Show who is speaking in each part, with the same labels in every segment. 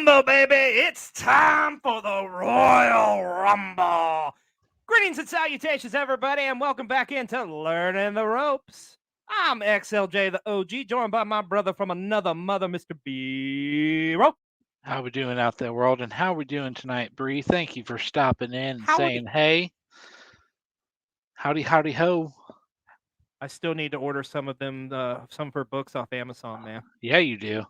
Speaker 1: Rumble, baby! It's time for the Royal Rumble! Greetings and salutations, everybody, and welcome back into Learning the Ropes. I'm XLJ, the OG, joined by my brother from another mother, Mr. B-Rope.
Speaker 2: How we doing out there, world, and how we doing tonight, Bree? Thank you for stopping in and
Speaker 1: Howdy.
Speaker 2: saying hey. Howdy, howdy, ho.
Speaker 1: I still need to order some of them, some of her books off Amazon, man.
Speaker 2: Yeah, you do.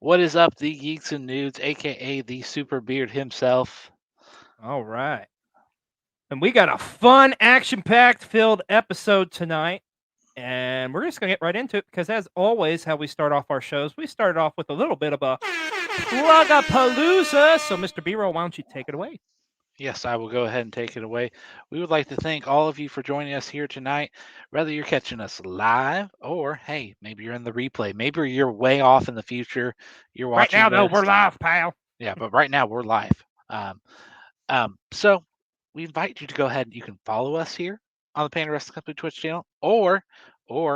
Speaker 2: What is up, the Geeks and Nudes, a.k.a. the Super Beard himself?
Speaker 1: All right. And we got a fun, action-packed filled episode tonight. And we're just going to get right into it because, as always, how we start off our shows, we started off with a little bit of a plug-a-palooza. So, Mr. B-Roll, why don't you take it away?
Speaker 2: Yes, I will go ahead and take it away. We would like to thank all of you for joining us here tonight, whether you're catching us live or, hey, maybe you're in the replay. Maybe you're way off in the future. You're
Speaker 1: Right
Speaker 2: watching
Speaker 1: now, though,
Speaker 2: this.
Speaker 1: we're live, pal.
Speaker 2: Yeah, but right now we're live. So we invite you to go ahead and you can follow us here on the Panda Wrestling Company Twitch channel, or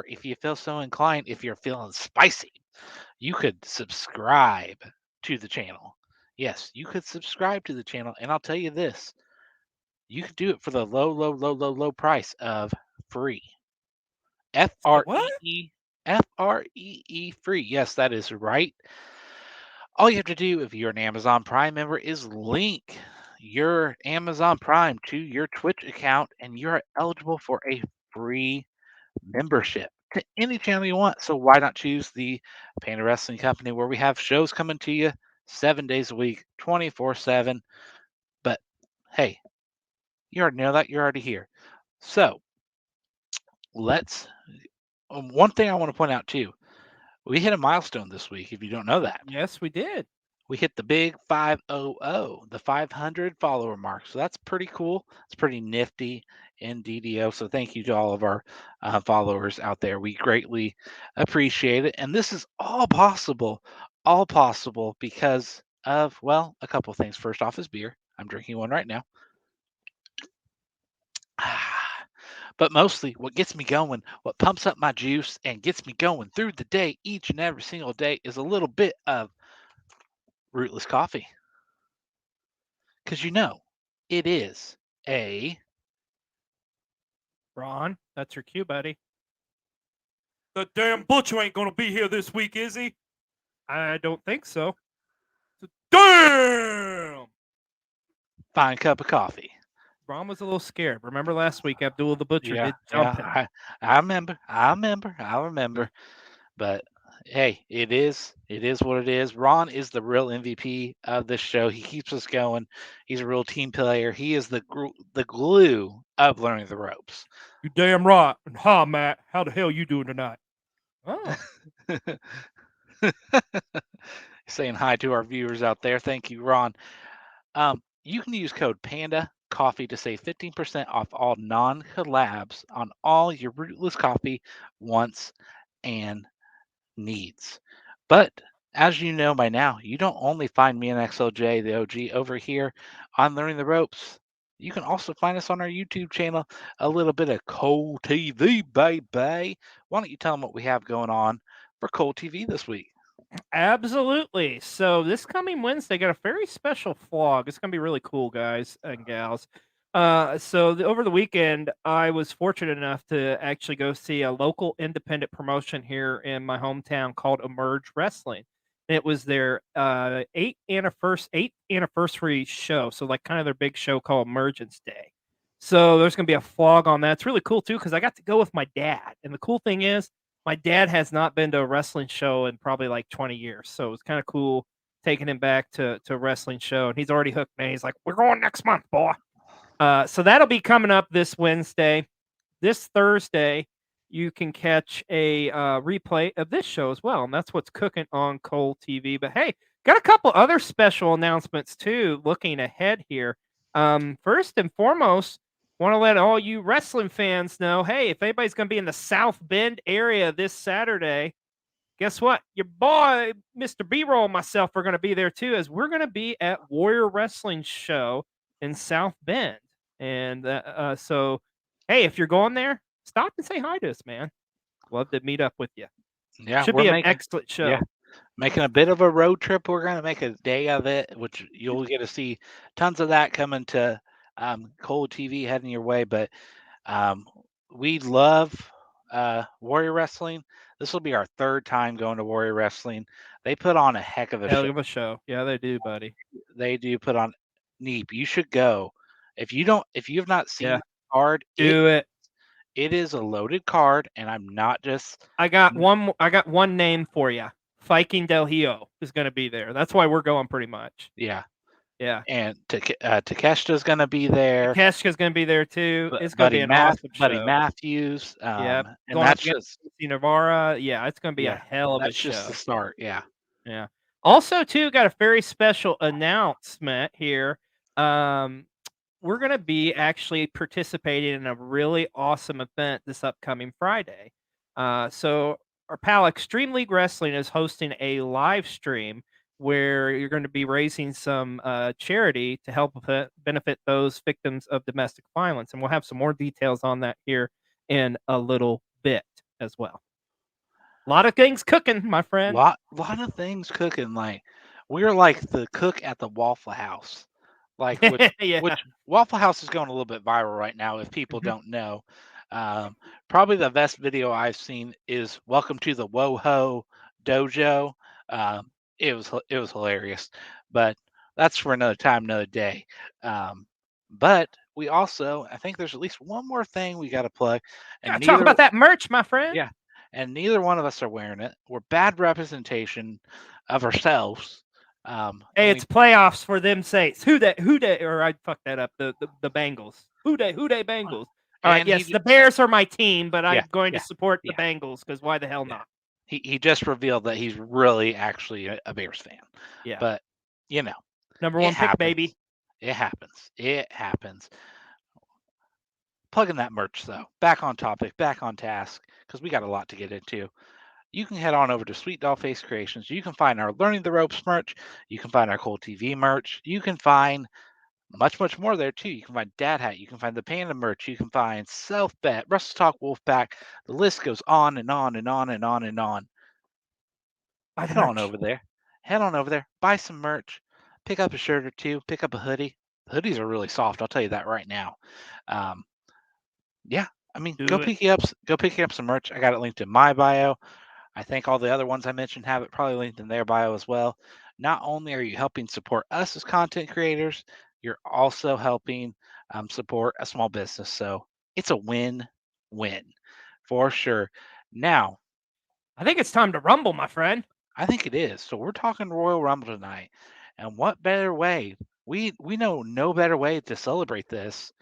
Speaker 2: if you feel so inclined, if you're feeling spicy, you could subscribe to the channel. Yes, you could subscribe to the channel, and I'll tell you this: you could do it for the low price of free. Free. Free. Yes, that is right. All you have to do if you're an Amazon Prime member is link your Amazon Prime to your Twitch account, and you're eligible for a free membership to any channel you want. So why not choose the Panda Wrestling Company, where we have shows coming to you 7 days a week, 24/7. But hey, you already know that. You're already here. So let's. One thing I want to point out too, we hit a milestone this week. If you don't know that,
Speaker 1: Yes, we did.
Speaker 2: we hit the big 500, the 500 follower mark. So that's pretty cool. It's pretty nifty in DDO. So thank you to all of our followers out there. We greatly appreciate it. And this is all possible because of, well, a couple things. First off is beer. I'm drinking one right now. But mostly what gets me going, what pumps up my juice and gets me going through the day, each and every single day, is a little bit of rootless coffee. Because it is a.
Speaker 1: Ron, that's your cue, buddy. The damn butcher ain't going to be here this week, is he? I don't think so. Damn!
Speaker 2: Fine cup of coffee.
Speaker 1: Ron was a little scared. Remember last week, Abdul the Butcher did jump him.
Speaker 2: I remember. But hey, it is what it is. Ron is the real MVP of this show. He keeps us going. He's a real team player. He is the glue of learning the ropes.
Speaker 1: You damn right. And hi, Matt. How the hell you doing tonight? Oh.
Speaker 2: Saying hi to our viewers out there. Thank you, Ron. You can use code PANDA Coffee to save 15% off all non-collabs on all your rootless coffee wants and needs. But as you know by now, you don't only find me and XLJ, the OG, over here on Learning the Ropes. You can also find us on our YouTube channel, a little bit of Cole TV, baby. Why don't you tell them what we have going on for Cole TV this week?
Speaker 1: Absolutely. So this coming Wednesday, got a very special vlog. It's gonna be really cool, guys and gals. Over the weekend, I was fortunate enough to actually go see a local independent promotion here in my hometown called Emerge Wrestling. It was their eighth anniversary show, so like kind of their big show called Emergence Day. So there's gonna be a vlog on that. It's really cool too because I got to go with my dad, and the cool thing is my dad has not been to a wrestling show in probably like 20 years. So it was kind of cool taking him back to a wrestling show. And he's already hooked me. He's like, we're going next month, boy. So that'll be coming up this Wednesday. This Thursday, you can catch a replay of this show as well. And that's what's cooking on Cole TV. But hey, got a couple other special announcements too, looking ahead here. First and foremost, want to let all you wrestling fans know, hey, if anybody's going to be in the South Bend area this Saturday, guess what? Your boy, Mr. B-Roll, and myself are going to be there too, as we're going to be at Warrior Wrestling Show in South Bend. And so, hey, if you're going there, stop and say hi to us, man. Love to meet up with you.
Speaker 2: Yeah,
Speaker 1: Should be an excellent show.
Speaker 2: Yeah, making a bit of a road trip. We're going to make a day of it, which you'll get to see tons of that coming to Cold TV heading your way. But we love Warrior Wrestling. This will be our third time going to Warrior Wrestling. They put on a heck of a
Speaker 1: Hell
Speaker 2: show.
Speaker 1: of a show. Yeah, they do, buddy.
Speaker 2: They do put on Neep. You should go. If you have not seen
Speaker 1: Yeah.
Speaker 2: the card,
Speaker 1: Do it.
Speaker 2: it is a loaded card, and I'm not just
Speaker 1: I got one name for you. Viking Del Hio is going to be there. That's why we're going pretty much.
Speaker 2: yeah.
Speaker 1: Yeah.
Speaker 2: And Takeshita's going to be there.
Speaker 1: Keshka's going to be there too. It's going to be an awesome
Speaker 2: Buddy
Speaker 1: show.
Speaker 2: Matthews.
Speaker 1: Yeah.
Speaker 2: And that's just
Speaker 1: Navarra. Yeah, it's going to be a
Speaker 2: yeah,
Speaker 1: hell of a
Speaker 2: that's
Speaker 1: show.
Speaker 2: just the start. Yeah.
Speaker 1: Yeah. Also, too, got a very special announcement here. We're going to be actually participating in a really awesome event this upcoming Friday. So our pal Extreme League Wrestling is hosting a live stream where you're going to be raising some charity to help benefit those victims of domestic violence. And we'll have some more details on that here in a little bit as well. A lot of things cooking, my friend.
Speaker 2: Lot of things cooking. Like we're like the cook at the Waffle House. Like which Waffle House is going a little bit viral right now. If people don't know, probably the best video I've seen is "Welcome to the WoHo Dojo." It was hilarious, but that's for another time, another day. But we also, I think there's at least one more thing we got to plug.
Speaker 1: And talk about that merch, my friend.
Speaker 2: Yeah, and neither one of us are wearing it. We're bad representation of ourselves.
Speaker 1: Hey, it's playoffs for them sakes. Who they? Or I fucked that up. The Bengals. Who they Bengals. All right, yes, the Bears are my team, but I'm going to support the Bengals because why the hell not?
Speaker 2: He just revealed that he's really actually a Bears fan.
Speaker 1: Yeah,
Speaker 2: but you know,
Speaker 1: number one pick, baby.
Speaker 2: It happens. It happens. Plugging that merch though. Back on topic. Back on task because we got a lot to get into. You can head on over to Sweet Dollface Creations. You can find our Learning the Ropes merch. You can find our Cold TV merch. You can find much, much more there too. You can find Dad Hat. You can find the Panda merch. You can find Self Bet, Russell Talk Wolfpack. The list goes on and on and on and on and on. Head on over there. Head on over there. Buy some merch. Pick up a shirt or two. Pick up a hoodie. The hoodies are really soft. I'll tell you that right now. Yeah, I mean, go pick up some merch. I got it linked in my bio. I think all the other ones I mentioned have it probably linked in their bio as well. Not only are you helping support us as content creators, you're also helping support a small business. So it's a win-win for sure. Now,
Speaker 1: I think it's time to rumble, my friend.
Speaker 2: I think it is. So we're talking Royal Rumble tonight. And what better way? We know no better way to celebrate this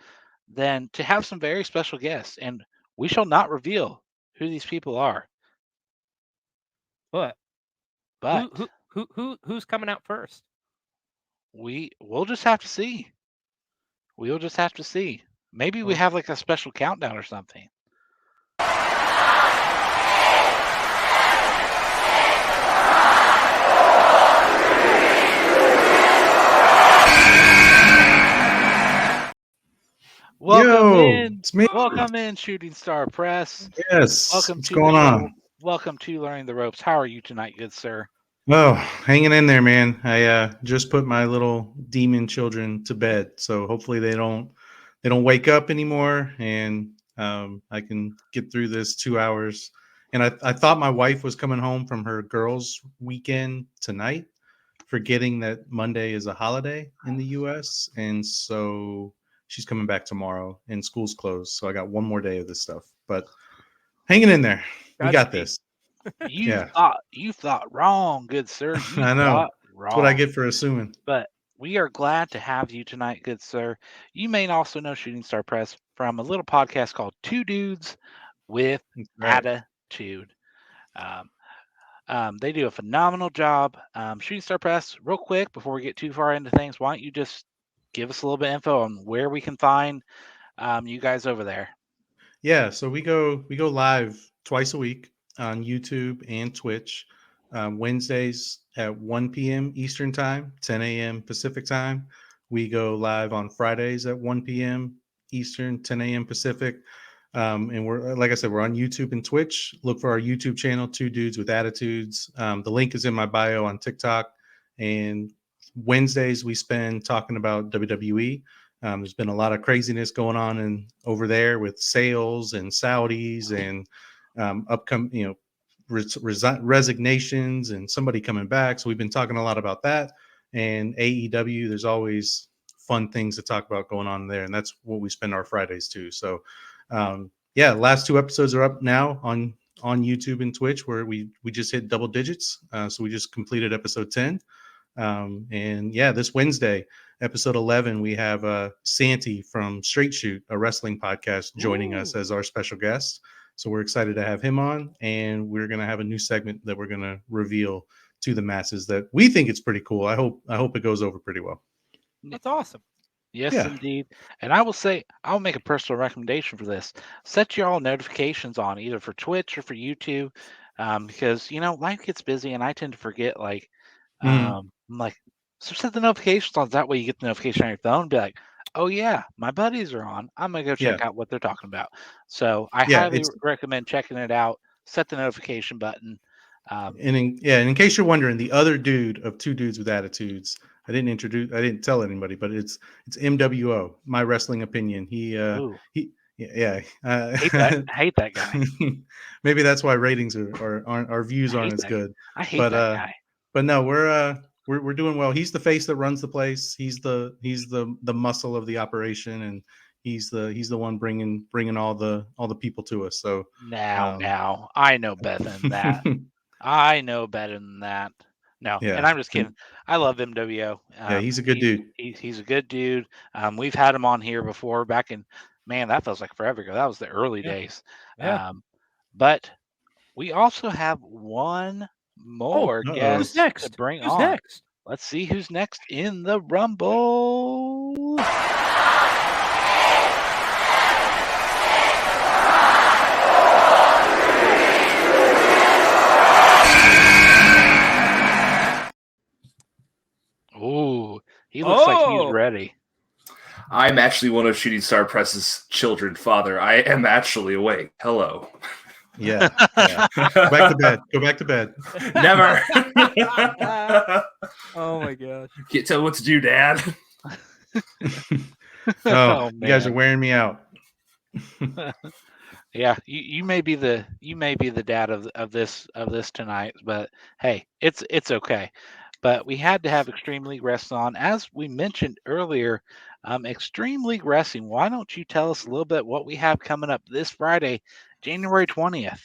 Speaker 2: than to have some very special guests. And we shall not reveal who these people are.
Speaker 1: But who's coming out first?
Speaker 2: We'll just have to see. We'll just have to see. Maybe we have like a special countdown or something. Welcome in, Shooting Star Press.
Speaker 3: Yes.
Speaker 2: What's
Speaker 3: going on?
Speaker 2: Welcome to Learning the Ropes. How are you tonight, good sir?
Speaker 3: Oh, hanging in there, man. I just put my little demon children to bed, so hopefully they don't wake up anymore, and I can get through this 2 hours. And I thought my wife was coming home from her girls' weekend tonight, forgetting that Monday is a holiday in the U.S., and so she's coming back tomorrow, and school's closed. So I got one more day of this stuff, but hanging in there. We got this.
Speaker 2: You thought wrong, good sir.
Speaker 3: I know. That's what I get for assuming.
Speaker 2: But we are glad to have you tonight, good sir. You may also know Shooting Star Press from a little podcast called Two Dudes with Attitude. They do a phenomenal job. Shooting Star Press, real quick, before we get too far into things, why don't you just give us a little bit of info on where we can find you guys over there?
Speaker 3: Yeah, so we go live twice a week on YouTube and Twitch. Wednesdays at 1 p.m. Eastern Time, 10 a.m. Pacific Time. We go live on Fridays at 1 p.m. Eastern, 10 a.m. Pacific. And we're, like I said, we're on YouTube and Twitch. Look for our YouTube channel, Two Dudes with Attitudes. The link is in my bio on TikTok. And Wednesdays we spend talking about WWE. There's been a lot of craziness going on over there with sales and Saudis and upcoming, resignations and somebody coming back. So we've been talking a lot about that. And AEW, there's always fun things to talk about going on there, and that's what we spend our Fridays too. So yeah, last 2 episodes are up now on YouTube and Twitch, where we just hit double digits. So we just completed episode 10. And yeah, this Wednesday, episode 11, we have Santi from Straight Shoot, a wrestling podcast, joining us as our special guest. So we're excited to have him on, and we're going to have a new segment that we're going to reveal to the masses that we think it's pretty cool. I hope it goes over pretty well.
Speaker 1: That's awesome.
Speaker 2: Yes,
Speaker 3: Yeah.
Speaker 2: indeed. And I will say, I'll make a personal recommendation for this. Set your all notifications on either for Twitch or for YouTube, because life gets busy and I tend to forget. Like, I'm like, so set the notifications on. That way, you get the notification on your phone. And be like, oh yeah, my buddies are on. I'm gonna go check out what they're talking about. So I highly recommend checking it out. Set the notification button.
Speaker 3: And in case you're wondering, the other dude of Two Dudes with Attitudes, I didn't tell anybody, but it's MWO, My Wrestling Opinion. I
Speaker 2: hate that guy.
Speaker 3: Maybe that's why ratings aren't our views aren't as good.
Speaker 2: I hate that guy.
Speaker 3: But no, we're doing well. He's the face that runs the place. He's the muscle of the operation, and he's the one bringing all the people to us. So
Speaker 2: now I know better than that. I know better than that. No, and I'm just kidding. I love MWO.
Speaker 3: Yeah, he's a good dude.
Speaker 2: He's a good dude. We've had him on here before back in, man, that feels like forever ago. That was the early days.
Speaker 1: Yeah.
Speaker 2: But we also have one more guest to bring on.
Speaker 1: Next?
Speaker 2: Let's see who's next in the Rumble. Ooh, he looks like he's ready.
Speaker 4: I'm actually one of Shooting Star Press's children, Father. I am actually awake. Hello.
Speaker 3: Yeah. Go back to bed.
Speaker 4: Never.
Speaker 1: Oh my gosh.
Speaker 4: Can't tell what to do, Dad.
Speaker 3: You guys are wearing me out.
Speaker 2: Yeah, you may be the dad of this tonight, but hey, it's okay. But we had to have Extreme League Wrestling on. As we mentioned earlier, Extreme League Wrestling, why don't you tell us a little bit what we have coming up this Friday, January 20th?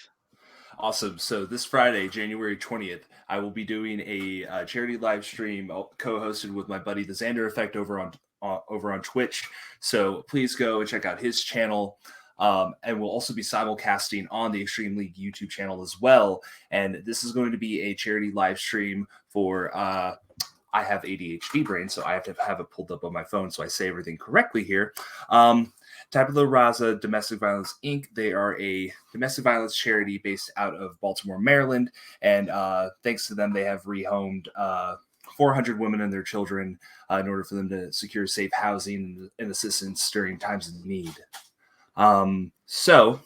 Speaker 4: Awesome. So this Friday, January 20th, I will be doing a charity live stream co-hosted with my buddy, The Xander Effect, over on Twitch. So please go and check out his channel. And we'll also be simulcasting on the Extreme League YouTube channel as well. And this is going to be a charity live stream for I have ADHD brain, so I have to have it pulled up on my phone so I say everything correctly here. Tabula Rasa Domestic Violence Inc. They are a domestic violence charity based out of Baltimore, Maryland. And thanks to them, they have rehomed 400 women and their children in order for them to secure safe housing and assistance during times of need. So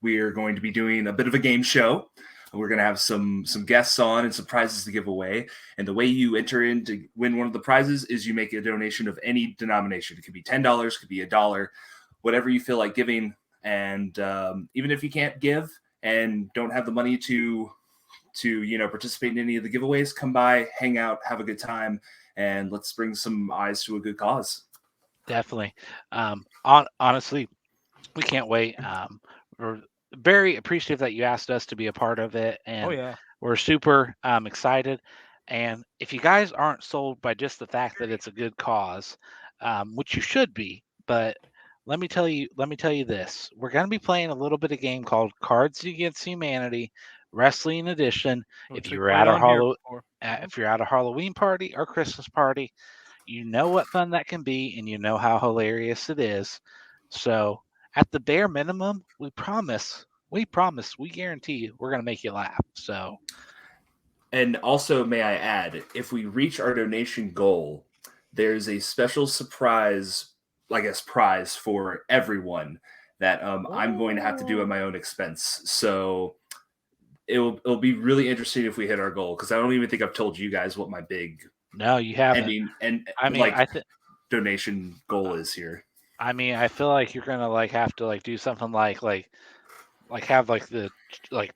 Speaker 4: we're going to be doing a bit of a game show. We're going to have some guests on and some prizes to give away. And the way you enter in to win one of the prizes is you make a donation of any denomination. It could be $10, it could be $1, whatever you feel like giving. And even if you can't give and don't have the money to participate in any of the giveaways, come by, hang out, have a good time, and let's bring some eyes to a good cause.
Speaker 2: Definitely. Honestly, we can't wait. We're very appreciative that you asked us to be a part of it, and we're super excited. And if you guys aren't sold by just the fact that it's a good cause, which you should be, but let me tell you this: we're going to be playing a little bit of game called Cards Against Humanity Wrestling Edition. If you're at a Halloween party or Christmas party, you know what fun that can be, and you know how hilarious it is. So at the bare minimum, we guarantee you, we're going to make you laugh. So,
Speaker 4: and also, may I add, if we reach our donation goal, there's a special surprise, I guess, prize for everyone that I'm going to have to do at my own expense. So it'll be really interesting if we hit our goal, because I don't even think I've told you guys what my big
Speaker 2: No, you haven't.
Speaker 4: ending and
Speaker 2: I mean,
Speaker 4: like donation goal is here.
Speaker 2: I mean, I feel like you're gonna like have to like do something like have like the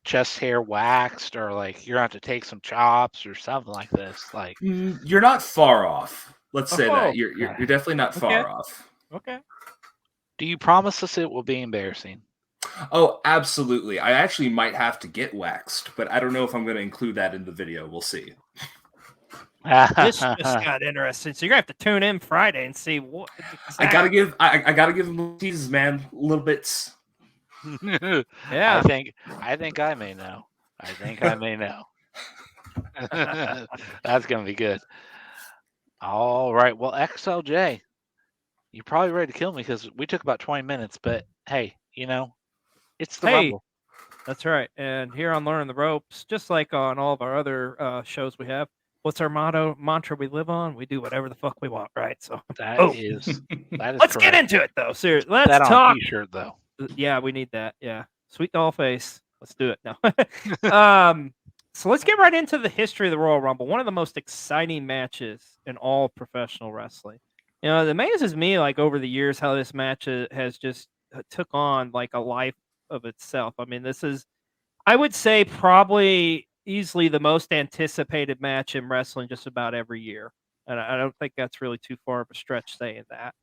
Speaker 2: chest hair waxed, or like you're gonna have to take some chops or something like this. Like,
Speaker 4: You're not far off. Let's say
Speaker 1: Oh,
Speaker 4: that you're definitely not far
Speaker 1: okay.
Speaker 4: off.
Speaker 1: Okay.
Speaker 2: do you promise us it will be embarrassing?
Speaker 4: Oh, absolutely. I actually might have to get waxed, but I don't know if I'm going to include that in the video. We'll see.
Speaker 1: This just got interesting. So you're gonna have to tune in Friday and see what.
Speaker 4: I gotta give them teases, man. Little bits.
Speaker 1: Yeah.
Speaker 2: I think I may know. I think I may know. That's gonna be good. All right. Well, XLJ, you're probably ready to kill me because we took about 20 minutes, but hey, it's the Rumble.
Speaker 1: That's right. And here on Learning the Ropes, just like on all of our other shows we have, what's our mantra we live on? We do whatever the fuck we want, right? So
Speaker 2: That is
Speaker 1: let's get into it though. Seriously, let's
Speaker 2: that
Speaker 1: talk.
Speaker 2: on a t-shirt though.
Speaker 1: Yeah, we need that. Yeah. Sweet doll face. Let's do it now. So let's get right into the history of the Royal Rumble. One of the most exciting matches in all professional wrestling. It amazes me, like, over the years, how this match has just took on like a life of itself. I mean, this is, I would say, probably easily the most anticipated match in wrestling just about every year. And I don't think that's really too far of a stretch saying that.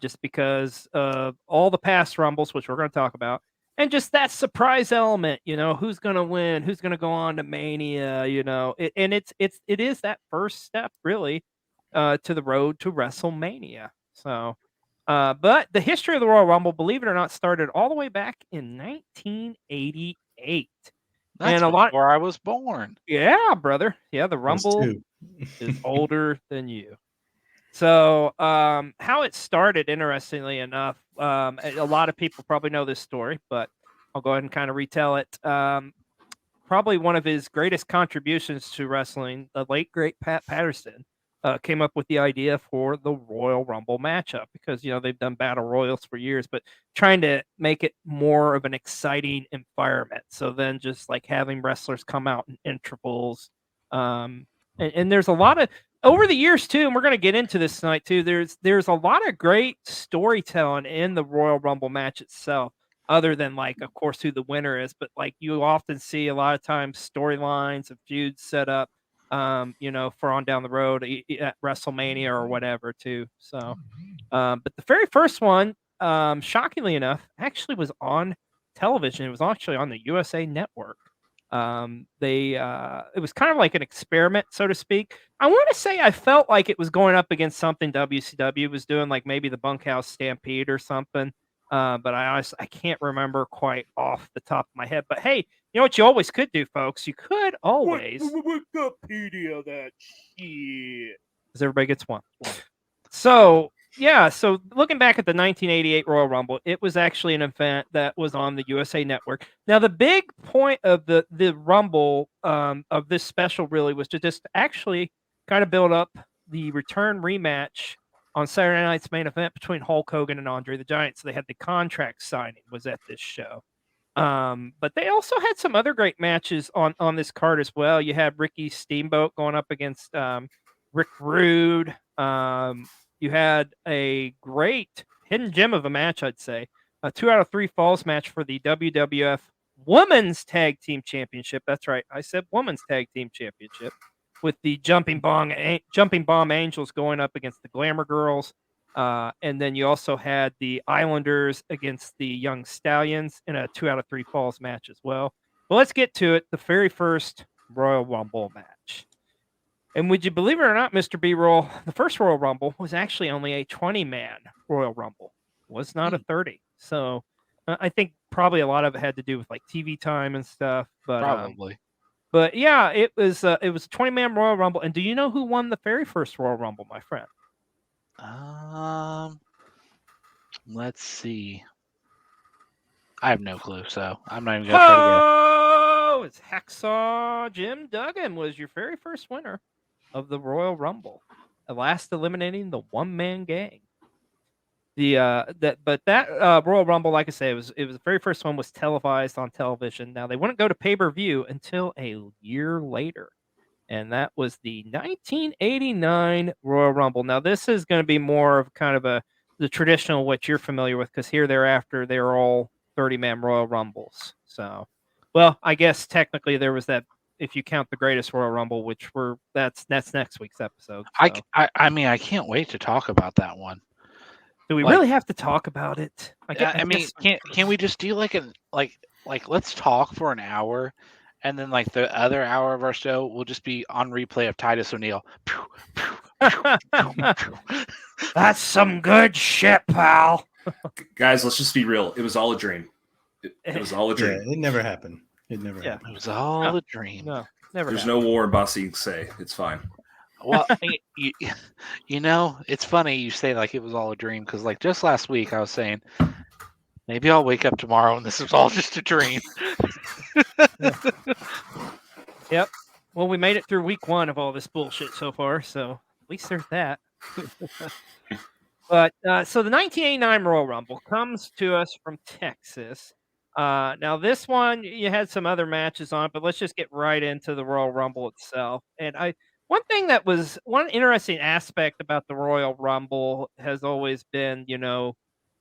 Speaker 1: Just because of all the past Rumbles, which we're going to talk about, and just that surprise element, who's going to win, who's going to go on to Mania, it is that first step really to the road to WrestleMania. So, but the history of the Royal Rumble, believe it or not, started all the way back in 1988.
Speaker 2: That's before I was born.
Speaker 1: Yeah, brother. Yeah, the Rumble is older than you. So, how it started, interestingly enough, a lot of people probably know this story, but I'll go ahead and kind of retell it. Probably one of his greatest contributions to wrestling, the late great Pat Patterson, came up with the idea for the Royal Rumble matchup because they've done battle royals for years, but trying to make it more of an exciting environment. So then, just like having wrestlers come out in intervals, and there's a lot of over the years too, and we're going to get into this tonight too. There's a lot of great storytelling in the Royal Rumble match itself, other than like, of course, who the winner is. But like you often see a lot of times storylines of feuds set up, for on down the road at WrestleMania or whatever too. So, but the very first one, shockingly enough, actually was on television. It was actually on the USA Network. It was kind of like an experiment, so to speak. I want to say I felt like it was going up against something WCW was doing, like maybe the Bunkhouse Stampede or something. But I can't remember quite off the top of my head. But hey, you know what you always could do, folks? You could always Wikipedia that shit, because everybody gets one. So yeah, so looking back at the 1988 Royal Rumble, it was actually an event that was on the USA Network. Now, the big point of the Rumble of this special really was to just actually kind of build up the return rematch on Saturday night's main event between Hulk Hogan and Andre the Giant. So they had the contract signing was at this show. But they also had some other great matches on this card as well. You had Ricky Steamboat going up against Rick Rude. You had a great hidden gem of a match, I'd say. A 2 out of 3 falls match for the WWF Women's Tag Team Championship. That's right. I said Women's Tag Team Championship, with the Jumping Bomb Angels going up against the Glamour Girls. And then you also had the Islanders against the Young Stallions in a 2 out of 3 falls match as well. But let's get to it. The very first Royal Rumble match. And would you believe it or not, Mr. B-Roll, the first Royal Rumble was actually only a 20-man Royal Rumble. It was not a 30. So I think probably a lot of it had to do with like TV time and stuff. But
Speaker 2: probably.
Speaker 1: But yeah, it was a 20-man Royal Rumble. And do you know who won the very first Royal Rumble, my friend?
Speaker 2: Let's see. I have no clue, so I'm not even gonna try to guess.
Speaker 1: Oh, it's Hacksaw Jim Duggan was your very first winner of the Royal Rumble, at last eliminating the one-man gang. that Royal Rumble, like I say, it was the very first one was televised on television. Now they wouldn't go to pay-per-view until a year later, and that was the 1989 Royal Rumble. Now this is going to be more of kind of the traditional what you're familiar with, because here thereafter they're all 30-man Royal Rumbles. So, well, I guess technically there was that, if you count the greatest Royal Rumble, which that's next week's episode. So.
Speaker 2: I mean, I can't wait to talk about that one.
Speaker 1: Do we
Speaker 2: Like-
Speaker 1: really have to talk about it?
Speaker 2: I mean, can we just do like let's talk for an hour, and then like the other hour of our show will just be on replay of Titus O'Neil.
Speaker 1: That's some good shit, pal.
Speaker 4: Guys, let's just be real. It was all a dream. It was all a
Speaker 3: Yeah,
Speaker 4: dream.
Speaker 3: it never happened. It never
Speaker 1: Yeah.
Speaker 3: happened.
Speaker 2: It was all a dream.
Speaker 1: No, never.
Speaker 4: There's
Speaker 1: happened.
Speaker 4: no war in Bossing say. It's fine.
Speaker 2: Well, you know, it's funny you say like it was all a dream, because like just last week I was saying maybe I'll wake up tomorrow and this was all just a dream.
Speaker 1: Yep. Well, we made it through week 1 of all this bullshit so far, so at least there's that. But so the 1989 Royal Rumble comes to us from Texas. Now this one, you had some other matches on it, but let's just get right into the Royal Rumble itself. And one thing that was one interesting aspect about the Royal Rumble has always been,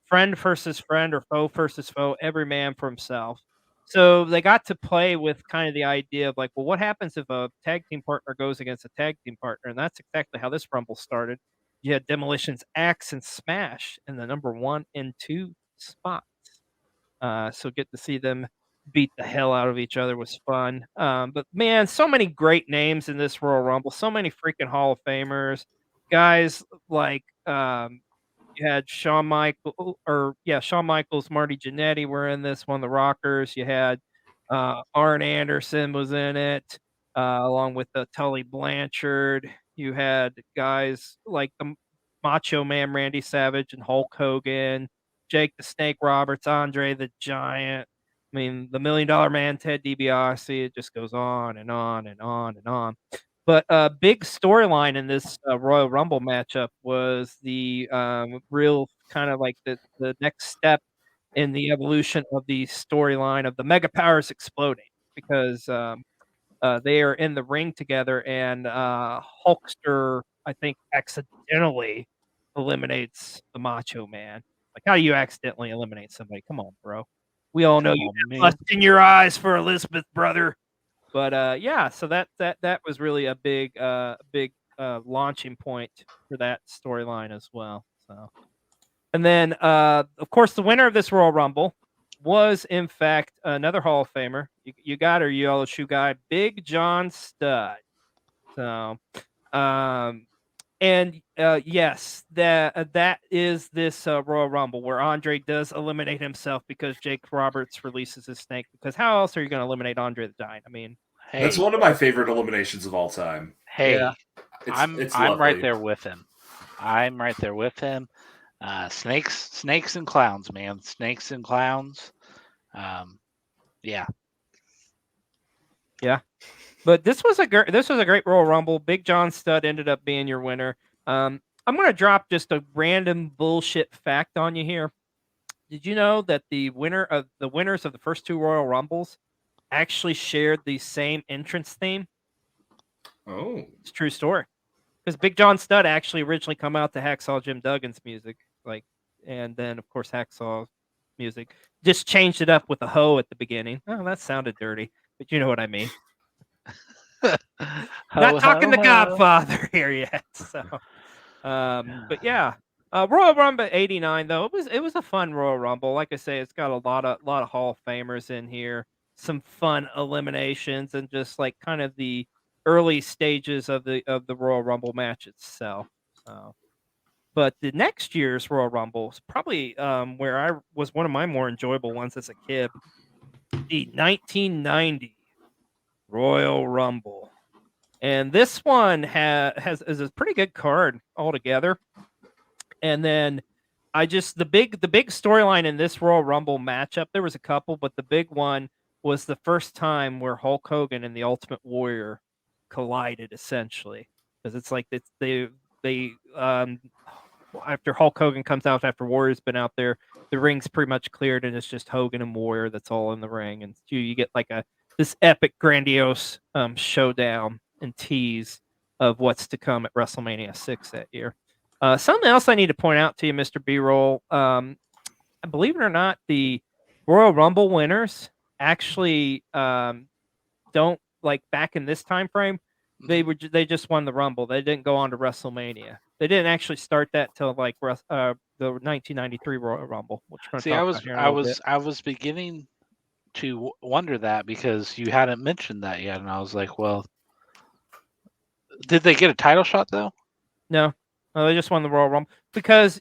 Speaker 1: friend versus friend or foe versus foe, every man for himself. So they got to play with kind of the idea of like, well, what happens if a tag team partner goes against a tag team partner? And that's exactly how this Rumble started. You had Demolition's Axe and Smash in the number 1 and 2 spots. So get to see them beat the hell out of each other was fun. But man, so many great names in this Royal Rumble. So many freaking Hall of Famers. Guys like you had Shawn Michaels, Marty Jannetty were in this one. The Rockers. You had Arn Anderson was in it, along with Tully Blanchard. You had guys like the Macho Man Randy Savage and Hulk Hogan, Jake the Snake Roberts, Andre the Giant. I mean, the $1 Million Man, Ted DiBiase. It just goes on and on and on and on. But a big storyline in this Royal Rumble matchup was the real kind of like the next step in the evolution of the storyline of the Mega Powers exploding, because they are in the ring together, and Hulkster, I think, accidentally eliminates the Macho Man. Like, how do you accidentally eliminate somebody? Come on, bro. We all know you have lust in your eyes for Elizabeth, brother. But yeah, so that was really a big launching point for that storyline as well. So, and then of course the winner of this Royal Rumble was in fact another Hall of Famer. You got her, you LSU guy, Big John Studd. So, and yes, that is this Royal Rumble where Andre does eliminate himself because Jake Roberts releases his snake. Because how else are you going to eliminate Andre the Giant? I mean,
Speaker 2: Hey,
Speaker 4: That's one of my favorite eliminations of all time.
Speaker 2: hey,
Speaker 1: Yeah.
Speaker 2: I'm
Speaker 4: lovely.
Speaker 2: right there with him. I'm right there with him. Snakes and clowns, man. Snakes and clowns. Yeah.
Speaker 1: But this was a great Royal Rumble. Big John Studd ended up being your winner. I'm going to drop just a random bullshit fact on you here. Did you know that the winners of the first 2 Royal Rumbles actually shared the same entrance theme?
Speaker 4: Oh,
Speaker 1: It's a true story. Because Big John Studd actually originally come out to Hacksaw Jim Duggan's music, and then of course Hacksaw music just changed it up with a hoe at the beginning. Oh, that sounded dirty, but you know what I mean. Not talking the Godfather here yet. So, but yeah, Royal Rumble '89 though it was a fun Royal Rumble. Like I say, it's got a lot of Hall of Famers in here, some fun eliminations, and just like kind of the early stages of the Royal Rumble match itself. So, but the next year's Royal Rumble is probably where I was one of my more enjoyable ones as a kid. The 1990 Royal Rumble. And this one is a pretty good card altogether. And then the big storyline in this Royal Rumble matchup, there was a couple, but the big one was the first time where Hulk Hogan and the Ultimate Warrior collided, essentially. Because it's like they after Hulk Hogan comes out, after Warrior's been out there, the ring's pretty much cleared, and it's just Hogan and Warrior that's all in the ring, and you get like this epic, grandiose showdown and tease of what's to come at WrestleMania 6 that year. Something else I need to point out to you, Mr. B-Roll. Believe it or not, the Royal Rumble winners actually don't, like, back in this time frame. They just won the Rumble. They didn't go on to WrestleMania. They didn't actually start that till like the 1993 Royal Rumble. Which we're
Speaker 2: See,
Speaker 1: gonna talk about here in a little bit.
Speaker 2: I was beginning to wonder that because you hadn't mentioned that yet, and I was like, well, did they get a title shot though?
Speaker 1: No, they just won the Royal Rumble because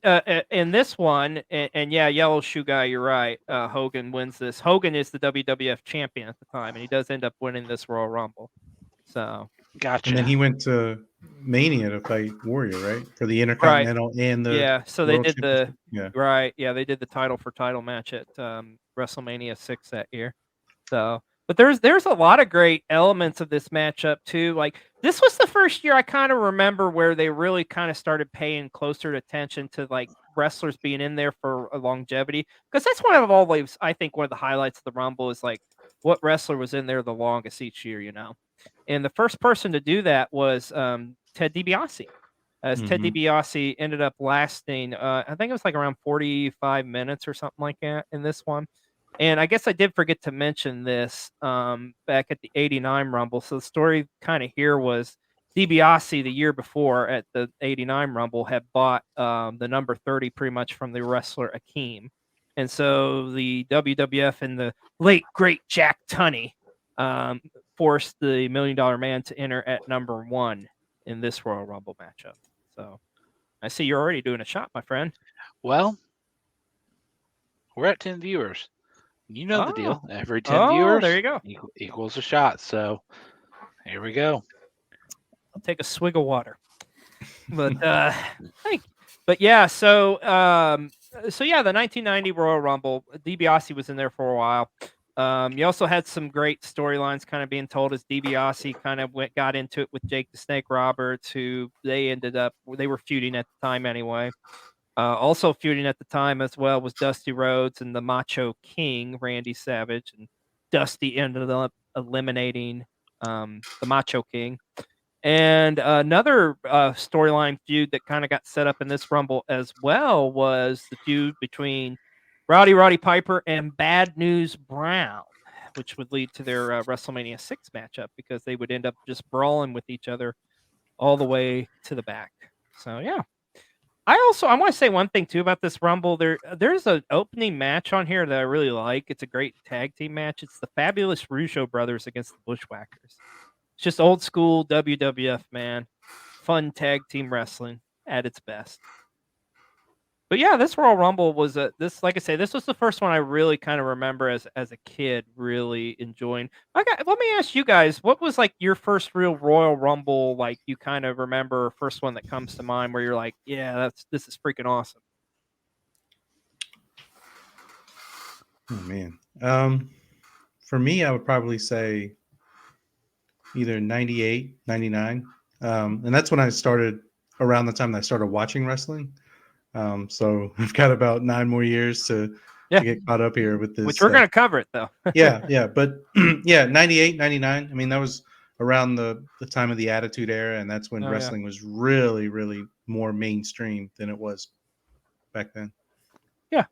Speaker 1: in this one, and yeah, Yellow Shoe Guy, you're right. Hogan wins this. Hogan is the WWF champion at the time, and he does end up winning this Royal Rumble. So
Speaker 2: gotcha.
Speaker 3: And then he went to Mania to fight Warrior, right? For the Intercontinental and the
Speaker 1: so they
Speaker 3: World
Speaker 1: did the
Speaker 3: Championship.
Speaker 1: they did the title for title match at WrestleMania 6 that year. So, but there's a lot of great elements of this matchup too. Like, this was the first year I kind of remember where they really kind of started paying closer attention to like wrestlers being in there for a longevity, because that's one of always, I think, one of the highlights of the Rumble is like what wrestler was in there the longest each year, you know. And the first person to do that was Ted DiBiase. Ted DiBiase ended up lasting, I think it was like around 45 minutes or something like that in this one. And I guess I did forget to mention this back at the 89 Rumble. So the story kind of here was DiBiase the year before at the 89 Rumble had bought the number 30 pretty much from the wrestler Akeem. And so the WWF and the late, great Jack Tunney forced the $1 Million Man to enter at number 1 in this Royal Rumble matchup. So I see you're already doing a shot, my friend.
Speaker 2: Well, we're at 10 viewers. You know the deal. Every 10 viewers,
Speaker 1: there you go,
Speaker 2: equals a shot. So here we go.
Speaker 1: I'll take a swig of water. But but yeah, so yeah, the 1990 Royal Rumble, DiBiase was in there for a while. You also had some great storylines kind of being told as DiBiase kind of got into it with Jake the Snake Roberts, who they were feuding at the time anyway. Also feuding at the time as well was Dusty Rhodes and the Macho King, Randy Savage, and Dusty ended up eliminating the Macho King. And another storyline feud that kind of got set up in this Rumble as well was the feud between Roddy Piper and Bad News Brown, which would lead to their WrestleMania 6 matchup because they would end up just brawling with each other all the way to the back. So, yeah. I want to say one thing, too, about this Rumble. There's an opening match on here that I really like. It's a great tag team match. It's the Fabulous Rougeau Brothers against the Bushwhackers. It's just old school WWF, man. Fun tag team wrestling at its best. But yeah, this Royal Rumble was like I say, this was the first one I really kind of remember as a kid really enjoying. Let me ask you guys, what was like your first real Royal Rumble? Like you kind of remember first one that comes to mind where you're like, yeah, this is freaking awesome.
Speaker 3: Oh man, for me, I would probably say either 98, 99, and that's when I started. Around the time that I started watching wrestling. So I've got about 9 more years to get caught up here with this.
Speaker 1: Which we're going to cover it, though.
Speaker 3: yeah. But, 98, 99. I mean, that was around the time of the Attitude Era, and that's when wrestling was really, really more mainstream than it was back then.
Speaker 1: Yeah.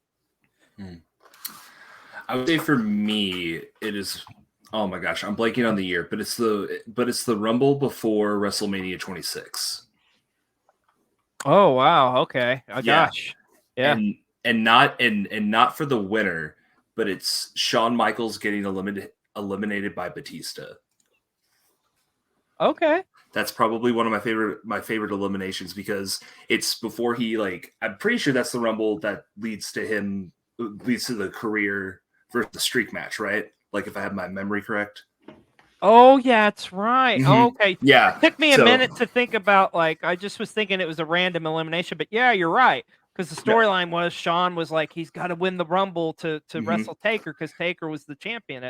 Speaker 4: I would say for me, it is... Oh, my gosh. I'm blanking on the year, but it's the Rumble before WrestleMania 26.
Speaker 1: Oh wow! Okay, gosh, yeah,
Speaker 4: and not for the winner, but it's Shawn Michaels getting eliminated by Batista.
Speaker 1: Okay,
Speaker 4: that's probably one of my favorite eliminations because it's before he I'm pretty sure that's the Rumble that leads to the career versus the streak match, right? Like if I have my memory correct.
Speaker 1: Oh, yeah, that's right. Mm-hmm. Okay.
Speaker 4: Yeah.
Speaker 1: It took me a minute to think about, I just was thinking it was a random elimination, but yeah, you're right. Because the storyline was Shawn was like, he's got to win the Rumble to wrestle Taker because Taker was the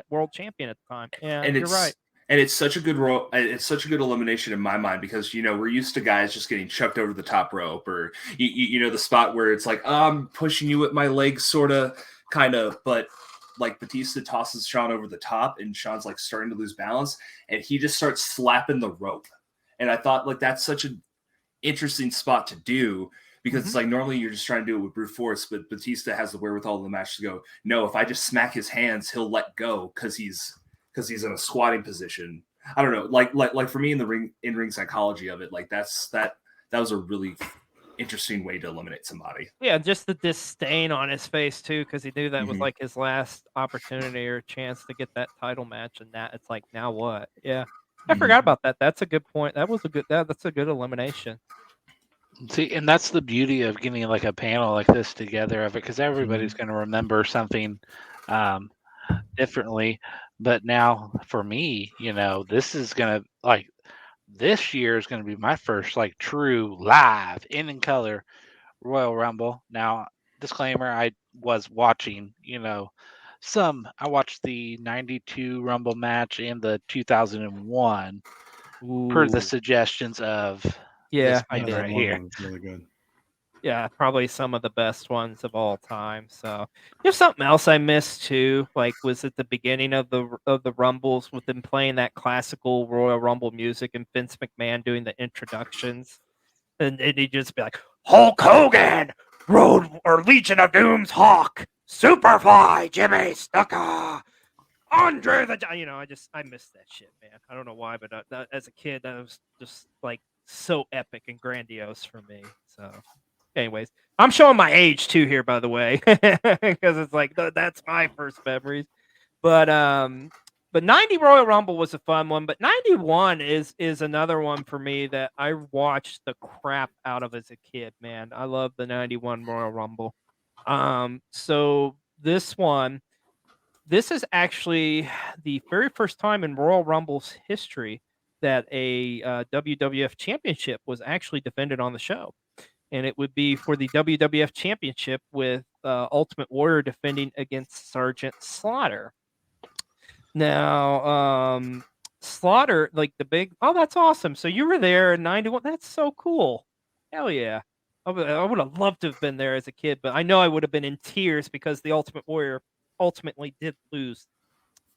Speaker 1: world champion at the time. Yeah, and you're right.
Speaker 4: And it's such a good role. It's such a good elimination in my mind because we're used to guys just getting chucked over the top rope, or the spot where it's like, I'm pushing you with my legs, sort of, kind of. But like Batista tosses Shawn over the top, and Shawn's like starting to lose balance, and he just starts slapping the rope. And I thought like that's such an interesting spot to do because it's like normally you're just trying to do it with brute force, but Batista has the wherewithal of the match to go, no, if I just smack his hands, he'll let go because he's in a squatting position. I don't know, like for me in ring psychology of it, like that was a really interesting way to eliminate somebody.
Speaker 1: Yeah, just the disdain on his face too, because he knew that was like his last opportunity or chance to get that title match, and that it's like, now what? Yeah, I forgot about that. That's a good point. That's a good elimination.
Speaker 2: See, and that's the beauty of getting like a panel like this together of it, because everybody's going to remember something differently. But now for me, this is going to this year is going to be my first like true live in color Royal Rumble. Now, disclaimer, I was watching, I watched the 92 Rumble match and the 2001 per the suggestions of this
Speaker 1: I
Speaker 2: man
Speaker 1: did.
Speaker 2: right here.
Speaker 3: It's really good.
Speaker 1: Yeah, probably some of the best ones of all time. So there's something else I missed too. Like, was at the beginning of the Rumbles with them playing that classical Royal Rumble music and Vince McMahon doing the introductions, and he'd just be like, Hulk Hogan, Road or Legion of Doom's Hawk, Superfly, Jimmy Snuka, Andre the I missed that shit, man. I don't know why, but as a kid, that was just like so epic and grandiose for me. So. Anyways, I'm showing my age too here, by the way, because it's like that's my first memories. But 90 Royal Rumble was a fun one, but 91 is another one for me that I watched the crap out of as a kid. Man, I love the 91 Royal Rumble. So this is actually the very first time in Royal Rumble's history that a WWF Championship was actually defended on the show. And it would be for the WWF Championship with Ultimate Warrior defending against Sergeant Slaughter. Now, Slaughter, like that's awesome. So you were there in 91. That's so cool. Hell yeah. I would have loved to have been there as a kid, but I know I would have been in tears because the Ultimate Warrior ultimately did lose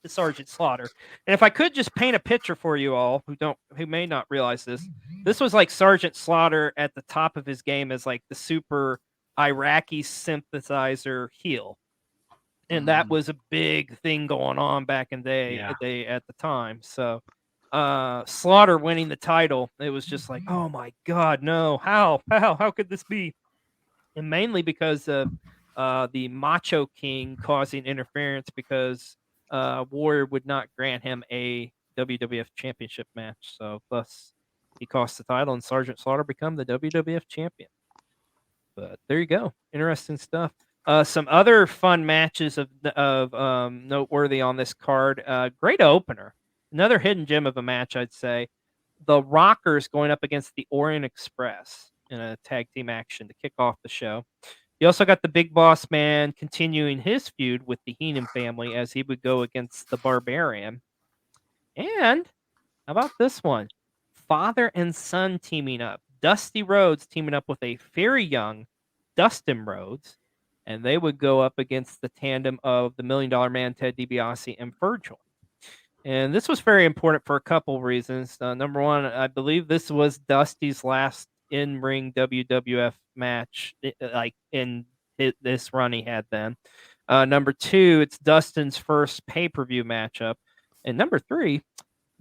Speaker 1: to Sergeant Slaughter. And if I could just paint a picture for you all who may not realize this was like Sergeant Slaughter at the top of his game as like the super Iraqi synthesizer heel. And that was a big thing going on back in at the time. So Slaughter winning the title, it was just like, oh my God, no, how could this be? And mainly because of the Macho King causing interference because Warrior would not grant him a WWF Championship match. So thus he cost the title and Sergeant Slaughter become the WWF champion. But there you go. Interesting stuff. Some other fun matches of noteworthy on this card. Great opener. Another hidden gem of a match, I'd say. The Rockers going up against the Orient Express in a tag team action to kick off the show. You also got the Big Boss Man continuing his feud with the Heenan family as he would go against the Barbarian. And how about this one? Father and son teaming up. Dusty Rhodes teaming up with a very young Dustin Rhodes. And they would go up against the tandem of the $1 Million Man, Ted DiBiase, and Virgil. And this was very important for a couple reasons. Number one, I believe this was Dusty's last in-ring WWF match, like in this run he had then. Number two, it's Dustin's first pay-per-view matchup. And number three,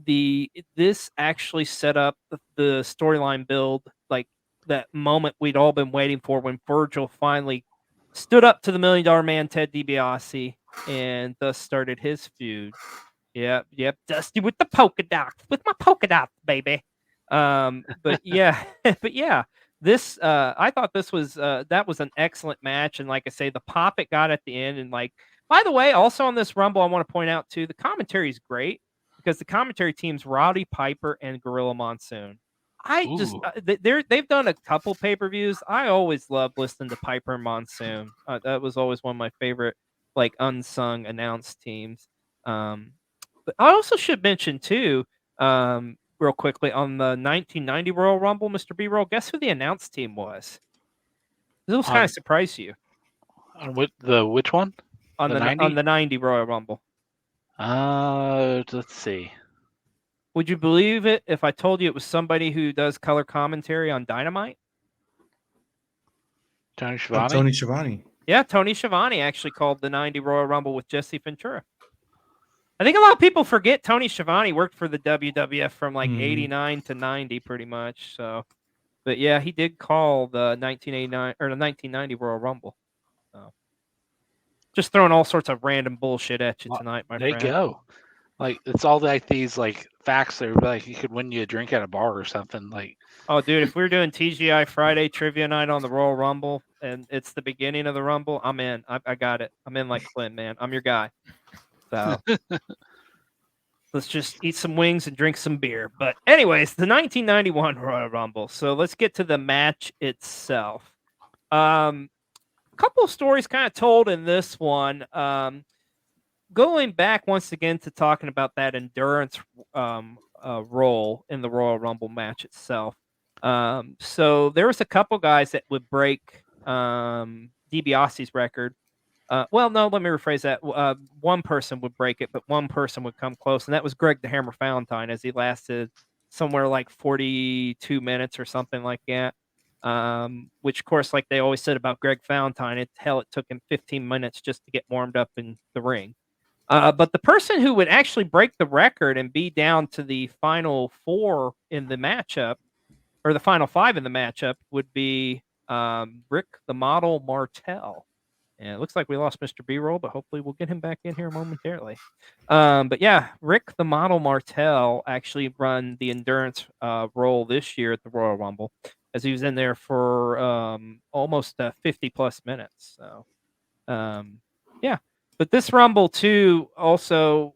Speaker 1: this actually set up the storyline build, like that moment we'd all been waiting for when Virgil finally stood up to the $1 Million Man, Ted DiBiase, and thus started his feud. Yep, Dusty with the polka dots, with my polka dots, baby. But yeah, this I thought this was that was an excellent match, and like I say, the pop it got at the end, and like, by the way, also on this Rumble, I want to point out too, the commentary is great because the commentary team's Rowdy Piper and Gorilla Monsoon. They've done a couple pay-per-views. I always love listening to Piper and Monsoon. That was always one of my favorite like unsung announced teams. But I also should mention too, real quickly on the 1990 Royal Rumble, Mr. B-Roll, guess who the announce team was? This will kind
Speaker 2: On-
Speaker 1: of surprise you
Speaker 2: which one?
Speaker 1: on
Speaker 2: The
Speaker 1: the
Speaker 2: 90?
Speaker 1: on the 90 Royal Rumble.
Speaker 2: Let's see.
Speaker 1: Would you believe it if I told you it was somebody who does color commentary on Dynamite?
Speaker 2: Tony
Speaker 3: Oh,
Speaker 2: Schiavone.
Speaker 3: Tony Schiavone.
Speaker 1: Yeah, Tony Schiavone actually called the 90 Royal Rumble with Jesse Ventura. I think a lot of people forget Tony Schiavone worked for the WWF from like
Speaker 3: Mhm.
Speaker 1: 89 to 90 pretty much. So, but yeah, he did call the 1989 or the 1990 Royal Rumble. So, just throwing all sorts of random bullshit at you
Speaker 2: Well,
Speaker 1: tonight, my
Speaker 2: There you
Speaker 1: friend.
Speaker 2: go. Like it's all like these like facts that are like you could win you a drink at a bar or something. Like
Speaker 1: Oh, dude, if we're doing TGI Friday trivia night on the Royal Rumble and it's the beginning of the Rumble, I'm in. I got it. I'm in like Clint, man. I'm your guy. So let's just eat some wings and drink some beer. But anyways, the 1991 Royal Rumble. So let's get to the match itself. A couple of stories kind of told in this one. Going back once again to talking about that endurance role in the Royal Rumble match itself. So there was a couple guys that would break DiBiase's record. Well, no, let me rephrase that. One person would break it, but one person would come close, and that was Greg the Hammer Valentine, as he lasted somewhere like 42 minutes or something like that. Which, of course, like they always said about Greg Valentine, it took him 15 minutes just to get warmed up in the ring. But the person who would actually break the record and be down to the final four in the matchup, or the final five in the matchup, would be Rick the Model Martel. And it looks like we lost Mr. B-Roll, but hopefully we'll get him back in here momentarily. But yeah, Rick the Model Martel actually run the endurance role this year at the Royal Rumble, as he was in there for almost 50 plus minutes. So yeah. But this Rumble too, also,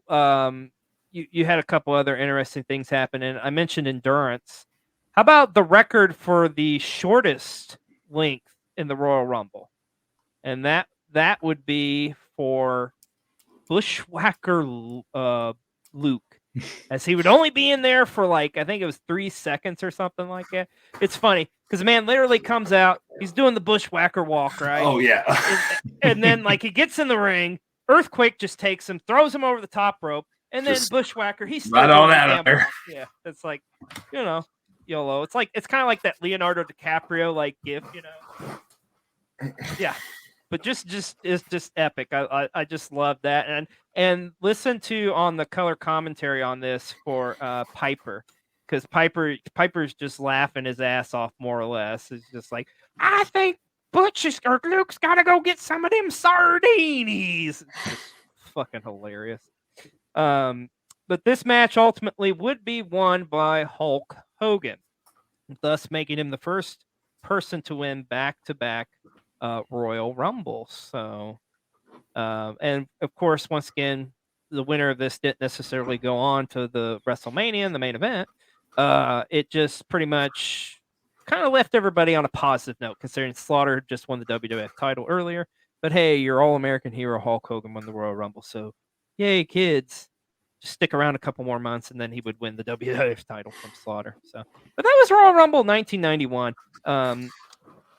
Speaker 1: you had a couple other interesting things happen, and I mentioned endurance. How about the record for the shortest length in the Royal Rumble? And that would be for Bushwhacker Luke, as he would only be in there for like, I think it was 3 seconds or something like that. It's funny because the man literally comes out, he's doing the Bushwhacker walk, right?
Speaker 4: Oh yeah.
Speaker 1: And then like he gets in the ring, Earthquake just takes him, throws him over the top rope, and then
Speaker 4: Just
Speaker 1: Bushwhacker, he's still
Speaker 4: right
Speaker 1: doing
Speaker 4: on
Speaker 1: the
Speaker 4: out of
Speaker 1: damn
Speaker 4: there.
Speaker 1: walk. Yeah, it's like, YOLO. It's kind of like that Leonardo DiCaprio like gif, Yeah, but just it's just epic. I just love that, and listen to on the color commentary on this for Piper, because Piper's just laughing his ass off more or less. It's just like, I think or Luke's got to go get some of them sardinis. It's just fucking hilarious. But this match ultimately would be won by Hulk Hogan, thus making him the first person to win back-to-back Royal Rumble. So, and of course, once again, the winner of this didn't necessarily go on to the WrestleMania, the main event. It just pretty much kind of left everybody on a positive note, considering Slaughter just won the WWF title earlier. But hey, your All-American hero Hulk Hogan won the Royal Rumble, so yay, kids! Just stick around a couple more months, and then he would win the WWF title from Slaughter. So, but that was Royal Rumble 1991.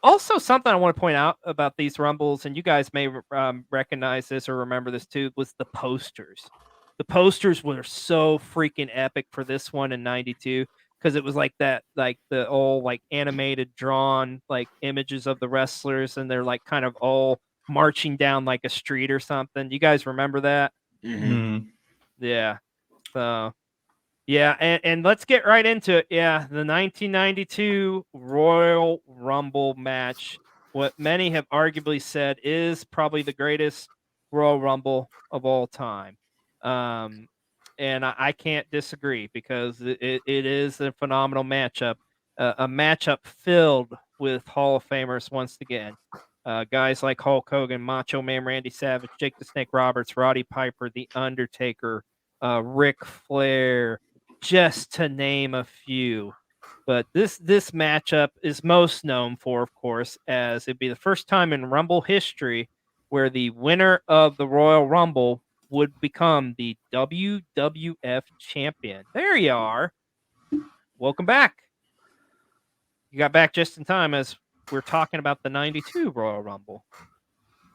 Speaker 1: Also, something I want to point out about these Rumbles, and you guys may recognize this or remember this too, was the posters. The posters were so freaking epic for this one in '92, because it was like that, like the all like animated, drawn like images of the wrestlers, and they're like kind of all marching down like a street or something. You guys remember that?
Speaker 4: Mhm.
Speaker 3: Mhm.
Speaker 1: Yeah. So yeah, and let's get right into it. Yeah, the 1992 Royal Rumble match, what many have arguably said is probably the greatest Royal Rumble of all time. And I can't disagree, because it is a phenomenal matchup, a matchup filled with Hall of Famers once again. Guys like Hulk Hogan, Macho Man Randy Savage, Jake the Snake Roberts, Roddy Piper, The Undertaker, Ric Flair, just to name a few. But this matchup is most known for, of course, as it'd be the first time in Rumble history where the winner of the Royal Rumble would become the WWF champion. There you are. Welcome back. You got back just in time as we're talking about the 92 Royal Rumble.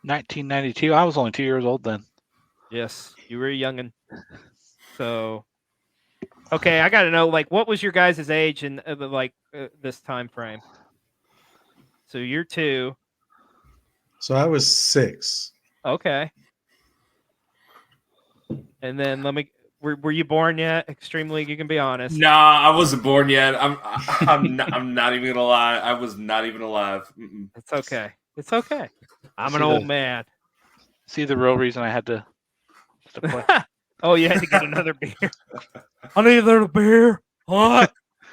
Speaker 2: 1992. I was only 2 years old then.
Speaker 1: Yes, you were a youngin'. So, okay, I got to know, like, what was your guys' age in this time frame? So you're 2.
Speaker 3: So I was 6.
Speaker 1: Okay. And then were you born yet? Extreme League, you can be honest.
Speaker 4: Nah, I wasn't born yet. I'm not even gonna lie. I was not even alive. Mm-mm.
Speaker 1: It's okay. It's okay. I'm an
Speaker 2: See
Speaker 1: old
Speaker 2: the-
Speaker 1: man.
Speaker 2: See the real reason I had to play.
Speaker 1: Oh, you had to get another beer. I need another beer. What?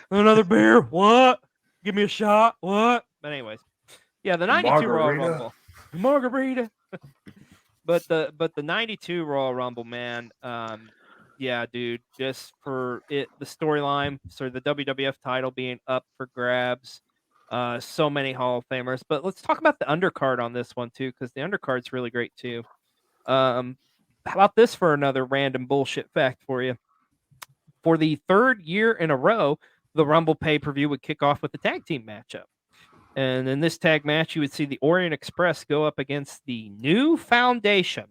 Speaker 1: Another beer? What? Give me a shot. What? But anyways, yeah, the 92 Royal
Speaker 4: Margarita.
Speaker 1: Rumble. Margarita. But the 92 Royal Rumble, man. Yeah, dude, just for it, the storyline, so the WWF title being up for grabs, so many Hall of Famers. But let's talk about the undercard on this one too, because the undercard's really great too. How about this for another random bullshit fact for you? For the 3rd year in a row, the Rumble pay-per-view would kick off with a tag team matchup. And in this tag match, you would see the Orient Express go up against the New Foundation.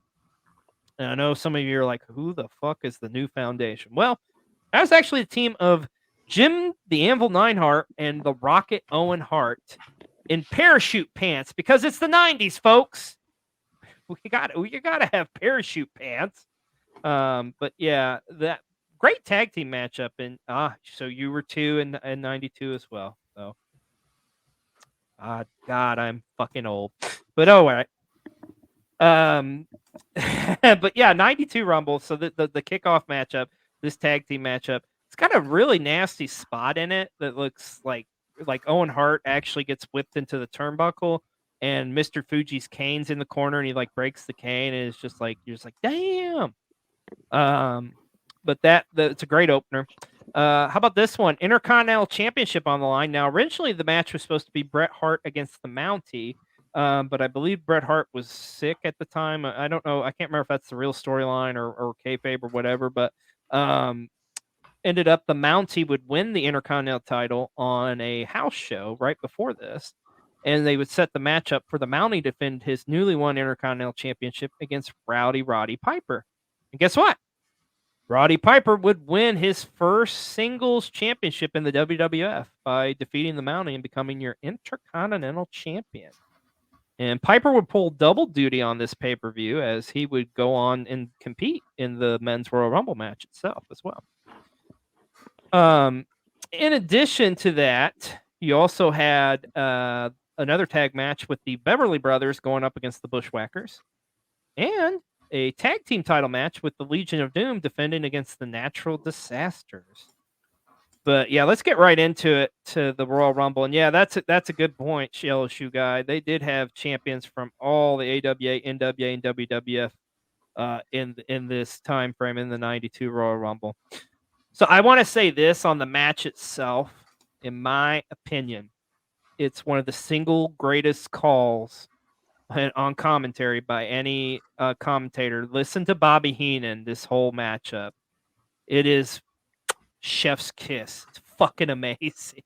Speaker 1: And I know some of you are like, who the fuck is the New Foundation? Well, that was actually a team of Jim the Anvil Neidhart and the Rocket Owen Hart in parachute pants, because it's the 90s, folks. You gotta have parachute pants. But yeah, that great tag team matchup. And so you were 2 in 92 as well. So God, I'm fucking old. But oh, all right. But yeah, 92 Rumble. So the kickoff matchup, this tag team matchup, it's got a really nasty spot in it that looks like Owen Hart actually gets whipped into the turnbuckle, and Mr. Fuji's cane's in the corner, and he like breaks the cane, and it's just like, you're just like, damn. But it's a great opener. How about this one? Intercontinental Championship on the line. Now, originally the match was supposed to be Bret Hart against the Mountie. But I believe Bret Hart was sick at the time. I don't know. I can't remember if that's the real storyline or kayfabe or whatever. But ended up the Mountie would win the Intercontinental title on a house show right before this, and they would set the match up for the Mountie to defend his newly won Intercontinental Championship against Roddy Piper. And guess what? Roddy Piper would win his first singles championship in the WWF by defeating the Mountie and becoming your Intercontinental Champion. And Piper would pull double duty on this pay-per-view, as he would go on and compete in the Men's Royal Rumble match itself as well. In addition to that, you also had another tag match with the Beverly Brothers going up against the Bushwhackers, and a tag team title match with the Legion of Doom defending against the Natural Disasters. But yeah, let's get right into it, to the Royal Rumble. And yeah, that's a good point, Yellow Shoe Guy. They did have champions from all the AWA, NWA, and WWF in this time frame in the 92 Royal Rumble. So I want to say this on the match itself. In my opinion, it's one of the single greatest calls on commentary by any commentator. Listen to Bobby Heenan this whole matchup. It is chef's kiss. It's fucking amazing.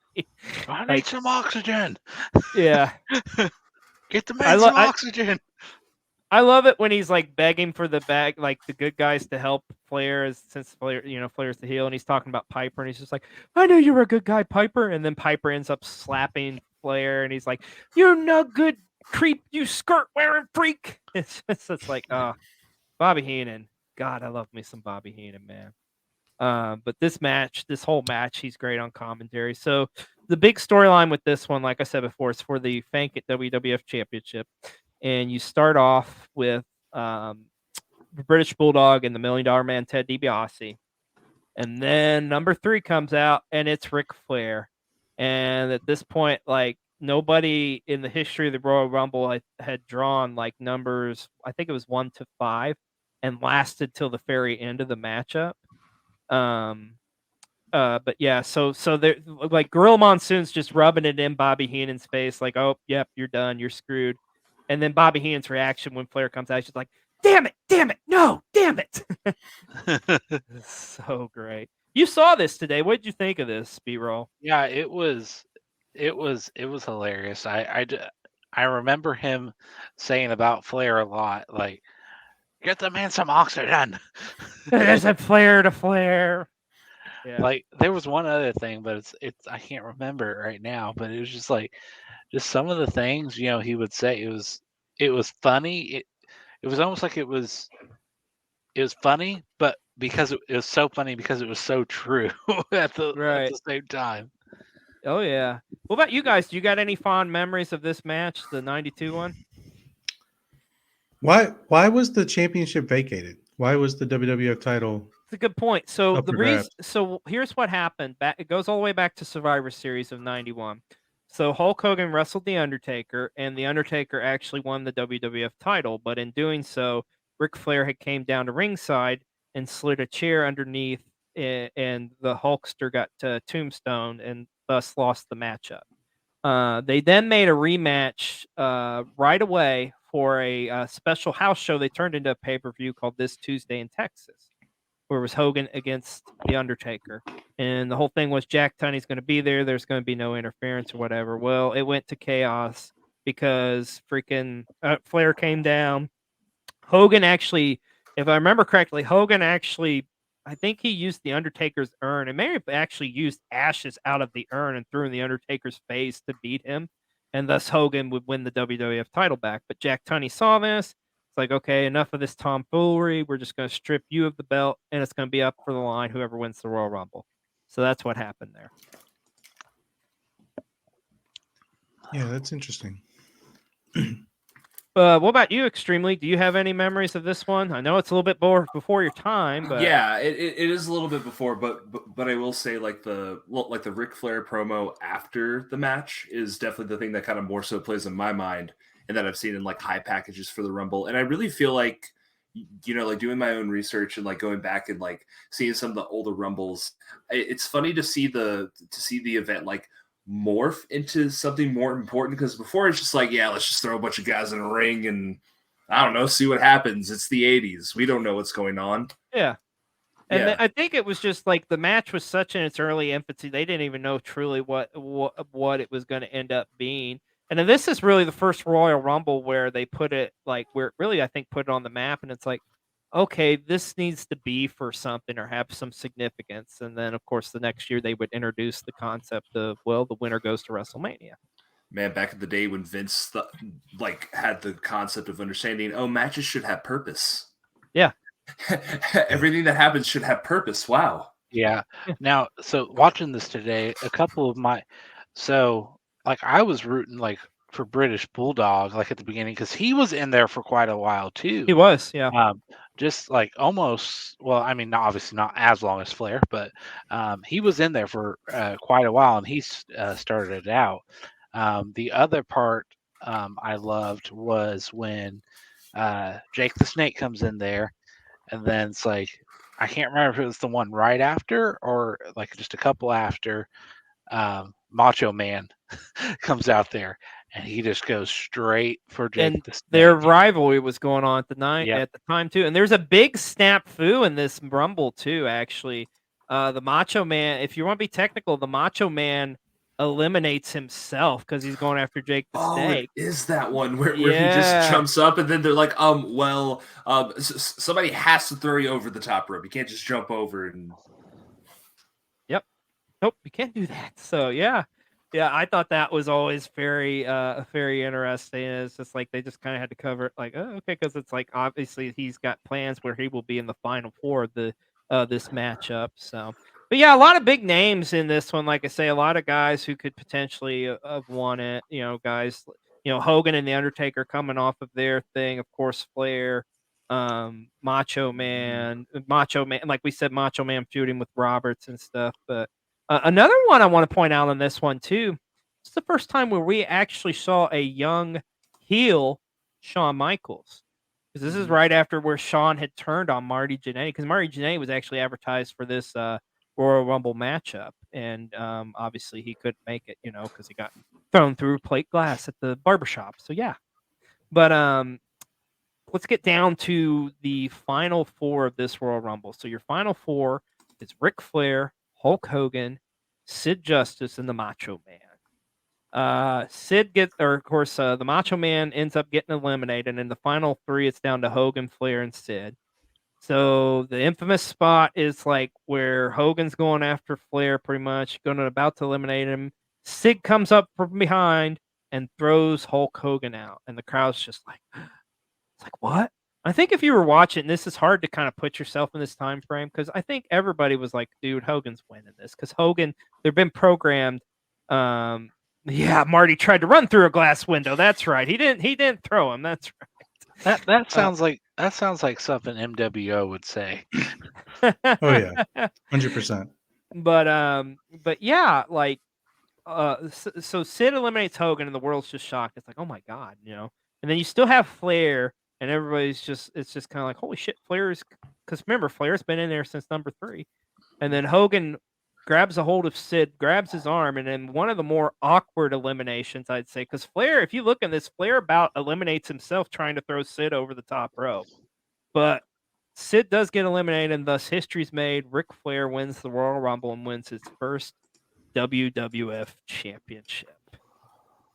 Speaker 2: I need some oxygen.
Speaker 1: Yeah.
Speaker 2: Get the man some oxygen.
Speaker 1: I love it when he's like begging for the bag, like the good guys to help Flair, since Flair, Flair's the heel, and he's talking about Piper, and he's just like, I know you're a good guy, Piper. And then Piper ends up slapping Flair, and he's like, you're no good, creep, you skirt wearing freak. It's like, Bobby Heenan. God, I love me some Bobby Heenan, man. But this whole match, he's great on commentary. So the big storyline with this one, like I said before, is for the Fank at WWF Championship. And you start off with the British Bulldog and the $1 Million Man, Ted DiBiase. And then number 3 comes out, and it's Ric Flair. And at this point, like, nobody in the history of the Royal Rumble had drawn like numbers, I think it was 1 to 5, and lasted till the very end of the matchup. But yeah, so they're like, Gorilla Monsoon's just rubbing it in Bobby Heenan's face, like, oh, yep, you're done, you're screwed. And then Bobby Heenan's reaction when Flair comes out, he's just like, damn it, no, damn it. So great. You saw this today. What did you think of this, B-roll?
Speaker 2: Yeah, it was hilarious. I remember him saying about Flair a lot, like, get the man some oxygen.
Speaker 1: There's a flare to flare. Yeah.
Speaker 2: Like, there was one other thing, but it's I can't remember it right now, but it was just like, just some of the things, he would say. It was funny. It was almost like it was funny, but because it was so funny because it was so true at
Speaker 1: Right.
Speaker 2: the same time.
Speaker 1: Oh yeah. What about you guys? Do you got any fond memories of this match, the 92 one?
Speaker 3: Why was the championship vacated? Why was the WWF title?
Speaker 1: It's a good point. So
Speaker 3: Up
Speaker 1: the
Speaker 3: for
Speaker 1: reason,
Speaker 3: grabs.
Speaker 1: so here's what happened. It goes all the way back to Survivor Series of '91. So Hulk Hogan wrestled The Undertaker, and The Undertaker actually won the WWF title. But in doing so, Ric Flair had came down to ringside and slid a chair underneath, and the Hulkster got tombstone and thus lost the matchup. They then made a rematch right away for a special house show. They turned into a pay-per-view called This Tuesday in Texas, where it was Hogan against The Undertaker. And the whole thing was Jack Tunney's going to be there. There's going to be no interference or whatever. Well, it went to chaos because freaking Flair came down. Hogan actually, if I remember correctly, I think he used the Undertaker's urn and may have actually used ashes out of the urn and threw in the Undertaker's face to beat him. And thus Hogan would win the WWF title back. But Jack Tunney saw this. It's like, okay, enough of this tomfoolery. We're just going to strip you of the belt, and it's going to be up for the line, whoever wins the Royal Rumble. So that's what happened there.
Speaker 3: Yeah, that's interesting.
Speaker 1: What about you, Extremely? Do you have any memories of this one? I know it's a little bit more before your time, but
Speaker 4: yeah, it is a little bit before, but I will say like the Ric Flair promo after the match is definitely the thing that kind of more so plays in my mind, and that I've seen in like high packages for the Rumble. And I really feel like, like doing my own research and like going back and like seeing some of the older Rumbles, it's funny to see the event like morph into something more important, because before it's just like, yeah, let's just throw a bunch of guys in a ring and I don't know, see what happens. It's the 80s. We don't know what's going on.
Speaker 1: yeah. And
Speaker 4: Yeah.
Speaker 1: I think it was just like the match was such in its early infancy, they didn't even know truly what it was going to end up being. And then this is really the first Royal Rumble where they put it like where it really, I think, put it on the map, and it's like, okay, this needs to be for something or have some significance. And then, of course, the next year they would introduce the concept of, well, the winner goes to WrestleMania.
Speaker 4: Man, back in the day when Vince had the concept of understanding, oh, matches should have purpose.
Speaker 1: Yeah.
Speaker 4: Everything that happens should have purpose. Wow.
Speaker 2: Yeah. Now, so watching this today, a couple of I was rooting like for British Bulldog like at the beginning because he was in there for quite a while too.
Speaker 1: He was, yeah.
Speaker 2: Just like almost, well, I mean, obviously not as long as Flair, but he was in there for quite a while, and he started it out. The other part I loved was when Jake the Snake comes in there, and then it's like, I can't remember if it was the one right after or like just a couple after, Macho Man comes out there, and he just goes straight for Jake
Speaker 1: And
Speaker 2: the Snake.
Speaker 1: their rivalry was going on at the time too. And there's a big snafu in this Rumble too, actually. The Macho Man, if you want to be technical, the Macho Man eliminates himself because he's going after Jake the Snake.
Speaker 4: It is that one where he just jumps up, and then they're like, somebody has to throw you over the top rope. You can't just jump over and.
Speaker 1: Yep. Nope, you can't do that. So yeah, I thought that was always very, very interesting. It's just like they just kind of had to cover it, like, oh, okay, because it's like obviously he's got plans where he will be in the final four of the this matchup. So, but yeah, a lot of big names in this one. Like I say, a lot of guys who could potentially have won it. Guys, Hogan and the Undertaker coming off of their thing. Of course, Flair, Macho Man, like we said, Macho Man feuding with Roberts and stuff, but. Another one I want to point out on this one too. It's the first time where we actually saw a young heel Shawn Michaels, because this is right after where Shawn had turned on Marty Jannetty, because Marty Jannetty was actually advertised for this Royal Rumble matchup, and obviously he couldn't make it, because he got thrown through plate glass at the barbershop. So yeah, but let's get down to the final four of this Royal Rumble. So your final four is Ric Flair, Hulk Hogan, Sid Justice, and the Macho Man. The Macho Man ends up getting eliminated, and in the final three, it's down to Hogan, Flair, and Sid. So the infamous spot is like where Hogan's going after Flair, pretty much about to eliminate him. Sid comes up from behind and throws Hulk Hogan out, and the crowd's just like, it's like, what? I think if you were watching, this is hard to kind of put yourself in this time frame, because I think everybody was like, dude, Hogan's winning this, because Hogan, they've been programmed. Yeah, Marty tried to run through a glass window. That's right. He didn't throw him. That's right.
Speaker 2: That sounds like something MWO would say.
Speaker 3: Oh yeah, 100%.
Speaker 1: But yeah, like, so Sid eliminates Hogan, and the world's just shocked. It's like, oh my god, And then you still have Flair, and it's just kind of like, holy shit, Flair's, because remember, Flair's been in there since number 3, and then Hogan grabs a hold of Sid, grabs his arm, and then one of the more awkward eliminations, I'd say, because Flair, if you look at this, Flair about eliminates himself trying to throw Sid over the top rope, but Sid does get eliminated, and thus history's made. Ric Flair wins the Royal Rumble and wins his first WWF championship.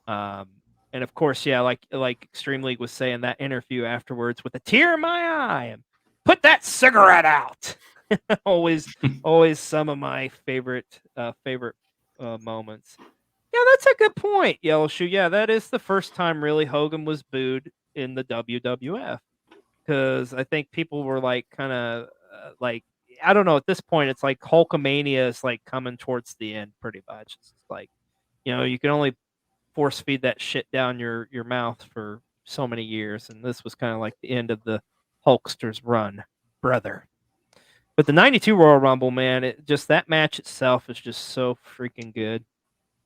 Speaker 1: And of course, yeah, like Extreme League was saying, that interview afterwards with a tear in my eye, and put that cigarette out. always some of my favorite moments. Yeah, that's a good point, Yellow Shoe. Yeah, that is the first time really Hogan was booed in the WWF, because I think people were like kind of like, I don't know, at this point it's like Hulkamania is like coming towards the end pretty much. It's like, you can only force feed that shit down your mouth for so many years, and this was kind of like the end of the Hulkster's run, brother. But the 92 Royal Rumble, man, just that match itself is just so freaking good.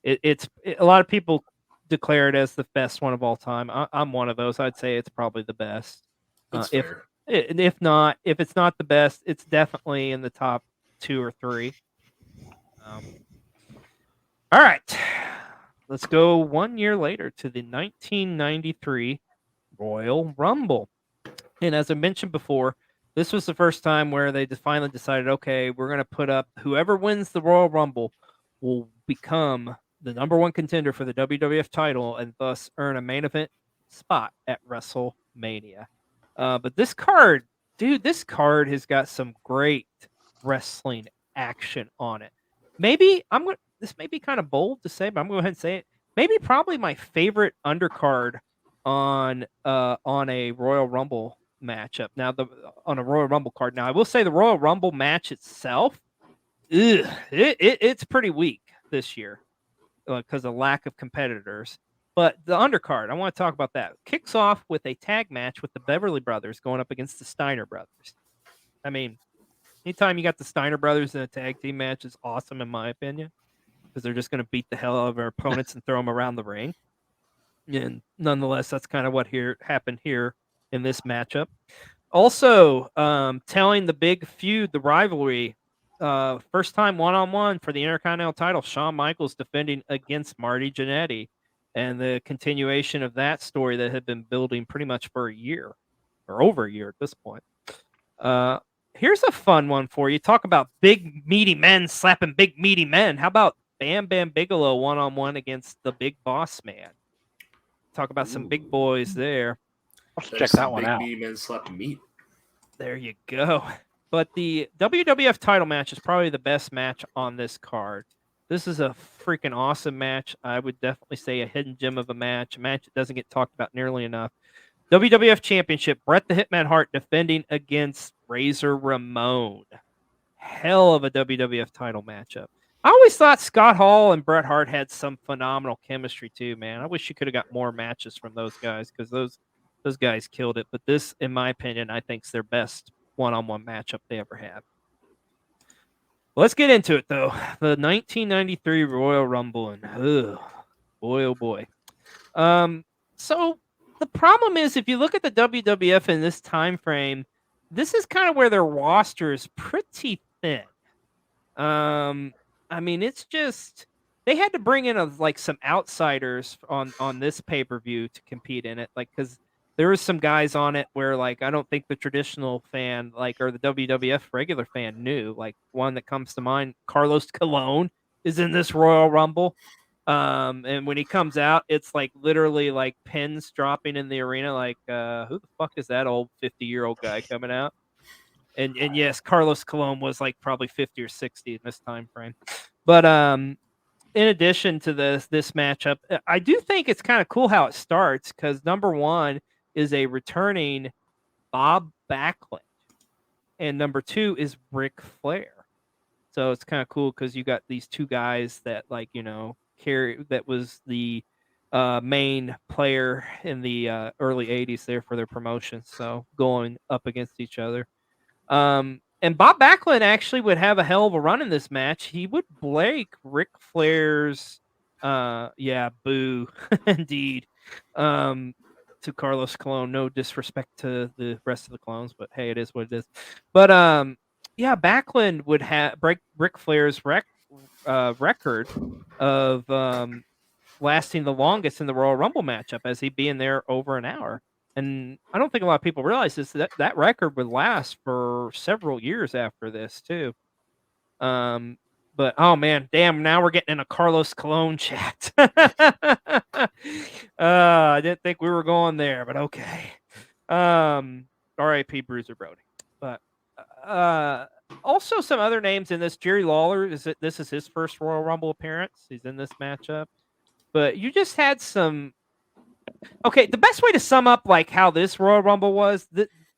Speaker 1: It's a lot of people declare it as the best one of all time. I'm one of those. I'd say it's probably the best.
Speaker 4: That's fair.
Speaker 1: If it's not the best, it's definitely in the top 2 or 3. All right, let's go 1 year later to the 1993 Royal Rumble. And as I mentioned before, this was the first time where they finally decided, okay, we're going to put up whoever wins the Royal Rumble will become the number 1 contender for the WWF title and thus earn a main event spot at WrestleMania. But this card has got some great wrestling action on it. This may be kind of bold to say, but I'm going to go ahead and say it. Maybe probably my favorite undercard on a Royal Rumble matchup. Now, on a Royal Rumble card. Now, I will say the Royal Rumble match itself, it's pretty weak this year because of lack of competitors. But the undercard, I want to talk about that. Kicks off with a tag match with the Beverly Brothers going up against the Steiner Brothers. I mean, anytime you got the Steiner Brothers in a tag team match is awesome, in my opinion, because they're just going to beat the hell out of their opponents and throw them around the ring. And nonetheless, that's kind of what happened here in this matchup. Also, telling the big feud, the rivalry, first time one-on-one for the Intercontinental title, Shawn Michaels defending against Marty Jannetty, and the continuation of that story that had been building pretty much for a year, or over a year at this point. Here's a fun one for you. Talk about big, meaty men slapping big, meaty men. How about Bam Bam Bigelow one-on-one against the Big Boss Man? Talk about some big boys there.
Speaker 2: Let's check that one out.
Speaker 4: Big meaty men slapping meat.
Speaker 1: There you go. But the WWF title match is probably the best match on this card. This is a freaking awesome match. I would definitely say a hidden gem of a match that doesn't get talked about nearly enough. WWF Championship, Bret the Hitman Hart defending against Razor Ramon. Hell of a WWF title matchup. I always thought Scott Hall and Bret Hart had some phenomenal chemistry too, man. I wish you could have got more matches from those guys, because those guys killed it. But this, in my opinion, I think is their best one-on-one matchup they ever had. Let's get into it, though. The 1993 Royal Rumble, and boy, oh boy. So the problem is, if you look at the WWF in this time frame, this is kind of where their roster is pretty thin. I mean, it's just they had to bring in like some outsiders on this pay-per-view to compete in it, like because there was some guys on it where like I don't think the traditional fan like or the WWF regular fan knew. Like one that comes to mind, Carlos Colon is in this Royal Rumble. And when he comes out, it's like literally like pins dropping in the arena. Like, who the fuck is that old 50-year-old guy coming out? And yes, Carlos Colon was like probably 50 or 60 in this time frame. But in addition to this matchup, I do think it's kind of cool how it starts because number one is a returning Bob Backlund, and number two is Ric Flair. So it's kind of cool because you got these two guys that like that was the main player in the early 80s there for their promotion. So going up against each other. And Bob Backlund actually would have a hell of a run in this match. He would break Ric Flair's, boo, indeed, to Carlos Colon. No disrespect to the rest of the clones, but hey, it is what it is. But Backlund would break Ric Flair's record of lasting the longest in the Royal Rumble matchup, as he'd be in there over an hour. And I don't think a lot of people realize this, that record would last for several years after this too. But oh man, damn! Now we're getting in a Carlos Colon chat. I didn't think we were going there, but okay. R.I.P. Bruiser Brody. But also some other names in this. Jerry Lawler this is his first Royal Rumble appearance. He's in this matchup. But you just had some. Okay, the best way to sum up like how this Royal Rumble was,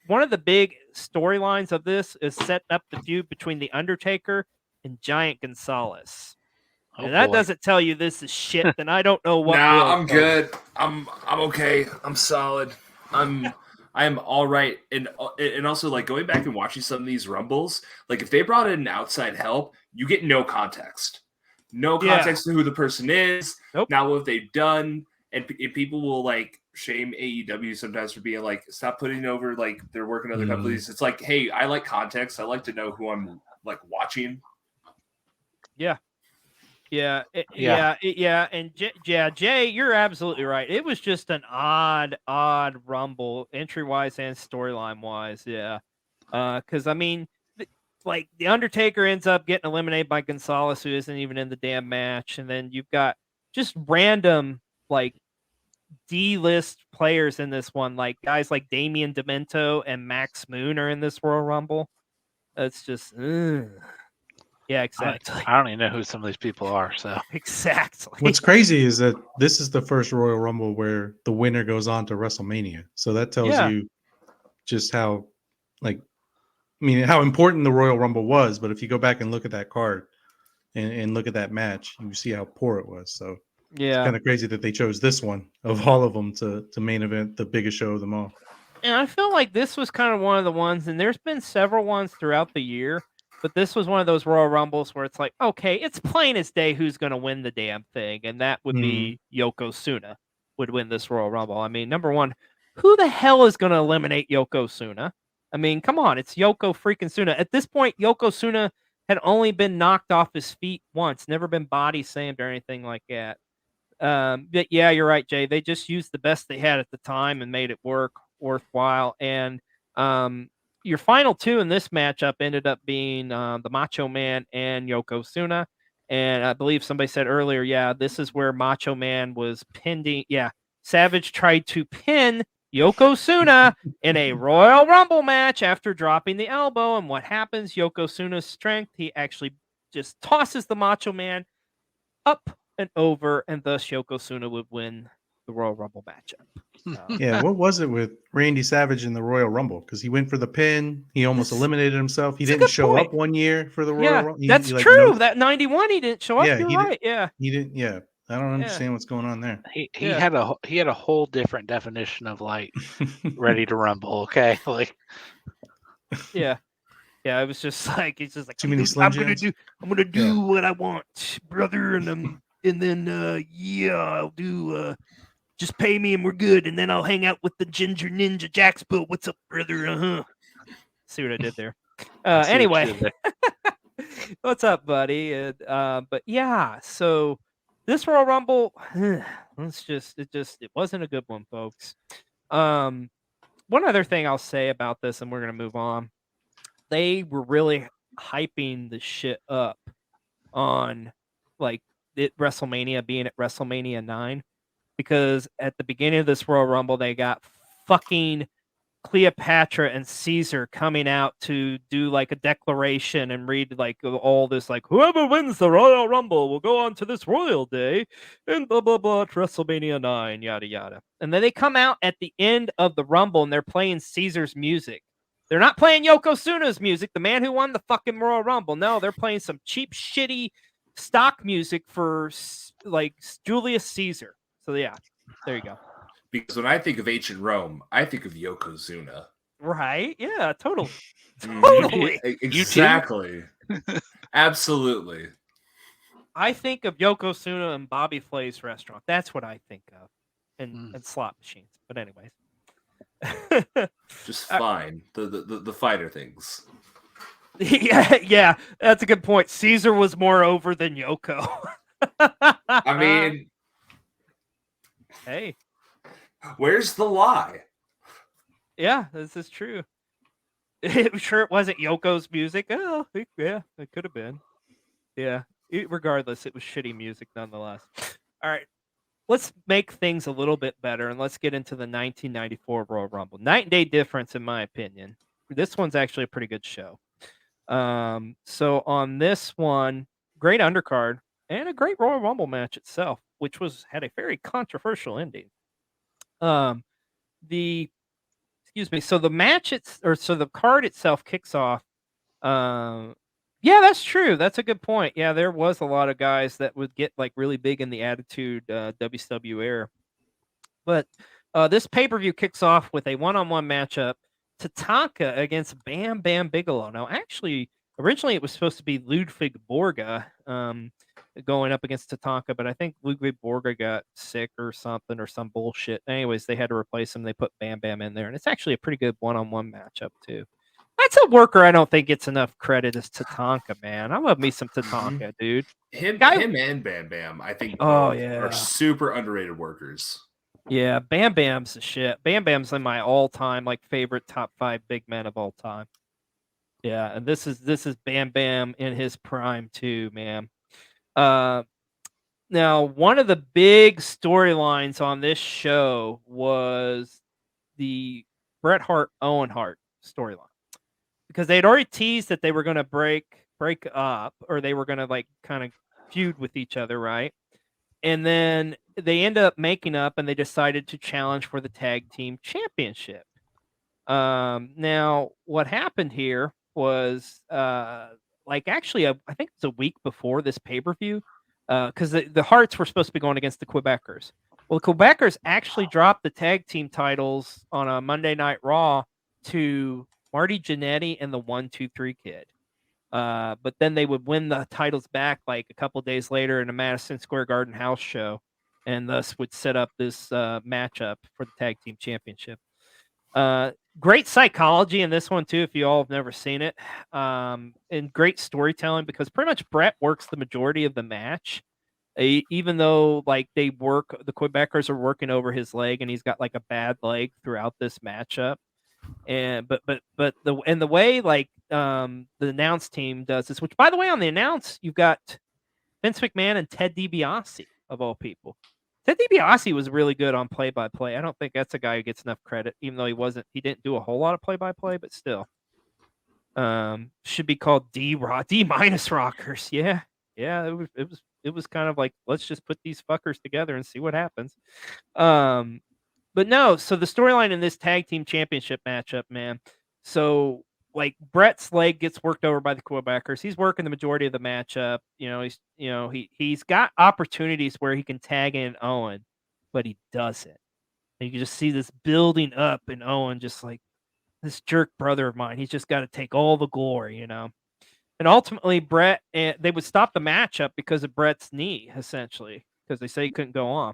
Speaker 1: one of the big storylines of this is setting up the feud between The Undertaker and Giant Gonzalez. And that doesn't tell you this is shit, then I don't know what.
Speaker 4: Nah, I'm good. I'm okay. I'm solid. I am all right. And also like going back and watching some of these Rumbles, like if they brought in outside help, you get no context. No context to who the person is.
Speaker 1: Nope.
Speaker 4: Now what they've done. And people will like shame AEW sometimes for being like, stop putting over like they're working other companies. It's like, hey, I like context. I like to know who I'm like watching.
Speaker 1: Yeah. And Jay, you're absolutely right. It was just an odd Rumble, entry wise and storyline wise. Yeah, because I mean, like the Undertaker ends up getting eliminated by Gonzalez, who isn't even in the damn match, and then you've got just random like D-list players in this one, like guys like Damian Demento and Max Moon are in this Royal Rumble. It's just, yeah, exactly.
Speaker 2: I don't even know who some of these people are. So
Speaker 1: exactly.
Speaker 3: What's crazy is that this is the first Royal Rumble where the winner goes on to WrestleMania. So that tells you just how, how important the Royal Rumble was. But if you go back and look at that card and look at that match, you see how poor it was. So.
Speaker 1: Yeah,
Speaker 3: it's kind of crazy that they chose this one of all of them to main event the biggest show of them all.
Speaker 1: And I feel like this was kind of one of the ones, and there's been several ones throughout the year, but this was one of those Royal Rumbles where it's like, okay, it's plain as day who's going to win the damn thing, and that would be Yokozuna would win this Royal Rumble. I mean, number one, who the hell is going to eliminate Yokozuna? I mean, come on, it's Yoko freaking Suna. At this point, Yokozuna had only been knocked off his feet once, never been body slammed or anything like that. But yeah, you're right, Jay. They just used the best they had at the time and made it worthwhile. And your final two in this matchup ended up being the Macho Man and Yokozuna. And I believe somebody said earlier, this is where Macho Man was pinning. Yeah, Savage tried to pin Yokozuna in a Royal Rumble match after dropping the elbow. And what happens? Yokozuna's strength, he actually just tosses the Macho Man up and over, and thus Yokozuna would win the Royal Rumble matchup.
Speaker 3: Yeah, what was it with Randy Savage in the Royal Rumble? Because he went for the pin, he almost eliminated himself. He didn't show up one year for the Royal Rumble.
Speaker 1: That's true. That 91, he didn't show up.
Speaker 3: Yeah,
Speaker 1: You're right. Yeah,
Speaker 3: he didn't. Yeah, I don't understand what's going on there.
Speaker 2: He had a whole different definition of like ready to rumble. Okay, like
Speaker 1: yeah. It was just like he's just like
Speaker 3: too many Slim Jims.
Speaker 1: I'm gonna do what I want, brother, and then I'll do just pay me and we're good, and then I'll hang out with the Ginger Ninja Jacksville. What's up, brother? See what I did there? Anyway, what's up, buddy? But yeah, so this Royal Rumble, it wasn't a good one, folks. One other thing I'll say about this, and we're gonna move on. They were really hyping the shit up on like WrestleMania being at WrestleMania 9, because at the beginning of this Royal Rumble they got fucking Cleopatra and Caesar coming out to do like a declaration and read like all this, like, whoever wins the Royal Rumble will go on to this royal day and blah blah blah at WrestleMania 9, yada yada. And then they come out at the end of the Rumble and they're playing Caesar's music. They're not playing Yokozuna's music, the man who won the fucking Royal Rumble. No, they're playing some cheap, shitty stock music for like Julius Caesar. So yeah, there you go.
Speaker 4: Because when I think of ancient Rome, I think of Yokozuna.
Speaker 1: Right? Yeah, totally.
Speaker 4: Mhm.
Speaker 1: Totally.
Speaker 4: Exactly. Absolutely.
Speaker 1: I think of Yokozuna and Bobby Flay's restaurant. That's what I think of. And slot machines. But anyways.
Speaker 4: Just fine. The fighter things.
Speaker 1: yeah, that's a good point. Caesar was more over than Yoko.
Speaker 4: I mean,
Speaker 1: hey.
Speaker 4: Where's the lie?
Speaker 1: Yeah, this is true. I'm sure it wasn't Yoko's music. Oh, yeah, it could have been. Yeah, regardless, it was shitty music nonetheless. All right, let's make things a little bit better, and let's get into the 1994 Royal Rumble. Night and day difference, in my opinion. This one's actually a pretty good show. So on this one, great undercard and a great Royal Rumble match itself, which had a very controversial ending. So the match so the card itself kicks off. Yeah, that's true. That's a good point. Yeah, there was a lot of guys that would get like really big in the Attitude WCW era. But this pay-per-view kicks off with a one-on-one matchup. Tatanka against Bam Bam Bigelow. Now, actually, originally it was supposed to be Ludwig Borga going up against Tatanka, but I think Ludwig Borga got sick or something or some bullshit. Anyways, they had to replace him. They put Bam Bam in there, and it's actually a pretty good one-on-one matchup too. That's a worker I don't think gets enough credit as Tatanka, man. I love me some Tatanka, dude.
Speaker 4: Him and Bam Bam, I think, are super underrated workers.
Speaker 1: Yeah, Bam Bam's the shit. Bam Bam's in my all-time like favorite top 5 big men of all time. Yeah, and this is Bam Bam in his prime too, man. Now, one of the big storylines on this show was the Bret Hart Owen Hart storyline, because they'd already teased that they were going to break up, or they were going to like kind of feud with each other, right? And then they end up making up, and they decided to challenge for the tag team championship. Now, what happened here was actually, I think it was a week before this pay-per-view, because the Hearts were supposed to be going against the Quebecers. Well, the Quebecers actually dropped the tag team titles on a Monday Night Raw to Marty Jannetty and the 1-2-3 Kid. But then they would win the titles back like a couple days later in a Madison Square Garden house show, and thus would set up this matchup for the tag team championship. Great psychology in this one too, if you all have never seen it, and great storytelling, because pretty much Bret works the majority of the match, even though like the Quebecers are working over his leg, and he's got like a bad leg throughout this matchup. And but the way like the announce team does this, which by the way, on the announce you've got Vince McMahon and Ted DiBiase of all people. Ted DiBiase was really good on play-by-play. I don't think that's a guy who gets enough credit, even though he didn't do a whole lot of play-by-play, but still. Should be called D- rockers. Yeah. It was kind of like, let's just put these fuckers together and see what happens. But no, so the storyline in this tag team championship matchup, man. So like Bret's leg gets worked over by the Quebecers. He's working the majority of the matchup. He's got opportunities where he can tag in Owen, but he doesn't. And you can just see this building up in Owen, just like this jerk brother of mine. He's just got to take all the glory, And ultimately, Bret, and they would stop the matchup because of Bret's knee, essentially, because they say he couldn't go on.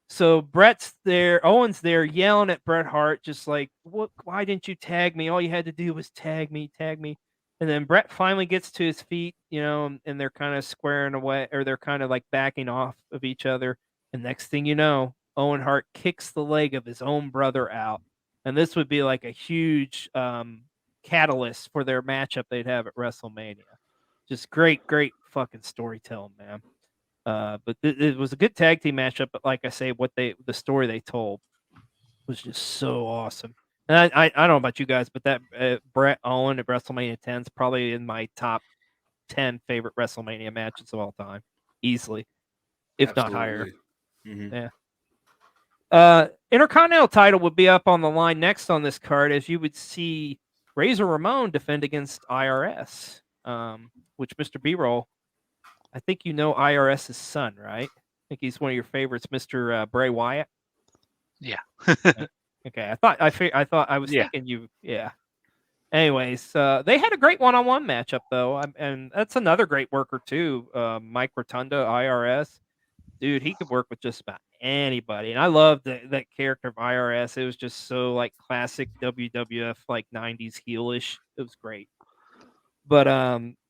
Speaker 1: So Bret's there, Owen's there yelling at Bret Hart, just like, "What? Why didn't you tag me? All you had to do was tag me." And then Bret finally gets to his feet, and they're kind of squaring away, or they're kind of like backing off of each other. And next thing you know, Owen Hart kicks the leg of his own brother out. And this would be like a huge catalyst for their matchup they'd have at WrestleMania. Just great fucking storytelling, man. But it was a good tag team matchup. But like I say, the story they told was just so awesome. And I don't know about you guys, but that Bret Owen at WrestleMania 10 is probably in my top 10 favorite WrestleMania matches of all time, easily, if not higher.
Speaker 4: Mhm.
Speaker 1: Yeah. Intercontinental title would be up on the line next on this card, as you would see Razor Ramon defend against IRS, which Mr. B-Roll, I think you know IRS's son, right? I think he's one of your favorites, Mr. Bray Wyatt.
Speaker 2: Yeah.
Speaker 1: Okay, I thought I was thinking you. Yeah. Anyways, they had a great one-on-one matchup though, and that's another great worker too. Mike Rotunda, IRS, dude, he could work with just about anybody, and I love that character of IRS. It was just so like classic WWF, like 90s heelish. It was great. But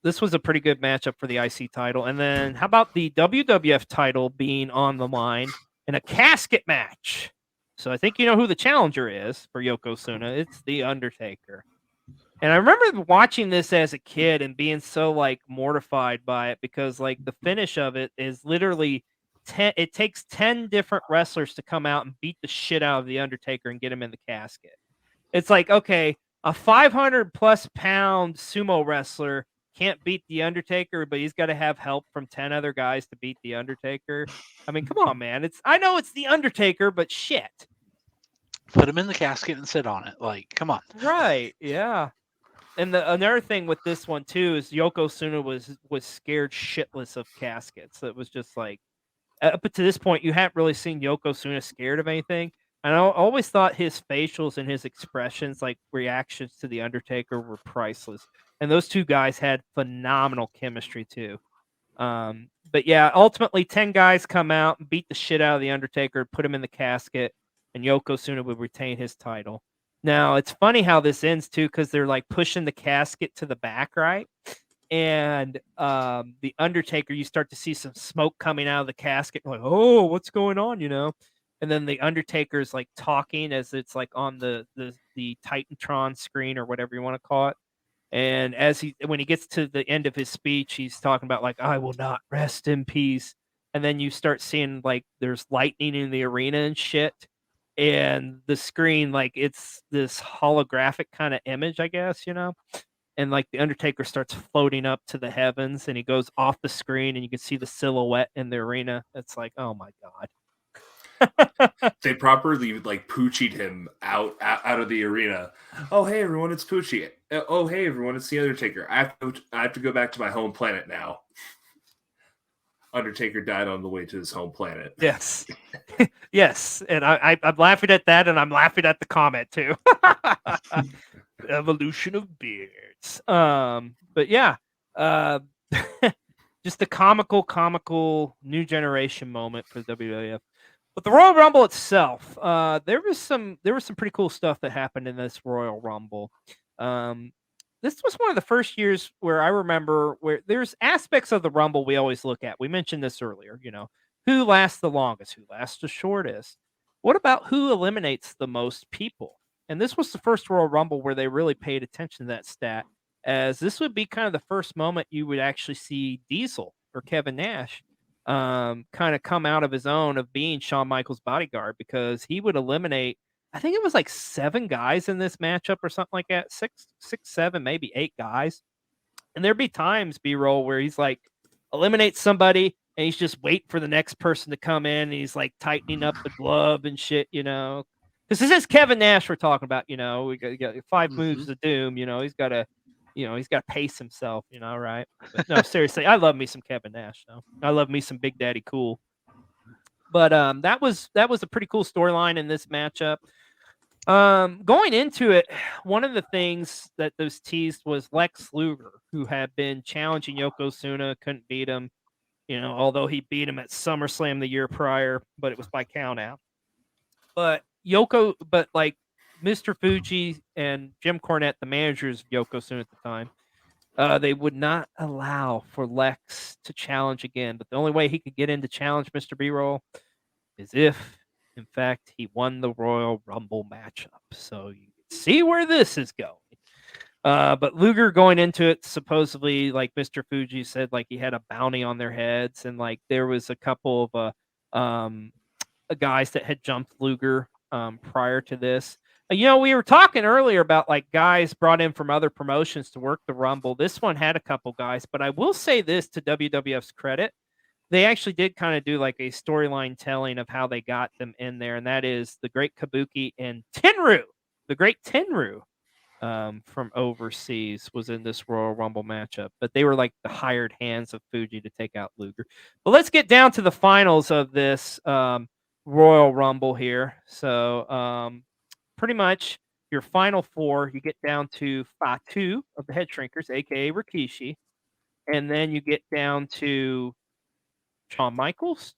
Speaker 1: this was a pretty good matchup for the IC title. And then how about the WWF title being on the line in a casket match? So I think you know who the challenger is for Yokozuna. It's The Undertaker. And I remember watching this as a kid and being so like mortified by it, because like the finish of it is literally 10. It takes 10 different wrestlers to come out and beat the shit out of The Undertaker and get him in the casket. It's like, okay, a 500+ pound sumo wrestler can't beat The Undertaker, but he's got to have help from 10 other guys to beat The Undertaker. I mean, come on, man. I know it's The Undertaker, but shit.
Speaker 2: Put him in the casket and sit on it. Like, come on.
Speaker 1: Right. Yeah. And another thing with this one too is Yokozuna was scared shitless of caskets. It was just like, up to this point, you hadn't really seen Yokozuna scared of anything. And I always thought his facials and his expressions, like reactions to The Undertaker, were priceless. And those two guys had phenomenal chemistry too. But yeah, ultimately 10 guys come out and beat the shit out of The Undertaker, put him in the casket, and Yokozuna would retain his title. Now, it's funny how this ends too, because they're like pushing the casket to the back, right? And The Undertaker, you start to see some smoke coming out of the casket. Like, oh, what's going on, you know? And then The Undertaker's like talking as it's like on the Titantron screen or whatever you want to call it. And when he gets to the end of his speech, he's talking about like, I will not rest in peace. And then you start seeing like there's lightning in the arena and shit. And the screen, like it's this holographic kind of image, I guess, you know? And like The Undertaker starts floating up to the heavens and he goes off the screen and you can see the silhouette in the arena. It's like, oh my God.
Speaker 4: They properly like Poochied him out of the arena. Oh, hey everyone, it's Poochie. Oh, hey everyone, it's The Undertaker. I have to go back to my home planet now. Undertaker died on the way to his home planet.
Speaker 1: Yes. Yes. And I'm laughing at that, and I'm laughing at the comment too. Evolution of beards. But yeah. Just a comical new generation moment for the WWF. But the Royal Rumble itself, there was some pretty cool stuff that happened in this Royal Rumble. This was one of the first years where I remember where there's aspects of the Rumble we always look at. We mentioned this earlier, you know, who lasts the longest, who lasts the shortest. What about who eliminates the most people? And this was the first Royal Rumble where they really paid attention to that stat, as this would be kind of the first moment you would actually see Diesel or Kevin Nash kind of come out of his own of being Shawn Michaels' bodyguard, because he would eliminate, I think it was like 7 guys in this matchup or something like that. 6, 7, maybe 8 guys. And there'd be times, B-roll, where he's like eliminates somebody and he's just waiting for the next person to come in and he's like tightening up the glove and shit, you know. Because this is Kevin Nash we're talking about, you know. We got 5 moves of doom, you know. He's got to pace himself, you know, right? But no, seriously, I love me some Kevin Nash, though. I love me some Big Daddy Cool. But that was a pretty cool storyline in this matchup. Going into it, one of the things that was teased was Lex Luger, who had been challenging Yokozuna, couldn't beat him, you know, although he beat him at SummerSlam the year prior, but it was by count out. But like Mr. Fuji and Jim Cornette, the managers of Yokozuna at the time, they would not allow for Lex to challenge again. But the only way he could get in to challenge Mr. B-Roll is if In fact, he won the Royal Rumble matchup. So you can see where this is going. But Luger going into it, supposedly, like Mr. Fuji said, like he had a bounty on their heads, and like there was a couple of guys that had jumped Luger prior to this. We were talking earlier about like guys brought in from other promotions to work the Rumble. This one had a couple guys, but I will say this to WWF's credit. They actually did kind of do like a storyline telling of how they got them in there, and that is the Great Kabuki and Tenryu. The Great Tenryu from overseas was in this Royal Rumble matchup, but they were like the hired hands of Fuji to take out Luger. But let's get down to the finals of this Royal Rumble here. So pretty much your final four, you get down to Fatu of the Head Shrinkers, aka Rikishi, and then you get down to Shawn Michaels,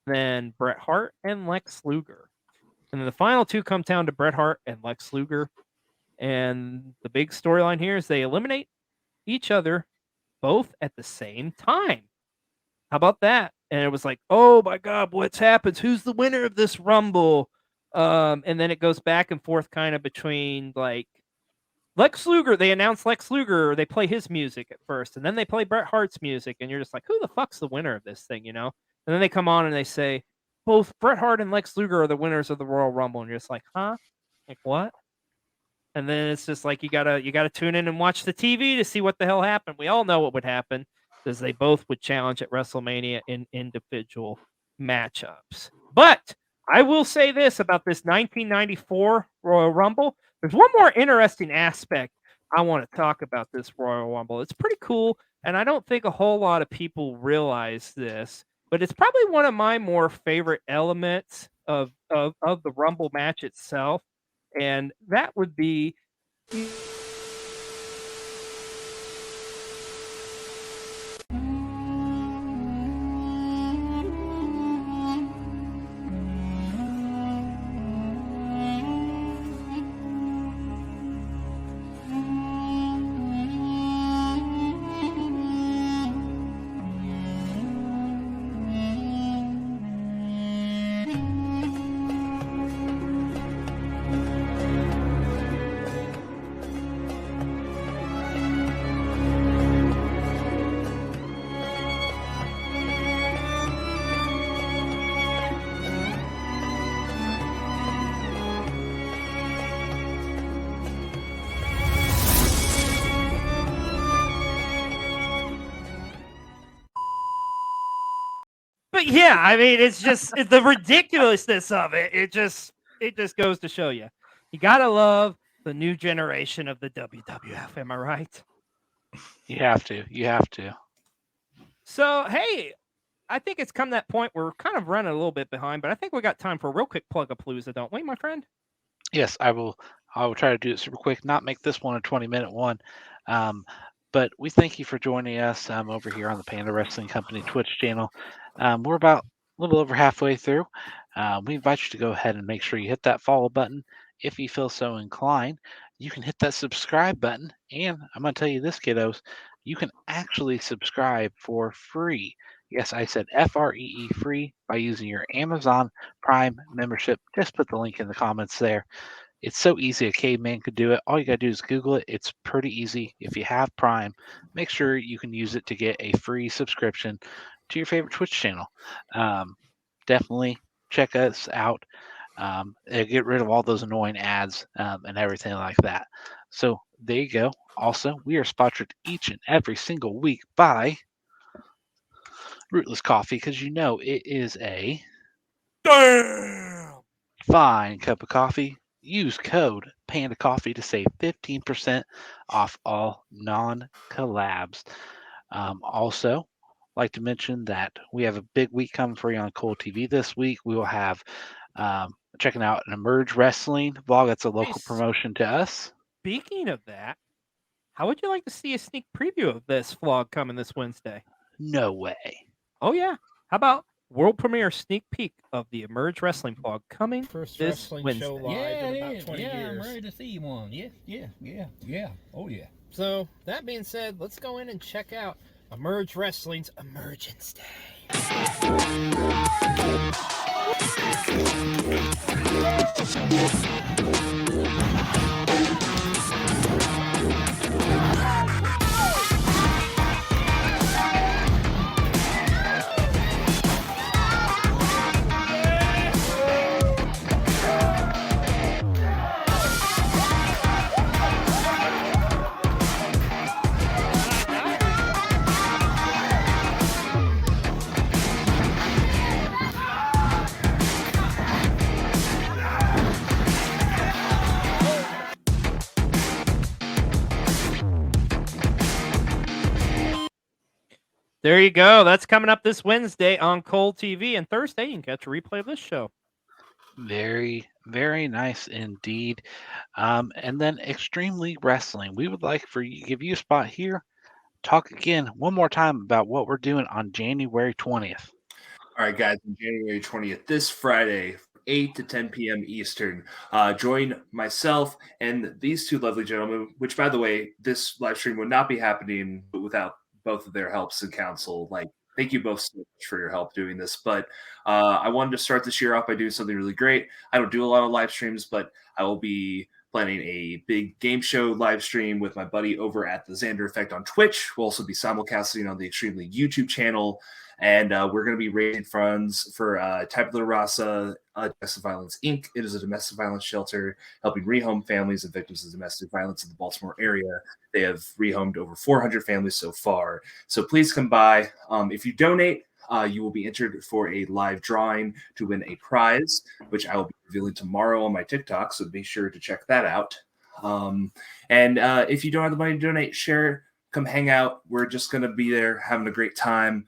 Speaker 1: then Bret Hart and Lex Luger. And then the final two come down to Bret Hart and Lex Luger. And the big storyline here is they eliminate each other both at the same time. How about that? And it was like, oh my God, what's happened? Who's the winner of this Rumble? And then it goes back and forth kind of between like Lex Luger. They announce Lex Luger, or they play his music at first, and then they play Bret Hart's music, and you're just like, who the fuck's the winner of this thing, And then they come on and they say, both Bret Hart and Lex Luger are the winners of the Royal Rumble, and you're just like, huh? Like what? And then it's just like you gotta tune in and watch the TV to see what the hell happened. We all know what would happen, because they both would challenge at WrestleMania in individual matchups. But I will say this about this 1994 Royal Rumble. There's one more interesting aspect I want to talk about this Royal Rumble. It's pretty cool, and I don't think a whole lot of people realize this, but it's probably one of my more favorite elements of the Rumble match itself. And that would be But yeah, I mean, it's just the ridiculousness of it. It just goes to show you gotta love the new generation of the WWF. Am I right?
Speaker 2: You have to. You have to.
Speaker 1: So hey, I think it's come that point where we're kind of running a little bit behind, but I think we got time for a real quick plug-a-palooza, don't we, my friend?
Speaker 2: Yes, I will. I will try to do it super quick. Not make this one a 20-minute one. But we thank you for joining us over here on the Panda Wrestling Company Twitch channel. We're about a little over halfway through. We invite you to go ahead and make sure you hit that follow button. If you feel so inclined, you can hit that subscribe button. And I'm going to tell you this, kiddos, you can actually subscribe for free. Yes, I said FREE free by using your Amazon Prime membership. Just put the link in the comments there. It's so easy, a caveman could do it. All you got to do is Google it. It's pretty easy. If you have Prime, make sure you can use it to get a free subscription to your favorite Twitch channel. Definitely check us out. Get rid of all those annoying ads and everything like that. So there you go. Also, we are sponsored each and every single week by Rootless Coffee, because it is a fine cup of coffee. Use code Panda Coffee to save 15% off all non-collabs. Also, like to mention that we have a big week coming for you on Cool TV this week. We will have checking out an Emerge Wrestling vlog. That's a local promotion to us.
Speaker 1: Speaking of that, how would you like to see a sneak preview of this vlog coming this Wednesday?
Speaker 2: No way.
Speaker 1: Oh yeah. How about world premiere sneak peek of the Emerge Wrestling vlog coming
Speaker 5: First
Speaker 1: this
Speaker 5: wrestling
Speaker 1: Wednesday?
Speaker 5: show live in about 20 years.
Speaker 6: I'm ready to see one. Yeah. Oh, yeah.
Speaker 5: So, that being said, let's go in and check out Emerge Wrestling's Emergence Day.
Speaker 1: There you go. That's coming up this Wednesday on Cole TV, and Thursday you can catch a replay of this show.
Speaker 2: Very, very nice indeed. And then Extreme League Wrestling. We would like for you give you a spot here. Talk again one more time about what we're doing on January 20th.
Speaker 4: All right, guys, on January 20th, this Friday, 8 to 10 p.m. Eastern. Join myself and these two lovely gentlemen, which, by the way, this live stream would not be happening without both of their helps and counsel. Like, thank you both so much for your help doing this. But I wanted to start this year off by doing something really great. I don't do a lot of live streams, but I will be planning a big game show live stream with my buddy over at the Xander Effect on Twitch. We'll also be simulcasting on the Extreme League YouTube channel. And we're going to be raising funds for Tabula Rasa Domestic Violence, Inc. It is a domestic violence shelter helping rehome families of victims of domestic violence in the Baltimore area. They have rehomed over 400 families so far. So please come by. If you donate, you will be entered for a live drawing to win a prize, which I will be revealing tomorrow on my TikTok. So be sure to check that out. And if you don't have the money to donate, share, come hang out. We're just going to be there having a great time.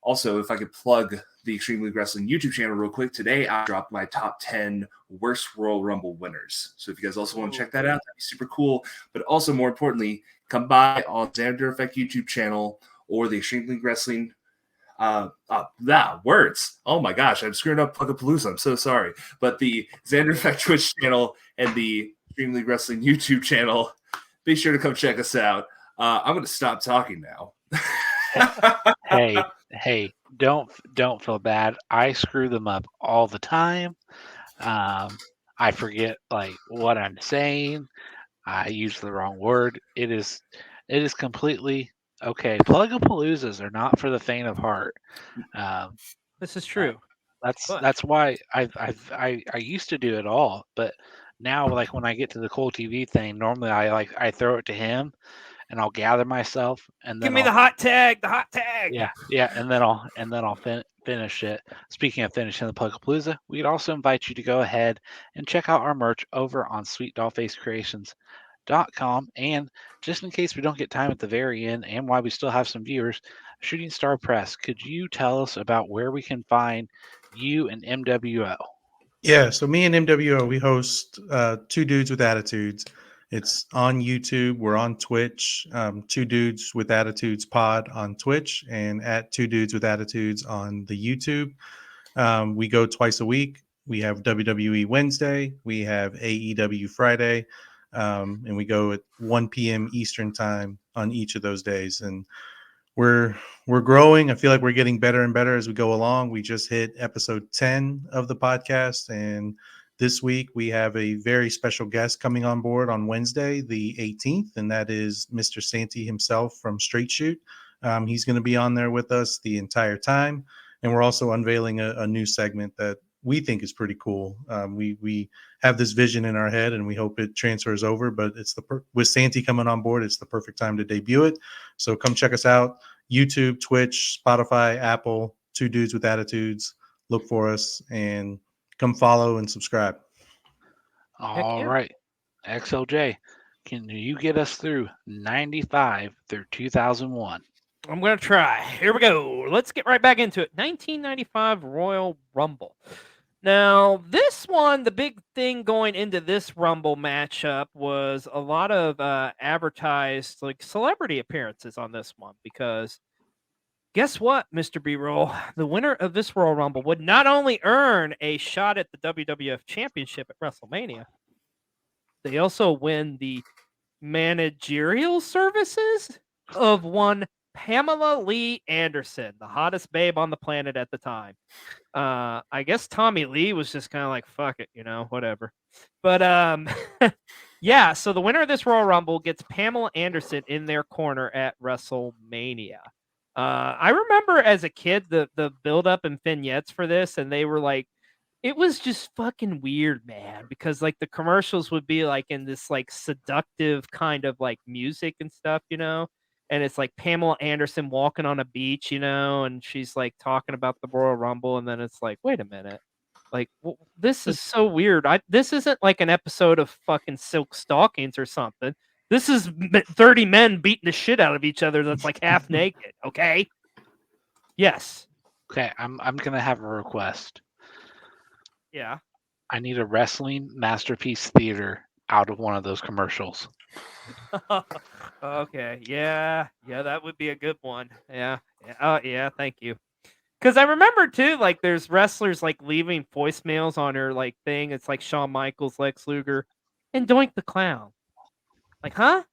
Speaker 4: Also, if I could plug the Extreme League Wrestling YouTube channel real quick, today I dropped my top 10 worst Royal Rumble winners. So if you guys also want to check that out, that'd be super cool. But also, more importantly, come by on Xander Effect YouTube channel or the Extreme League Wrestling words. Oh my gosh, I'm screwing up Plugapalooza. I'm so sorry. But the Xander Effect Twitch channel and the Extreme League Wrestling YouTube channel, be sure to come check us out. I'm going to stop talking now.
Speaker 2: Hey, don't feel bad. I screw them up all the time. I forget like what I'm saying. I use the wrong word. It is completely okay. Plugapaloozas are not for the faint of heart.
Speaker 1: This is true.
Speaker 2: That's why I used to do it all, but now like when I get to the Cole TV thing, normally I throw it to him. And I'll gather myself, and then
Speaker 1: give me the hot tag.
Speaker 2: Yeah, and then I'll finish it. Speaking of finishing the Plugapalooza, we'd also invite you to go ahead and check out our merch over on SweetDollFaceCreations.com. And just in case we don't get time at the very end, and while we still have some viewers, Shooting Star Press, could you tell us about where we can find you and MWO?
Speaker 3: Yeah, so me and MWO, we host Two Dudes with Attitudes. It's on YouTube. We're on Twitch. Two Dudes with Attitudes Pod on Twitch, and at Two Dudes with Attitudes on the YouTube. We go twice a week. We have WWE Wednesday. We have AEW Friday, and we go at 1 p.m. Eastern time on each of those days. And we're growing. I feel like we're getting better and better as we go along. We just hit episode 10 of the podcast, and this week, we have a very special guest coming on board on Wednesday, the 18th, and that is Mr. Santi himself from Straight Shoot. He's going to be on there with us the entire time, and we're also unveiling a new segment that we think is pretty cool. We have this vision in our head, and we hope it transfers over, but it's with Santi coming on board, it's the perfect time to debut it. So come check us out, YouTube, Twitch, Spotify, Apple, Two Dudes with Attitudes. Look for us, and come follow and subscribe.
Speaker 2: All right. XLJ, can you get us through 95 through 2001?
Speaker 1: I'm going to try. Here we go. Let's get right back into it. 1995 Royal Rumble. Now, this one, the big thing going into this Rumble matchup was a lot of advertised like celebrity appearances on this one, because guess what, Mr. B-Roll? The winner of this Royal Rumble would not only earn a shot at the WWF Championship at WrestleMania, they also win the managerial services of one Pamela Lee Anderson, the hottest babe on the planet at the time. I guess Tommy Lee was just kind of like, fuck it, whatever. But yeah, so the winner of this Royal Rumble gets Pamela Anderson in their corner at WrestleMania. I remember as a kid the build up and vignettes for this, and they were like, it was just fucking weird, man, because like the commercials would be like in this like seductive kind of like music and stuff, and it's like Pamela Anderson walking on a beach, and she's like talking about the Royal Rumble, and then it's like, wait a minute, like this is so weird. This isn't like an episode of fucking Silk Stockings or something. This is 30 men beating the shit out of each other that's like half naked. Okay. Yes.
Speaker 2: Okay, I'm gonna have a request.
Speaker 1: Yeah.
Speaker 2: I need a wrestling masterpiece theater out of one of those commercials.
Speaker 1: Okay. Yeah. Yeah, that would be a good one. Yeah. Yeah. Thank you. Because I remember too, like there's wrestlers like leaving voicemails on her like thing. It's like Shawn Michaels, Lex Luger, and Doink the Clown. Like, huh?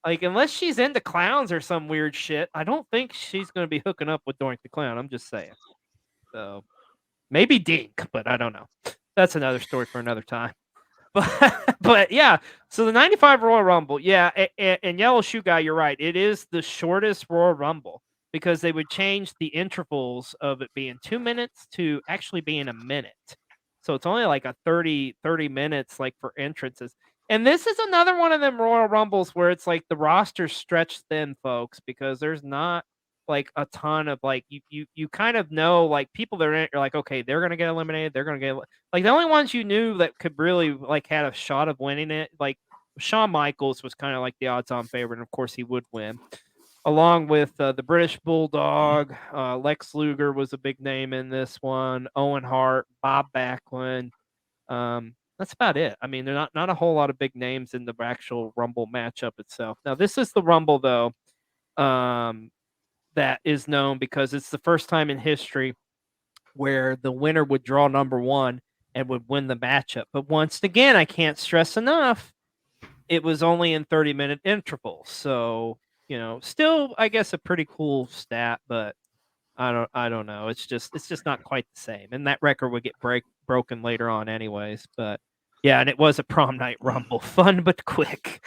Speaker 1: Like, unless she's into clowns or some weird shit, I don't think she's going to be hooking up with Doink the Clown. I'm just saying. So maybe Dink, but I don't know. That's another story for another time. But yeah, so the 95 Royal Rumble, yeah, and Yellow Shoe Guy, you're right. It is the shortest Royal Rumble because they would change the intervals of it being 2 minutes to actually being a minute. So it's only like a 30 minutes like for entrances. And this is another one of them Royal Rumbles where it's like the roster's stretched thin, folks, because there's not like a ton of like you kind of know like people that are in it, you're like, okay, they're gonna get eliminated, they're gonna get like the only ones you knew that could really like had a shot of winning it, like Shawn Michaels was kind of like the odds-on favorite, and of course he would win, along with the British Bulldog. Lex Luger was a big name in this one. Owen Hart, Bob Backlund. That's about it. I mean, they're not a whole lot of big names in the actual Rumble matchup itself. Now, this is the Rumble though. That is known because it's the first time in history where the winner would draw number one and would win the matchup. But once again, I can't stress enough, it was only in 30-minute intervals. So, still, I guess, a pretty cool stat, but I don't know. It's just not quite the same. And that record would get broken later on anyways. But yeah, and it was a prom night Rumble. Fun but quick.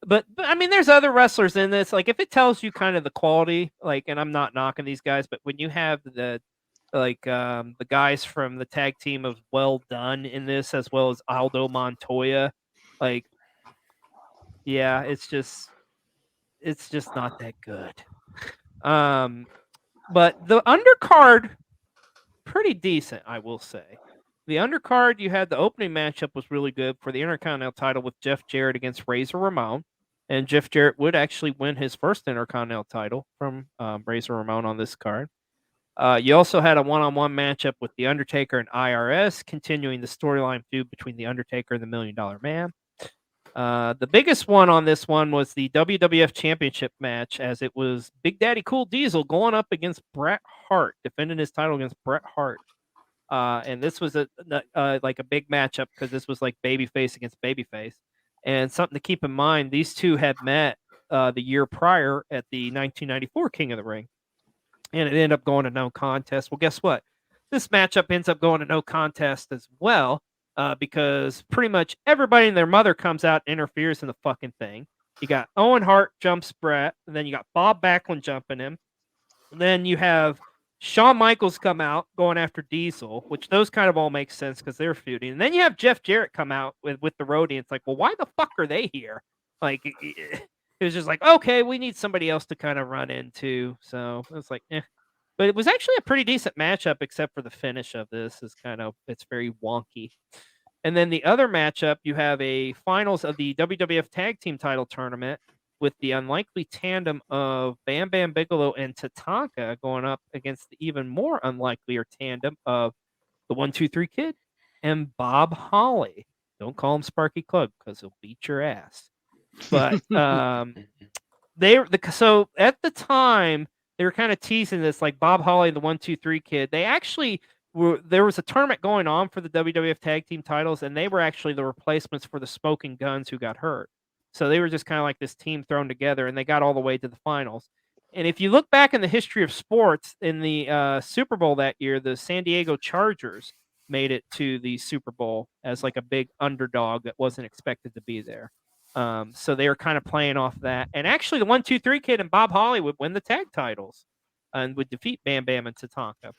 Speaker 1: But I mean, there's other wrestlers in this. Like, if it tells you kind of the quality, like, and I'm not knocking these guys, but when you have the guys from the tag team of Well Done in this, as well as Aldo Montoya, like, yeah, it's just not that good. But the undercard, pretty decent, I will say. The undercard, you had the opening matchup was really good for the Intercontinental title with Jeff Jarrett against Razor Ramon. And Jeff Jarrett would actually win his first Intercontinental title from Razor Ramon on this card. You also had a one-on-one matchup with The Undertaker and IRS, continuing the storyline feud between The Undertaker and the $1 Million Man. The biggest one on this one was the WWF Championship match, as it was Big Daddy Cool Diesel going up against Bret Hart, defending his title against Bret Hart. And this was like a big matchup because this was like babyface against babyface. And something to keep in mind, these two had met the year prior at the 1994 King of the Ring. And it ended up going to no contest. Well, guess what? This matchup ends up going to no contest as well, because pretty much everybody and their mother comes out and interferes in the fucking thing. You got Owen Hart jumps Bret, and then you got Bob Backlund jumping him. And then you have Shawn Michaels come out going after Diesel, which those kind of all make sense because they're feuding. And then you have Jeff Jarrett come out with the roadie. It's like, well, why the fuck are they here? Like, it was just like, okay, we need somebody else to kind of run into. So it was like, eh. But it was actually a pretty decent matchup, except for the finish of this is it's very wonky. And then the other matchup, you have a finals of the WWF Tag Team Title Tournament with the unlikely tandem of Bam Bam Bigelow and Tatanka going up against the even more unlikelier tandem of the 1-2-3 Kid and Bob Holly. Don't call him Sparky Club because he'll beat your ass. But so at the time they were kind of teasing this, like Bob Holly and the 1-2-3 Kid. They actually there was a tournament going on for the WWF Tag Team titles, and they were actually the replacements for the Smoking Guns who got hurt. So they were just kind of like this team thrown together, and they got all the way to the finals. And if you look back in the history of sports, in the Super Bowl that year, the San Diego Chargers made it to the Super Bowl as like a big underdog that wasn't expected to be there. So they were kind of playing off that. And actually, the 1-2-3 Kid and Bob Holly would win the tag titles and would defeat Bam Bam and Tatanka.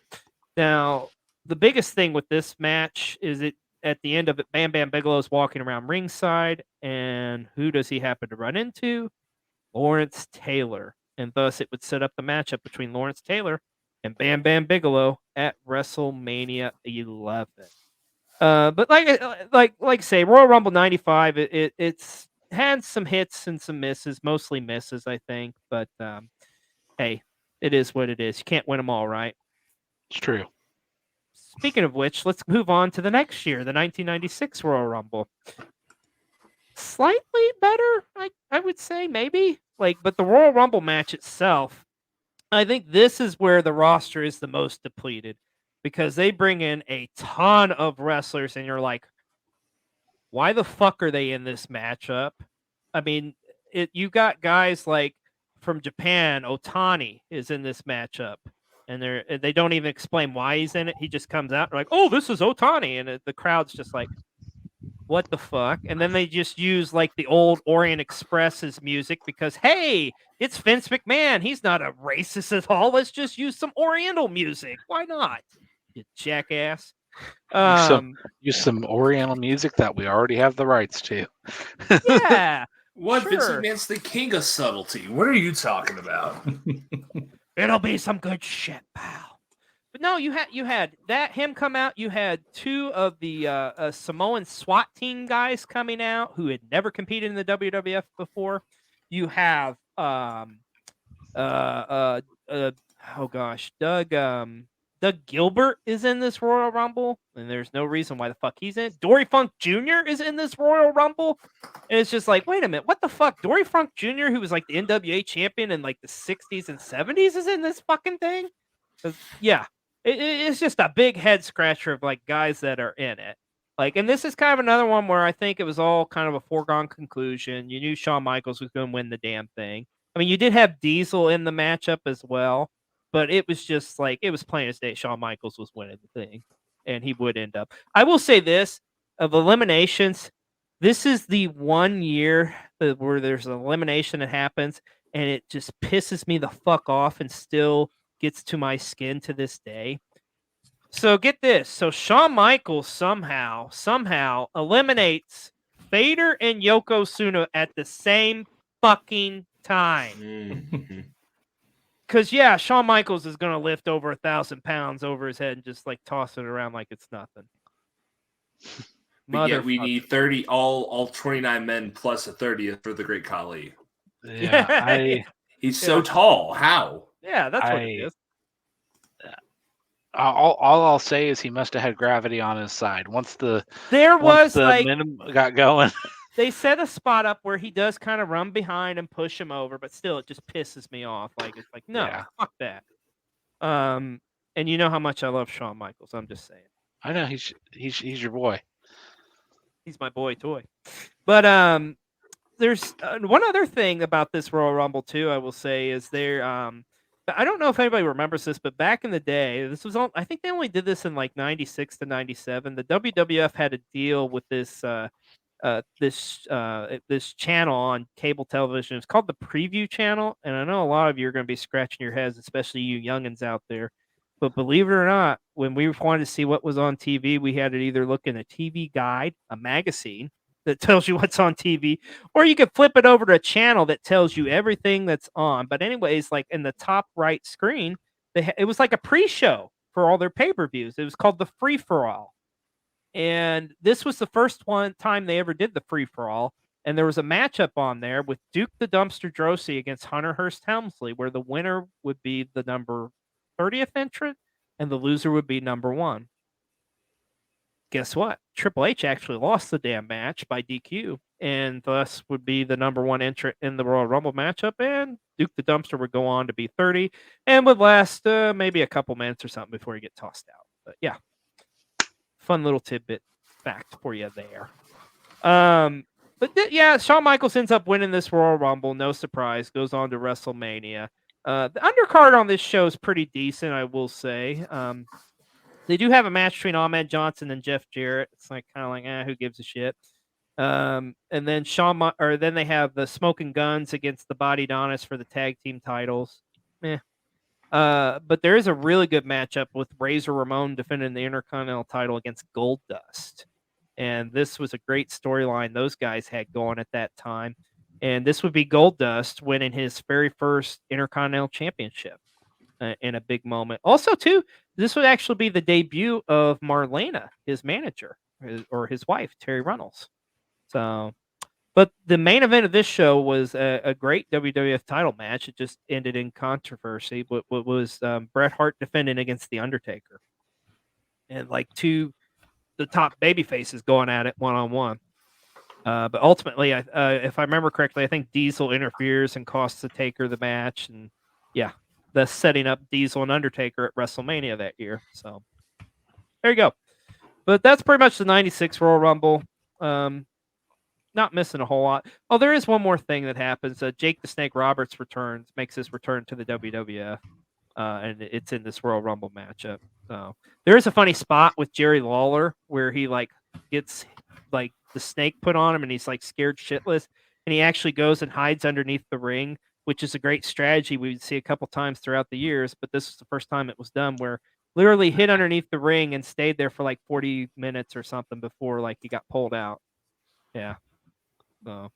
Speaker 1: Now, the biggest thing with this match is it at the end of it, Bam Bam Bigelow's walking around ringside, and who does he happen to run into? Lawrence Taylor. And thus it would set up the matchup between Lawrence Taylor and Bam Bam Bigelow at WrestleMania 11. But like I say, Royal Rumble 95, it's had some hits and some misses, mostly misses, I think. But hey, it is what it is. You can't win them all, right?
Speaker 2: It's true.
Speaker 1: Speaking of which, let's move on to the next year, the 1996 Royal Rumble. Slightly better, I would say, maybe. But the Royal Rumble match itself, I think this is where the roster is the most depleted because they bring in a ton of wrestlers, and you're like, why the fuck are they in this matchup? I mean, you got guys like from Japan, Otani is in this matchup. And they don't even explain why he's in it. He just comes out and like, oh, this is Otani. And the crowd's just like, what the fuck? And then they just use like the old Orient Express's music because, hey, it's Vince McMahon. He's not a racist at all. Let's just use some Oriental music. Why not? You jackass.
Speaker 2: Use some Oriental music that we already have the rights to.
Speaker 1: Yeah.
Speaker 4: What?
Speaker 1: Sure.
Speaker 4: Vince McMahon's the king of subtlety. What are you talking about?
Speaker 1: It'll be some good shit, pal. But no, you had that him come out. You had two of the Samoan SWAT team guys coming out who had never competed in the WWF before. You have oh gosh, Doug Gilbert is in this Royal Rumble, and there's no reason why the fuck he's in it. Dory Funk Jr. is in this Royal Rumble, and it's just like, wait a minute, what the fuck? Dory Funk Jr., who was like the NWA champion in like the 60s and 70s, is in this fucking thing? Yeah, it's just a big head scratcher of like guys that are in it. And this is kind of another one where I think it was all kind of a foregone conclusion. You knew Shawn Michaels was going to win the damn thing. I mean, you did have Diesel in the matchup as well. But it was just like, it was plain as day. Shawn Michaels was winning the thing, and he would end up. I will say this, of eliminations, this is the one year where there's an elimination that happens, and it just pisses me the fuck off and still gets to my skin to this day. So get this. So Shawn Michaels somehow eliminates Vader and Yokozuna at the same fucking time.
Speaker 4: Mm-hmm.
Speaker 1: Because, yeah, Shawn Michaels is going to lift over 1,000 pounds over his head and just, toss it around like it's nothing.
Speaker 4: But yet we need 30, all 29 men plus a 30th for the Great Khali.
Speaker 2: Yeah,
Speaker 4: he's so tall. How?
Speaker 1: Yeah, that's what it is.
Speaker 2: All I'll say is he must have had gravity on his side. Once the minimum got going.
Speaker 1: They set a spot up where he does kind of run behind and push him over, but still, it just pisses me off. It's like, no, fuck that. And you know how much I love Shawn Michaels. I'm just saying.
Speaker 2: I know he's your boy.
Speaker 1: He's my boy toy. But there's one other thing about this Royal Rumble too. I will say is there. I don't know if anybody remembers this, but back in the day, this was I think they only did this in like 96 to 97. The WWF had a deal with this. This channel on cable television. It's called the Preview Channel, and I know a lot of you are going to be scratching your heads, especially you youngins out there. But believe it or not, when we wanted to see what was on TV, we had to either look in a TV guide, a magazine that tells you what's on TV, or you could flip it over to a channel that tells you everything that's on. But anyways, like in the top right screen, it was like a pre-show for all their pay-per-views. It was called the Free For All. And this was the first time they ever did the free-for-all. And there was a matchup on there with Duke the Dumpster Droese against Hunter Hearst Helmsley, where the winner would be the number 30th entrant and the loser would be number 1. Guess what? Triple H actually lost the damn match by DQ, and thus would be the number 1 entrant in the Royal Rumble matchup. And Duke the Dumpster would go on to be 30 and would last maybe a couple minutes or something before he get tossed out. But yeah. Fun little tidbit fact for you there. But Yeah, Shawn Michaels ends up winning this Royal Rumble. No surprise. Goes on to WrestleMania. The undercard on this show is pretty decent, I will say. They do have a match between Ahmed Johnson and Jeff Jarrett. It's like kind of like, who gives a shit? And then then they have the Smoking Guns against the Body Donis for the tag team titles. But there is a really good matchup with Razor Ramon defending the Intercontinental title against Goldust. And this was a great storyline those guys had going at that time. And this would be Goldust winning his very first Intercontinental Championship in a big moment. Also, too, this would actually be the debut of Marlena, his manager, or his wife, Terry Runnels. So, but the main event of this show was a great WWF title match. It just ended in controversy. What was Bret Hart defending against The Undertaker. And like the top baby faces going at it one-on-one. But ultimately, if I remember correctly, I think Diesel interferes and costs the Taker the match. And yeah, thus setting up Diesel and Undertaker at WrestleMania that year. So there you go. But that's pretty much the 96 Royal Rumble. Not missing a whole lot. Oh, there is one more thing that happens. Jake the Snake Roberts makes his return to the WWF. And it's in this Royal Rumble matchup. So there is a funny spot with Jerry Lawler where he like gets like the snake put on him and he's like scared shitless, and he actually goes and hides underneath the ring, which is a great strategy we would see a couple times throughout the years. But this was the first time it was done, where literally hid underneath the ring and stayed there for like 40 minutes or something before like he got pulled out. Yeah. So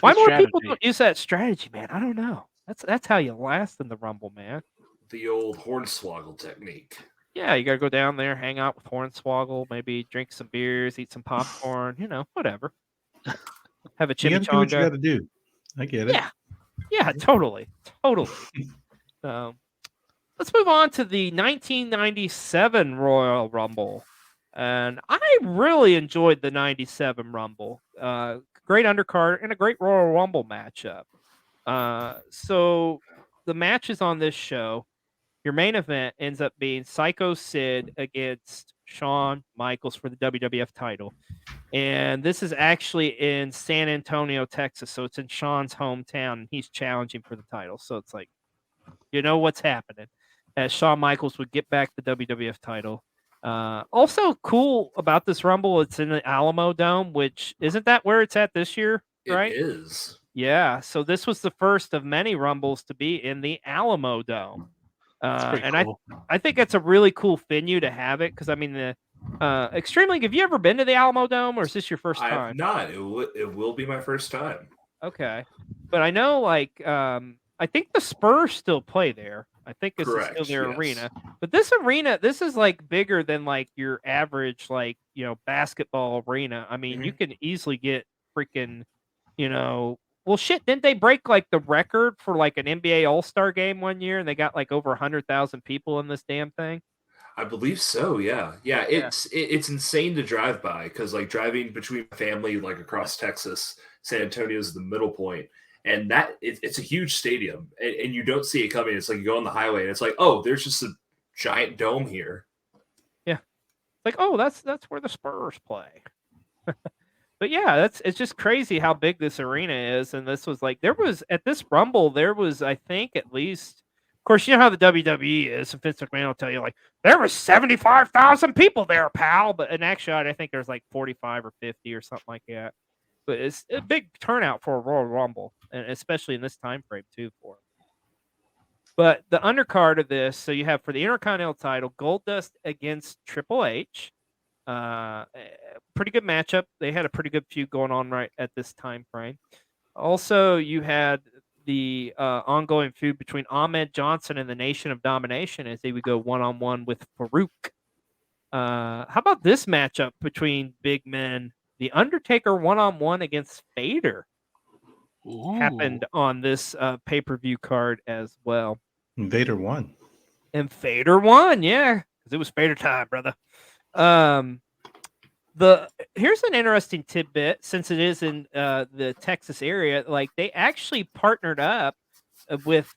Speaker 1: why more people don't use that strategy, man? I don't know. That's how you last in the Rumble, man.
Speaker 4: The old Hornswoggle technique.
Speaker 1: Yeah, you gotta go down there, hang out with Hornswoggle, maybe drink some beers, eat some popcorn, whatever. Have a chimichanga.
Speaker 3: You gotta do what you gotta do. I get it.
Speaker 1: Yeah, totally. So let's move on to the 1997 Royal Rumble. And I really enjoyed the 97 Rumble. Great undercard and a great Royal Rumble matchup. So the matches on this show, your main event ends up being Psycho Sid against Shawn Michaels for the WWF title. And this is actually in San Antonio, Texas. So it's in Shawn's hometown, and he's challenging for the title. So it's like, you know what's happening. As Shawn Michaels would get back the WWF title. Also cool about this Rumble, it's in the Alamo Dome, which isn't that where it's at this year, right?
Speaker 4: It is.
Speaker 1: Yeah. So this was the first of many Rumbles to be in the Alamo Dome. And cool. I think it's a really cool venue to have it, because I mean the Extreme League. Have you ever been to the Alamo Dome, or is this your first time?
Speaker 4: I have not. It will be my first time.
Speaker 1: Okay, but I know like I think the Spurs still play there. I think this
Speaker 4: Correct,
Speaker 1: is still their
Speaker 4: yes.
Speaker 1: arena. But this arena, this is like bigger than like your average like basketball arena. I mean, you can easily get freaking well, shit, didn't they break like the record for like an NBA All-Star game one year, and they got like over 100,000 people in this damn thing?
Speaker 4: I believe so. Yeah. It's insane to drive by, because like driving between family like across Texas, San Antonio is the middle point, and that it's a huge stadium, and you don't see it coming. It's like you go on the highway, and it's like, oh, there's just a giant dome here.
Speaker 1: Yeah, like oh, that's where the Spurs play. But yeah, it's just crazy how big this arena is. And this was like, there was at this Rumble, there was, I think, at least, of course, you know how the WWE is. And Vince McMahon will tell you, like, there was 75,000 people there, pal. But in actuality, I think there's like 45 or 50 or something like that. But it's a big turnout for a Royal Rumble, and especially in this time frame too for it. But the undercard of this, so you have for the Intercontinental title, Goldust against Triple H. Pretty good matchup. They had a pretty good feud going on right at this time frame. Also, you had the ongoing feud between Ahmed Johnson and the Nation of Domination as they would go one-on-one with Farouk. How about this matchup between big men? The Undertaker one-on-one against Vader. Ooh. Happened on this pay-per-view card as well.
Speaker 3: And Vader won.
Speaker 1: And Vader won, yeah, because it was Vader time, brother. Here's an interesting tidbit, since it is in the Texas area. Like, they actually partnered up with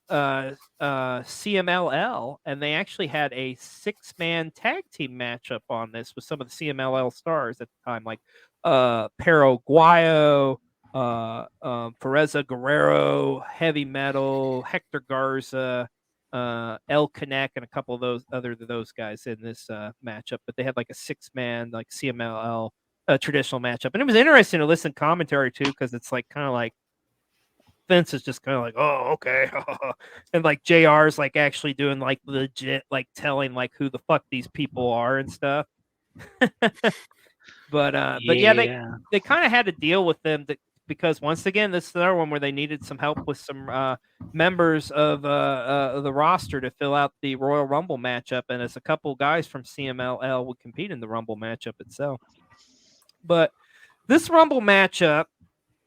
Speaker 1: CMLL, and they actually had a 6-man tag team matchup on this with some of the CMLL stars at the time, like Perro Guayo, Pereza Guerrero, Heavy Metal, Hector Garza, El Connect, and a couple of those guys in this matchup. But they had like a 6-man like CMLL traditional matchup, and it was interesting to listen to commentary too because it's like kind of like Vince is just kind of like, oh, okay, and like JR's like actually doing like legit like telling like who the fuck these people are and stuff. But yeah, they kind of had to deal with them because once again, this is another one where they needed some help with some members of the roster to fill out the Royal Rumble matchup, and as a couple guys from CMLL would compete in the Rumble matchup itself. But this Rumble matchup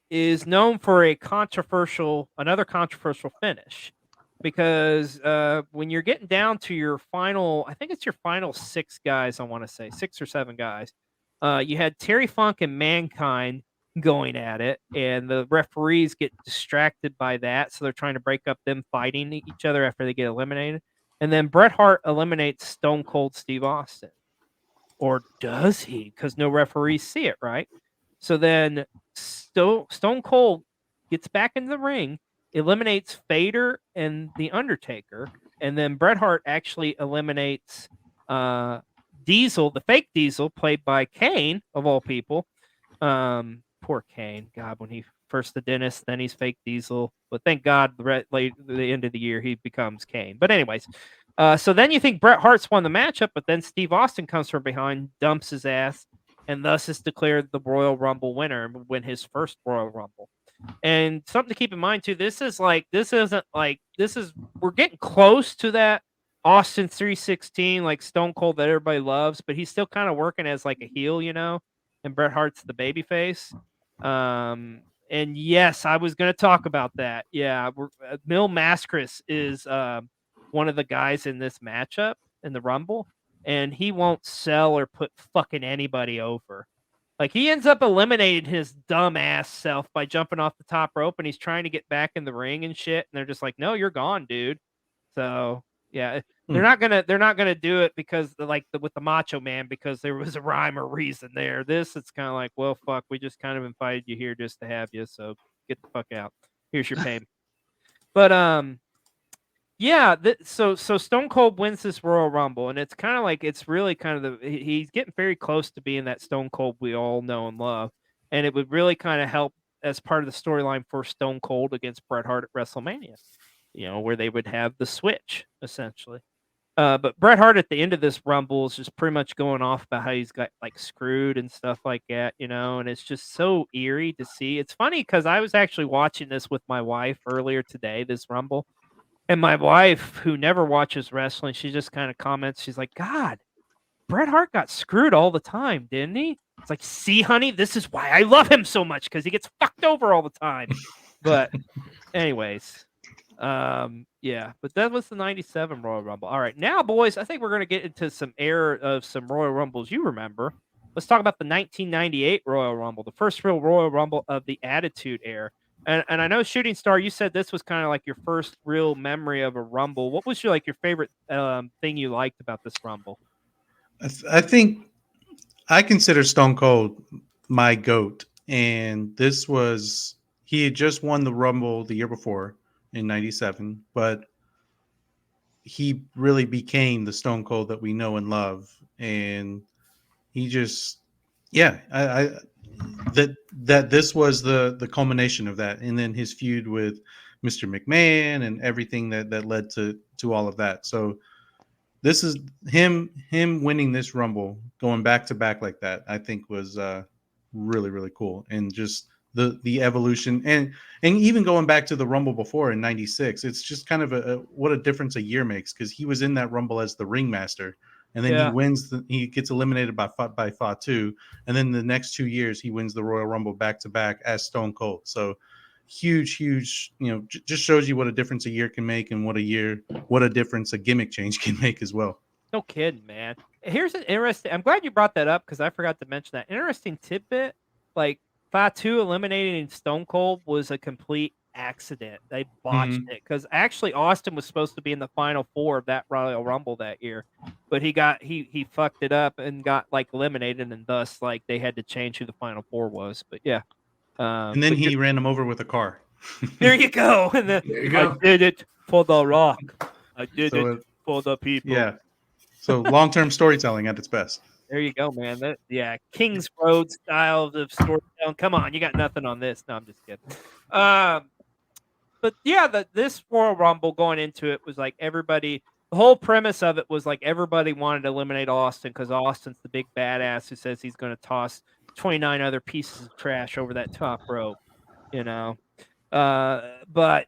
Speaker 1: is known for another controversial finish, because when you're getting down to your final, I think it's your final 6 guys, I want to say 6 or 7 guys. You had Terry Funk and Mankind going at it, and the referees get distracted by that, so they're trying to break up them fighting each other after they get eliminated. And then Bret Hart eliminates Stone Cold Steve Austin. Or does he? Because no referees see it, right? So then Stone Cold gets back into the ring, eliminates Vader and The Undertaker, and then Bret Hart actually eliminates Diesel, the fake Diesel, played by Kane, of all people. Poor Kane. God, when he first the dentist, then he's fake Diesel. But thank God, the end of the year, he becomes Kane. But anyways, so then you think Bret Hart's won the matchup, but then Steve Austin comes from behind, dumps his ass, and thus is declared the Royal Rumble winner and win his first Royal Rumble. And something to keep in mind too, we're getting close to that Austin 316 like Stone Cold that everybody loves, but he's still kind of working as like a heel, and Bret Hart's the babyface. And yes, I was going to talk about that. Yeah, Mil Mascaras is one of the guys in this matchup in the Rumble, and he won't sell or put fucking anybody over. Like, he ends up eliminating his dumb ass self by jumping off the top rope, and he's trying to get back in the ring and shit, and they're just like, "No, you're gone, dude." So yeah, they're not gonna do it because with the Macho Man, because there was a rhyme or reason there. This, it's kind of like, well, fuck, we just kind of invited you here just to have you, so get the fuck out. Here's your payment. But yeah, so Stone Cold wins this Royal Rumble, and it's kind of like, it's really kind of he's getting very close to being that Stone Cold we all know and love, and it would really kind of help as part of the storyline for Stone Cold against Bret Hart at WrestleMania, where they would have the switch essentially. But Bret Hart at the end of this Rumble is just pretty much going off about how he's got like screwed and stuff like that, and it's just so eerie to see. It's funny because I was actually watching this with my wife earlier today, this Rumble. And my wife, who never watches wrestling, she just kind of comments, she's like, God, Bret Hart got screwed all the time, didn't he? It's like, see, honey, this is why I love him so much, because he gets fucked over all the time. But anyways, yeah, but that was the 97 Royal Rumble. All right, now, boys, I think we're going to get into some era of some Royal Rumbles you remember. Let's talk about the 1998 Royal Rumble, the first real Royal Rumble of the Attitude Era. And I know, Shooting Star, you said this was kind of like your first real memory of a Rumble. What was your favorite thing you liked about this Rumble?
Speaker 3: I think I consider Stone Cold my GOAT. And he had just won the Rumble the year before in 97, but he really became the Stone Cold that we know and love. And he just, that this was the culmination of that, and then his feud with Mr. McMahon and everything that led to all of that. So this is him winning this Rumble, going back to back like that, I think was really, really cool. And just the evolution, and even going back to the Rumble before in 96, it's just kind of what a difference a year makes, because he was in that Rumble as the ringmaster. And then he wins. He gets eliminated by Fatu, and then the next 2 years he wins the Royal Rumble back to back as Stone Cold. So huge. Just shows you what a difference a year can make, and what a difference a gimmick change can make as well.
Speaker 1: No kidding, man. Here's an interesting. I'm glad you brought that up, because I forgot to mention that interesting tidbit. Like, Fatu eliminating Stone Cold was a complete accident. They botched it, because actually Austin was supposed to be in the final 4 of that Royal Rumble that year, but he fucked it up and got eliminated, and thus they had to change who the final 4 was. But yeah,
Speaker 3: And then
Speaker 1: but
Speaker 3: he ran him over with a car.
Speaker 1: there you go. And then,
Speaker 4: There you go.
Speaker 1: I did it for the Rock. I did
Speaker 3: So,
Speaker 1: it for the people.
Speaker 3: yeah. So long-term storytelling at its best.
Speaker 1: There you go, man. Kings Road style of storytelling. Come on, you got nothing on this. No, I'm just kidding. But yeah, this Royal Rumble going into it was like everybody. The whole premise of it was like everybody wanted to eliminate Austin because Austin's the big badass who says he's going to toss 29 other pieces of trash over that top rope, you know. But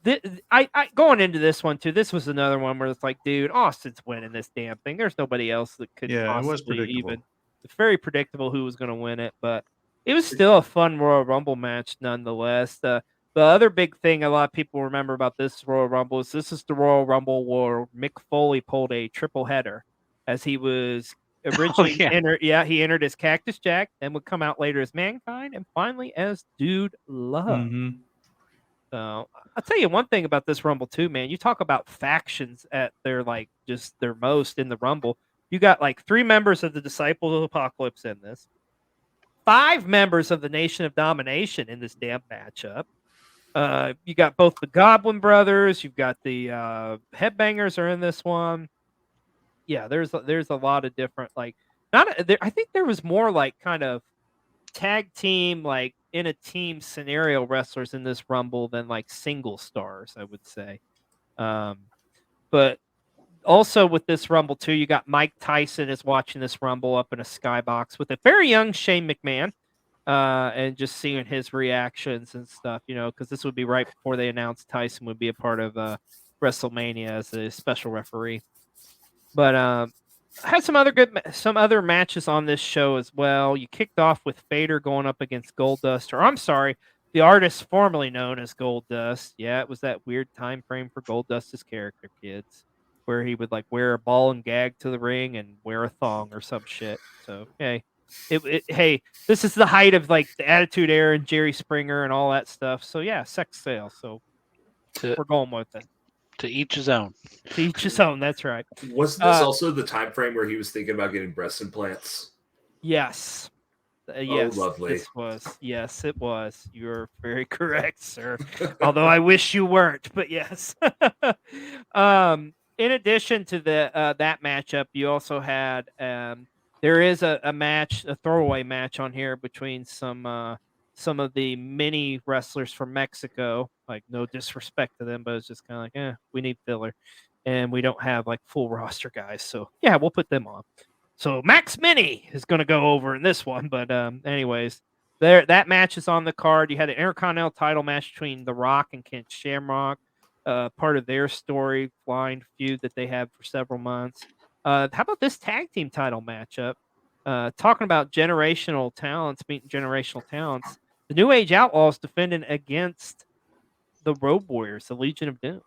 Speaker 1: I going into this one too. This was another one where it's like, dude, Austin's winning this damn thing. There's nobody else that could
Speaker 3: Yeah, it was
Speaker 1: possibly
Speaker 3: predictable.
Speaker 1: even. It's very predictable who was going to win it, but it was still a fun Royal Rumble match nonetheless. The other big thing a lot of people remember about this Royal Rumble is this is the Royal Rumble where Mick Foley pulled a triple header as he was originally
Speaker 2: yeah.
Speaker 1: entered. Yeah, he entered as Cactus Jack, then would come out later as Mankind, and finally as Dude Love.
Speaker 3: Mm-hmm.
Speaker 1: So I'll tell you one thing about this Rumble too, man. You talk about factions at their just their most in the Rumble. You got like 3 members of the Disciples of Apocalypse in this, 5 members of the Nation of Domination in this damn matchup. You got both the Goblin Brothers. You've got the Headbangers are in this one. Yeah, there's a lot of different I think there was more like kind of tag team like in a team scenario wrestlers in this Rumble than like single stars, I would say. But also with this Rumble too, you got Mike Tyson is watching this Rumble up in a skybox with a very young Shane McMahon. And just seeing his reactions and stuff, because this would be right before they announced Tyson would be a part of WrestleMania as a special referee. But had some other matches on this show as well. You kicked off with Vader going up against Goldust, or I'm sorry, the artist formerly known as Goldust. Yeah, it was that weird time frame for Goldust's character, kids, where he would like wear a ball and gag to the ring and wear a thong or some shit. So hey. Hey, this is the height of like the Attitude Era and Jerry Springer and all that stuff. So yeah, sex sales. So we're going with it.
Speaker 2: To each his own.
Speaker 1: To each his own. That's right.
Speaker 4: Wasn't this also the time frame where he was thinking about getting breast implants?
Speaker 1: Yes. Yes.
Speaker 4: Lovely.
Speaker 1: This was. Yes, it was. You're very correct, sir. Although I wish you weren't, but yes. In addition to that matchup, you also had there is a match, a throwaway match on here between some of the mini wrestlers from Mexico. Like, no disrespect to them, but it's just kind of like, we need filler. And we don't have like full roster guys. So yeah, we'll put them on. So Max Mini is going to go over in this one. But anyways, that match is on the card. You had an Intercontinental title match between The Rock and Ken Shamrock, part of their storyline feud that they had for several months. How about this tag team title matchup? Talking about generational talents meeting generational talents. The New Age Outlaws defending against the Road Warriors, the Legion of Doom.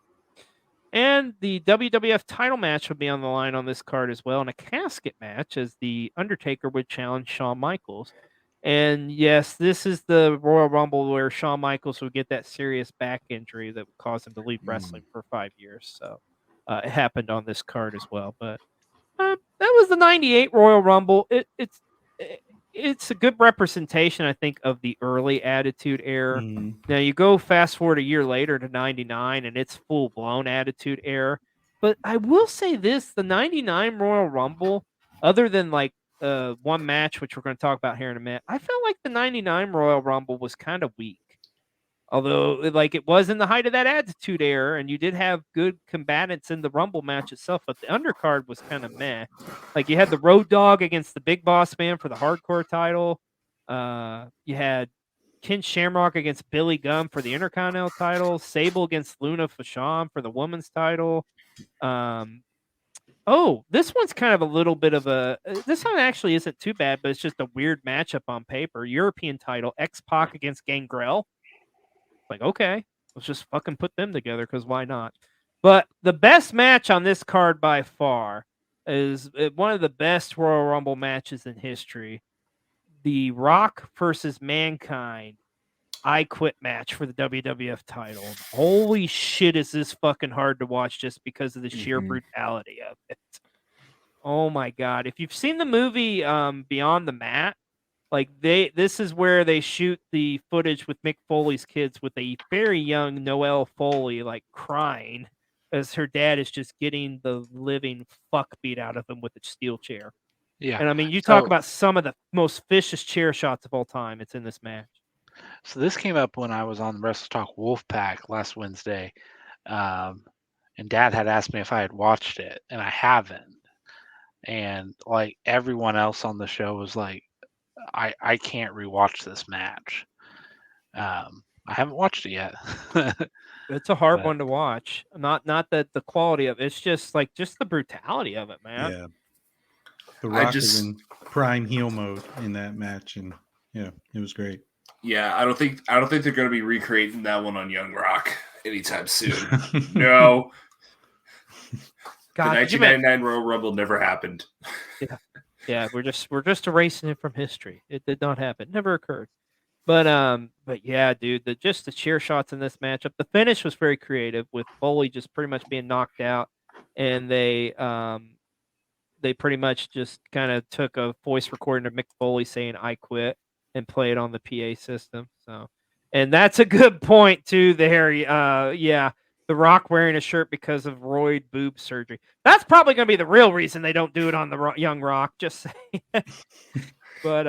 Speaker 1: And the WWF title match would be on the line on this card as well, and a casket match as the Undertaker would challenge Shawn Michaels. And yes, this is the Royal Rumble where Shawn Michaels would get that serious back injury that would cause him to leave wrestling for 5 years. So it happened on this card as well. But that was the '98 Royal Rumble. It's a good representation, I think, of the early Attitude Era. Now you go fast forward a year later to '99, and it's full blown Attitude Era. But I will say this: the '99 Royal Rumble, other than like one match, which we're going to talk about here in a minute, I felt like the '99 Royal Rumble was kind of weak. Although, like, it was in the height of that Attitude Era, and you did have good combatants in the Rumble match itself, but the undercard was kind of meh. Like, you had the Road Dogg against the Big Boss Man for the Hardcore title. You had Ken Shamrock against Billy Gunn for the Intercontinental title. Sable against Luna Vachon for the Women's title. This one's kind of a little bit of a... This one actually isn't too bad, but it's just a weird matchup on paper. European title, X-Pac against Gangrel. Like, okay, let's just fucking put them together because why not? But the best match on this card by far is one of the best Royal Rumble matches in history. The Rock versus Mankind I Quit match for the WWF title. Holy shit, is this fucking hard to watch just because of the sheer brutality of it. Oh my God. If you've seen the movie Beyond the Mat, Like this is where they shoot the footage with Mick Foley's kids with a very young Noelle Foley like crying as her dad is just getting the living fuck beat out of him with a steel chair.
Speaker 2: Yeah.
Speaker 1: And I mean, you
Speaker 2: So-
Speaker 1: talk about some of the most vicious chair shots of all time. It's in this match.
Speaker 2: So this came up when I was on the Wrestle Talk Wolfpack last Wednesday, and Dad had asked me if I had watched it, and I haven't. And like everyone else on the show was like, I can't rewatch this match. I haven't watched it yet.
Speaker 1: It's a hard
Speaker 2: But-
Speaker 1: one to watch. Not that the quality of it's just like just the brutality of it, man.
Speaker 3: Yeah. The
Speaker 4: I
Speaker 3: Rock is
Speaker 4: just-
Speaker 3: in prime heel mode in that match, and yeah, it was great.
Speaker 4: Yeah, I don't think they're going to be recreating that one on Young Rock anytime soon. No,
Speaker 1: God,
Speaker 4: the
Speaker 1: could you imagine-
Speaker 4: 1999 Royal Rumble never happened.
Speaker 1: Yeah, we're just erasing it from history. It did not happen. Never occurred. But yeah, dude, the chair shots in this matchup. The finish was very creative with Foley just pretty much being knocked out, and they pretty much just kind of took a voice recording of Mick Foley saying "I quit" and play it on the PA system. So, and that's a good point too. There, yeah. The Rock wearing a shirt because of roid boob surgery. That's probably going to be the real reason they don't do it on the Young Rock. Just saying. but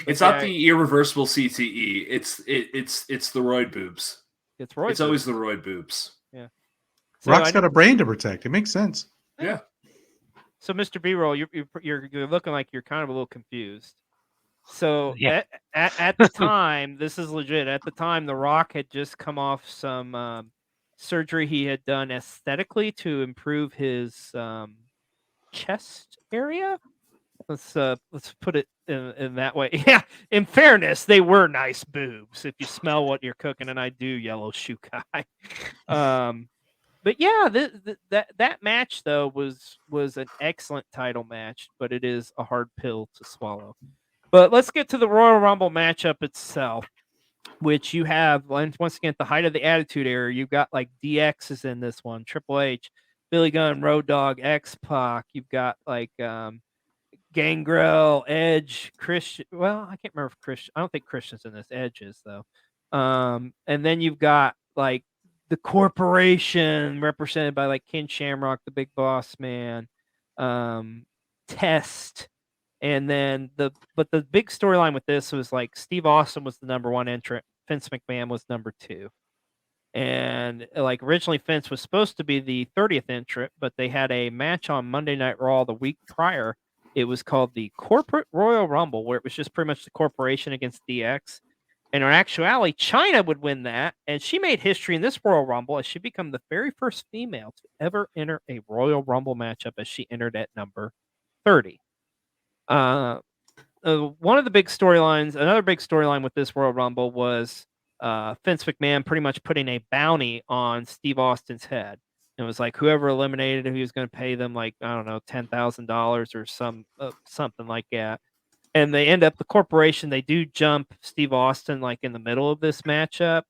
Speaker 4: It's
Speaker 1: yeah,
Speaker 4: not the irreversible CTE. It's the roid boobs.
Speaker 1: it's roid.
Speaker 4: It's always the roid boobs.
Speaker 1: So
Speaker 3: Rock's
Speaker 1: I-
Speaker 3: got a brain to protect. It makes sense.
Speaker 4: Yeah.
Speaker 1: So, Mr. B-roll, you're looking like you're kind of a little confused. So
Speaker 2: Yeah.
Speaker 1: at the time, this is legit. At the time, The Rock had just come off some surgery he had done aesthetically to improve his chest area. Let's put it in that way. Yeah. In fairness, they were nice boobs. If you smell what you're cooking, and I do, Yellow Shoe Guy. But yeah, that match though was an excellent title match, but it is a hard pill to swallow. But let's get to the Royal Rumble matchup itself, which you have once again at the height of the Attitude Era. You've got like DX is in this one, Triple H, Billy Gunn, Road Dogg, X-Pac. You've got like Gangrel, Edge, Christian. Well, I can't remember if Christian. I don't think Christian's in this. Edge is though. And then you've got like the corporation represented by like Ken Shamrock, the Big Boss Man, Test, and then the big storyline with this was like Steve Austin was the number one entrant, Vince McMahon was number two, and like originally Vince was supposed to be the 30th entrant, but they had a match on Monday Night Raw the week prior. It was called the Corporate Royal Rumble, where it was just pretty much the corporation against DX. And in actuality, China would win that, and she made history in this Royal Rumble as she became the very first female to ever enter a Royal Rumble matchup, as she entered at number 30. One of the big storylines, another big storyline with this Royal Rumble was Vince McMahon pretty much putting a bounty on Steve Austin's head. It was like whoever eliminated him, he was going to pay them like, I don't know, $10,000 or something like that. And they end up, the corporation, they do jump Steve Austin like in the middle of this matchup.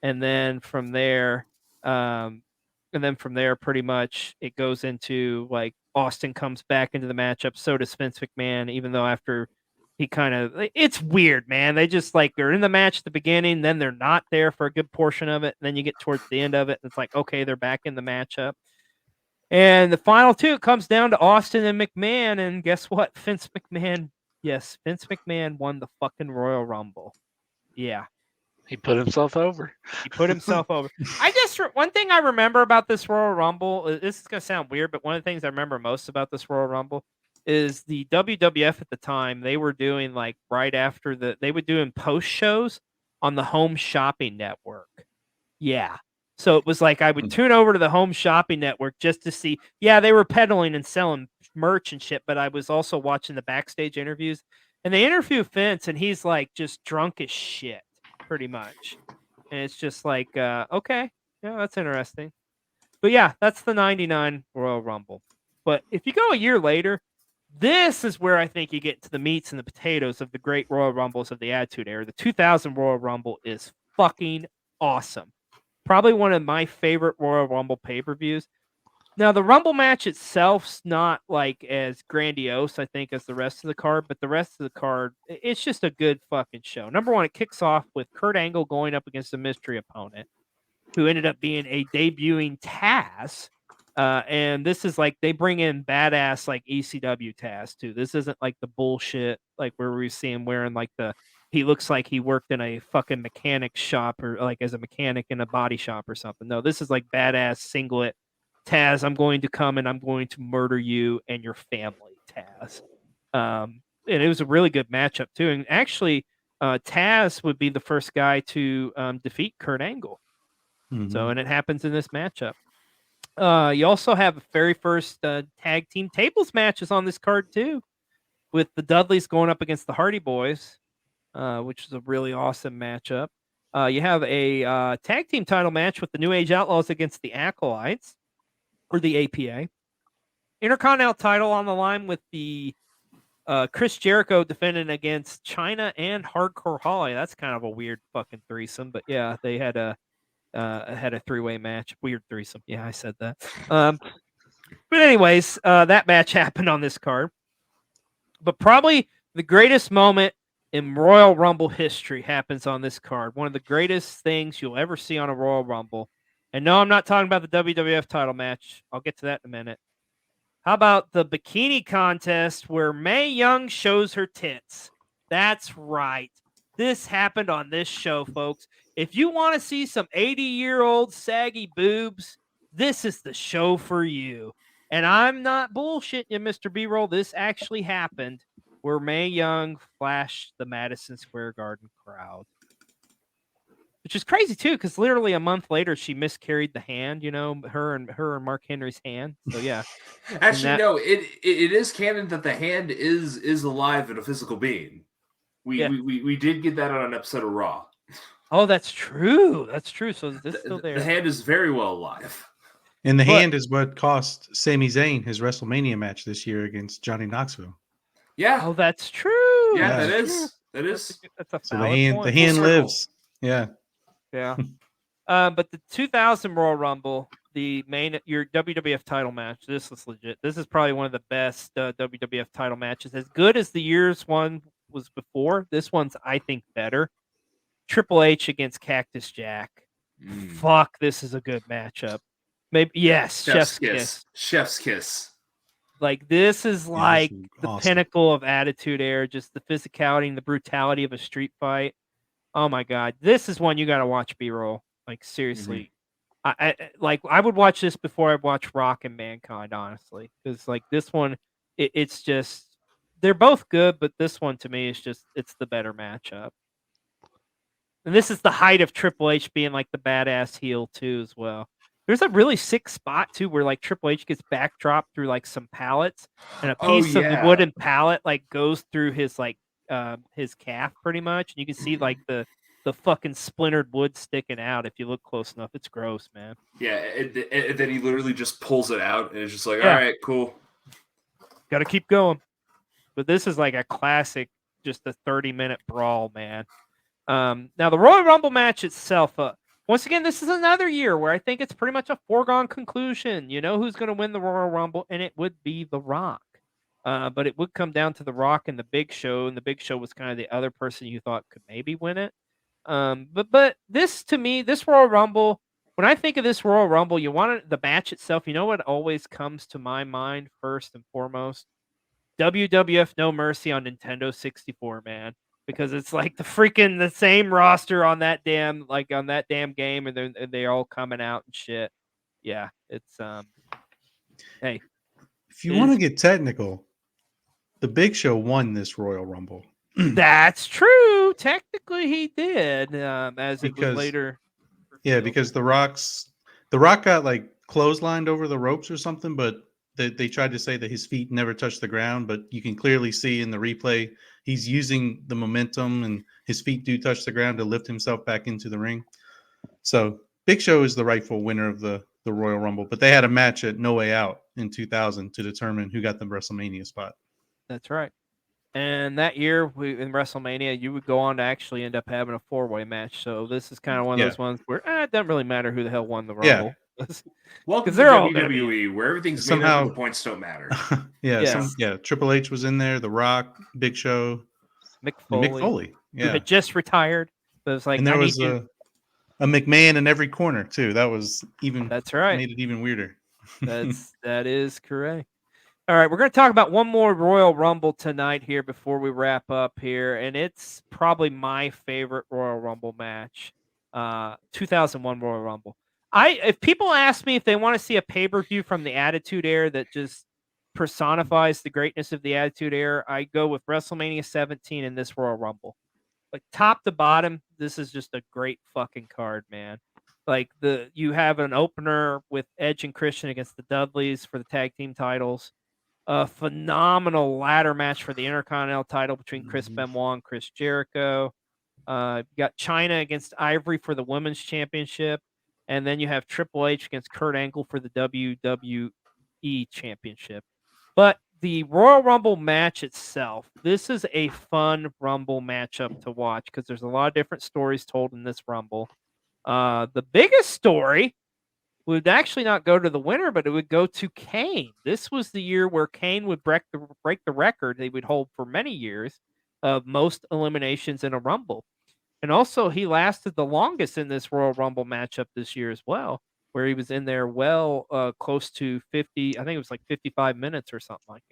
Speaker 1: And then from there, pretty much it goes into like Austin comes back into the matchup. So does Vince McMahon, even though after he it's weird, man. They just like, they're in the match at the beginning, then they're not there for a good portion of it. And then you get towards the end of it, and it's like, okay, they're back in the matchup. And the final two, it comes down to Austin and McMahon. And guess what? Vince McMahon won the fucking Royal Rumble. Yeah.
Speaker 2: He put himself over.
Speaker 1: He put himself over. One thing I remember about this Royal Rumble, this is going to sound weird, but one of the things I remember most about this Royal Rumble is the WWF at the time. They were doing like right after they were doing post shows on the Home Shopping Network. Yeah. So it was like I would tune over to the Home Shopping Network just to see. Yeah, they were peddling and selling merch and shit, but I was also watching the backstage interviews. And they interview Vince, and he's like just drunk as shit, pretty much. And it's just like, okay, yeah, that's interesting. But yeah, that's the 99 Royal Rumble. But if you go a year later, this is where I think you get to the meats and the potatoes of the great Royal Rumbles of the Attitude Era. The 2000 Royal Rumble is fucking awesome. Probably one of my favorite Royal Rumble pay-per-views. Now the Rumble match itself's not like as grandiose, I think, as the rest of the card, but the rest of the card, it's just a good fucking show. Number one, it kicks off with Kurt Angle going up against a mystery opponent who ended up being a debuting Taz. And this is like they bring in badass like ECW Taz too. This isn't like the bullshit like where we see him wearing like he looks like he worked in a fucking mechanic shop or like as a mechanic in a body shop or something. No, this is like badass singlet Taz. I'm going to come and I'm going to murder you and your family, Taz. And it was a really good matchup too. And actually, Taz would be the first guy to defeat Kurt Angle. So, and it happens in this matchup. You also have the very first tag team tables matches on this card too, with the Dudleys going up against the Hardy Boys, which is a really awesome matchup. You have a tag team title match with the New Age Outlaws against the Acolytes, or the APA. Intercontinental title on the line with the Chris Jericho defending against China and Hardcore Holly. That's kind of a weird fucking threesome, but yeah, they had a three-way match. Weird threesome. Yeah, I said that. But anyways, that match happened on this card. But probably the greatest moment in Royal Rumble history happens on this card. One of the greatest things you'll ever see on a Royal Rumble. And no, I'm not talking about the WWF title match. I'll get to that in a minute. How about the bikini contest where Mae Young shows her tits? That's right. This happened on this show, folks. If you want to see some 80-year-old saggy boobs, this is the show for you. And I'm not bullshitting you, Mr. B-Roll. This actually happened where Mae Young flashed the Madison Square Garden crowd. Which is crazy, too, because literally a month later, she miscarried the hand, her and Mark Henry's hand. So, yeah.
Speaker 4: Actually, no, it is canon that the hand is alive and a physical being. We did get that on an episode of Raw.
Speaker 1: Oh, that's true. That's true. So this is still there.
Speaker 4: The hand is very well alive.
Speaker 3: And the hand is what cost Sami Zayn his WrestleMania match this year against Johnny Knoxville.
Speaker 4: Yeah.
Speaker 1: Oh, that's true.
Speaker 4: Yeah,
Speaker 3: Yeah.
Speaker 4: that is. That is.
Speaker 1: That's a
Speaker 3: So
Speaker 1: valid
Speaker 3: the
Speaker 1: point.
Speaker 3: hand
Speaker 4: Full circle.
Speaker 3: lives. Yeah.
Speaker 1: Yeah. But the 2000 Royal Rumble, your WWF title match, this is legit. This is probably one of the best WWF title matches. As good as the year's one was before, this one's, I think, better. Triple H against Cactus Jack. Fuck, this is a good matchup. Maybe yes, Chef's Kiss.
Speaker 4: Chef's Kiss.
Speaker 1: Like this is like the
Speaker 3: awesome.
Speaker 1: pinnacle of Attitude Era, just the physicality and the brutality of a street fight. Oh my god, this is one you got to watch. B-roll, like seriously. I would watch this before I watch Rock and Mankind, honestly, because like this one, it's just they're both good, but this one to me is just it's the better matchup. And this is the height of Triple H being like the badass heel too, as well. There's a really sick spot too where like Triple H gets backdropped through like some pallets, and a piece of the wooden pallet like goes through his like his calf pretty much, and you can see like the fucking splintered wood sticking out if you look close enough. It's gross, man.
Speaker 4: Yeah, and then he literally just pulls it out, and it's just like, all right, cool.
Speaker 1: Got to keep going. But this is like a classic, just a 30-minute brawl, man. Now the Royal Rumble match itself. Once again, this is another year where I think it's pretty much a foregone conclusion. You know who's going to win the Royal Rumble, and it would be The Rock. But it would come down to The Rock and the Big Show, and the Big Show was kind of the other person you thought could maybe win it. But this, to me, this Royal Rumble, when I think of this Royal Rumble, you want the match itself. You know what always comes to my mind first and foremost? WWF No Mercy on Nintendo 64, man. Because it's like the same roster on that damn game, and they're all coming out and shit. Yeah, it's hey.
Speaker 3: If you want to get technical, the Big Show won this Royal Rumble.
Speaker 1: That's true. Technically, he did. As it was later.
Speaker 3: Yeah, because the Rock got like clotheslined over the ropes or something, but they tried to say that his feet never touched the ground, but you can clearly see in the replay he's using the momentum and his feet do touch the ground to lift himself back into the ring. So Big Show is the rightful winner of the Royal Rumble, but they had a match at No Way Out in 2000 to determine who got the WrestleMania spot.
Speaker 1: That's right. And that year in WrestleMania, you would go on to actually end up having a 4-way match. So this is kind of one of those ones where it doesn't really matter who the hell won the Rumble.
Speaker 4: Welcome to
Speaker 1: they're all gonna be-
Speaker 4: WWE, where everything's made up
Speaker 3: Somehow-
Speaker 4: and the points don't matter.
Speaker 3: Yeah, Triple H was in there, The Rock, Big Show,
Speaker 1: Mick
Speaker 3: and
Speaker 1: Foley,
Speaker 3: Mick Foley.
Speaker 1: who
Speaker 3: Yeah,
Speaker 1: had just retired. But it was like,
Speaker 3: and there
Speaker 1: I
Speaker 3: was
Speaker 1: need you.
Speaker 3: a McMahon in every corner too. That was even
Speaker 1: That's right.
Speaker 3: made it even weirder.
Speaker 1: That is correct. All right, we're going to talk about one more Royal Rumble tonight here before we wrap up here, and it's probably my favorite Royal Rumble match, 2001 Royal Rumble. If people ask me if they want to see a pay-per-view from the Attitude Era that just personifies the greatness of the Attitude Era, I go with WrestleMania 17 and this Royal Rumble. Like top to bottom, this is just a great fucking card, man. Like you have an opener with Edge and Christian against the Dudleys for the tag team titles. A phenomenal ladder match for the Intercontinental title between Chris Benoit and Chris Jericho. You got China against Ivory for the Women's Championship. And then you have Triple H against Kurt Angle for the WWE Championship. But the Royal Rumble match itself, this is a fun Rumble matchup to watch because there's a lot of different stories told in this Rumble. The biggest story would actually not go to the winner, but it would go to Kane. This was the year where Kane would break the record they would hold for many years of most eliminations in a Rumble. And also, he lasted the longest in this Royal Rumble matchup this year as well, where he was in there close to 50, I think it was like 55 minutes or something like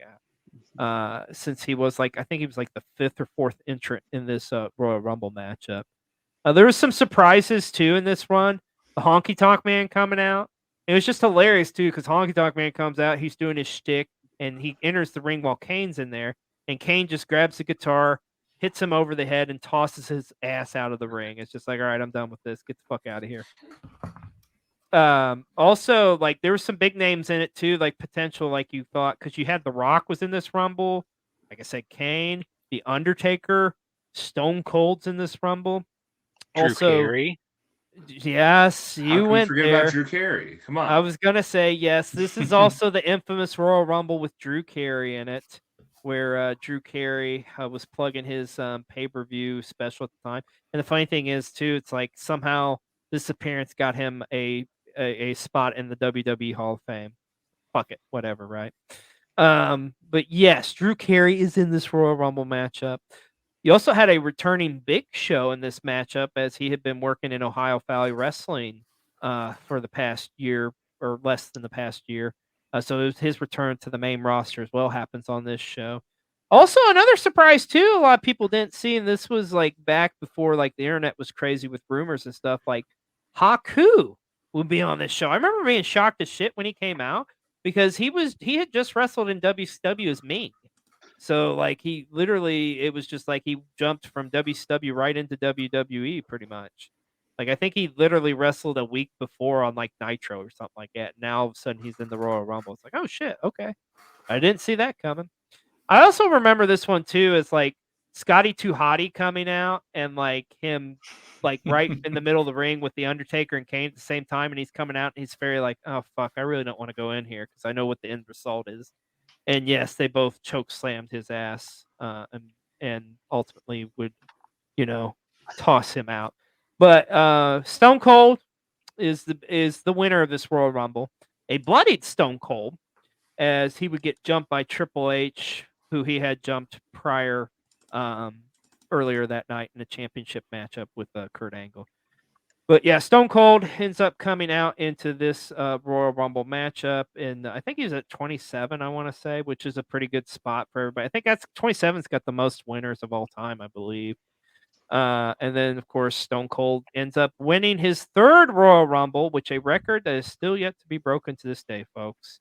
Speaker 1: that. Since he was like, I think he was like the 5th or 4th entrant in this Royal Rumble matchup. There was some surprises too in this run. The Honky Tonk Man coming out. It was just hilarious too because Honky Tonk Man comes out, he's doing his shtick, and he enters the ring while Kane's in there, and Kane just grabs the guitar, hits him over the head, and tosses his ass out of the ring. It's just like, all right, I'm done with this. Get the fuck out of here. Also, like there were some big names in it too, like potential, like you thought, because you had The Rock was in this Rumble. Like I said, Kane, The Undertaker, Stone Cold's in this Rumble.
Speaker 2: Drew Carey.
Speaker 1: Yes,
Speaker 4: How
Speaker 1: you
Speaker 4: can we
Speaker 1: went
Speaker 4: forget
Speaker 1: there.
Speaker 4: about Drew Carey? Come on.
Speaker 1: I was gonna say yes. This is also the infamous Royal Rumble with Drew Carey in it, where Drew Carey was plugging his pay-per-view special at the time. And the funny thing is too, it's like somehow this appearance got him a spot in the WWE Hall of Fame. Fuck it, whatever, right? But yes, Drew Carey is in this Royal Rumble matchup. You also had a returning Big Show in this matchup as he had been working in Ohio Valley Wrestling for the past year or less than the past year. So it was his return to the main roster as well happens on this show. Also, another surprise too, a lot of people didn't see, and this was like back before like the internet was crazy with rumors and stuff, like Haku would be on this show. I remember being shocked as shit when he came out because he had just wrestled in WCW as Ming. So like he literally, it was just like he jumped from WCW right into WWE pretty much. Like I think he literally wrestled a week before on like Nitro or something like that. Now all of a sudden he's in the Royal Rumble. It's like, oh shit, okay. I didn't see that coming. I also remember this one too as like Scotty 2 Hotty coming out and like him like right in the middle of the ring with the Undertaker and Kane at the same time, and he's coming out and he's very like, oh fuck, I really don't want to go in here because I know what the end result is. And yes, they both choke slammed his ass and ultimately would, toss him out. But Stone Cold is the winner of this Royal Rumble. A bloodied Stone Cold, as he would get jumped by Triple H, who he had jumped prior earlier that night in a championship matchup with Kurt Angle. But yeah, Stone Cold ends up coming out into this Royal Rumble matchup, and I think he's at 27, I want to say, which is a pretty good spot for everybody. I think 27's got the most winners of all time, I believe. And then, of course, Stone Cold ends up winning his 3rd Royal Rumble, which a record that is still yet to be broken to this day, folks,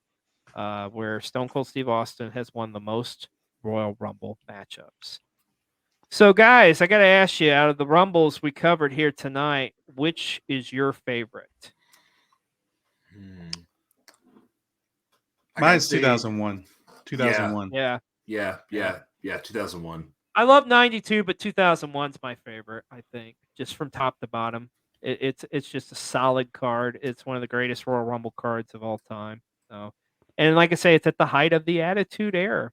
Speaker 1: where Stone Cold Steve Austin has won the most Royal Rumble matchups. So, guys, I got to ask you, out of the Rumbles we covered here tonight, which is your favorite?
Speaker 3: Mine's 2001. 2001.
Speaker 1: Yeah.
Speaker 4: Yeah, 2001.
Speaker 1: I love 92, but 2001's my favorite, I think, just from top to bottom. It's just a solid card. It's one of the greatest Royal Rumble cards of all time. So, and like I say, it's at the height of the Attitude Era.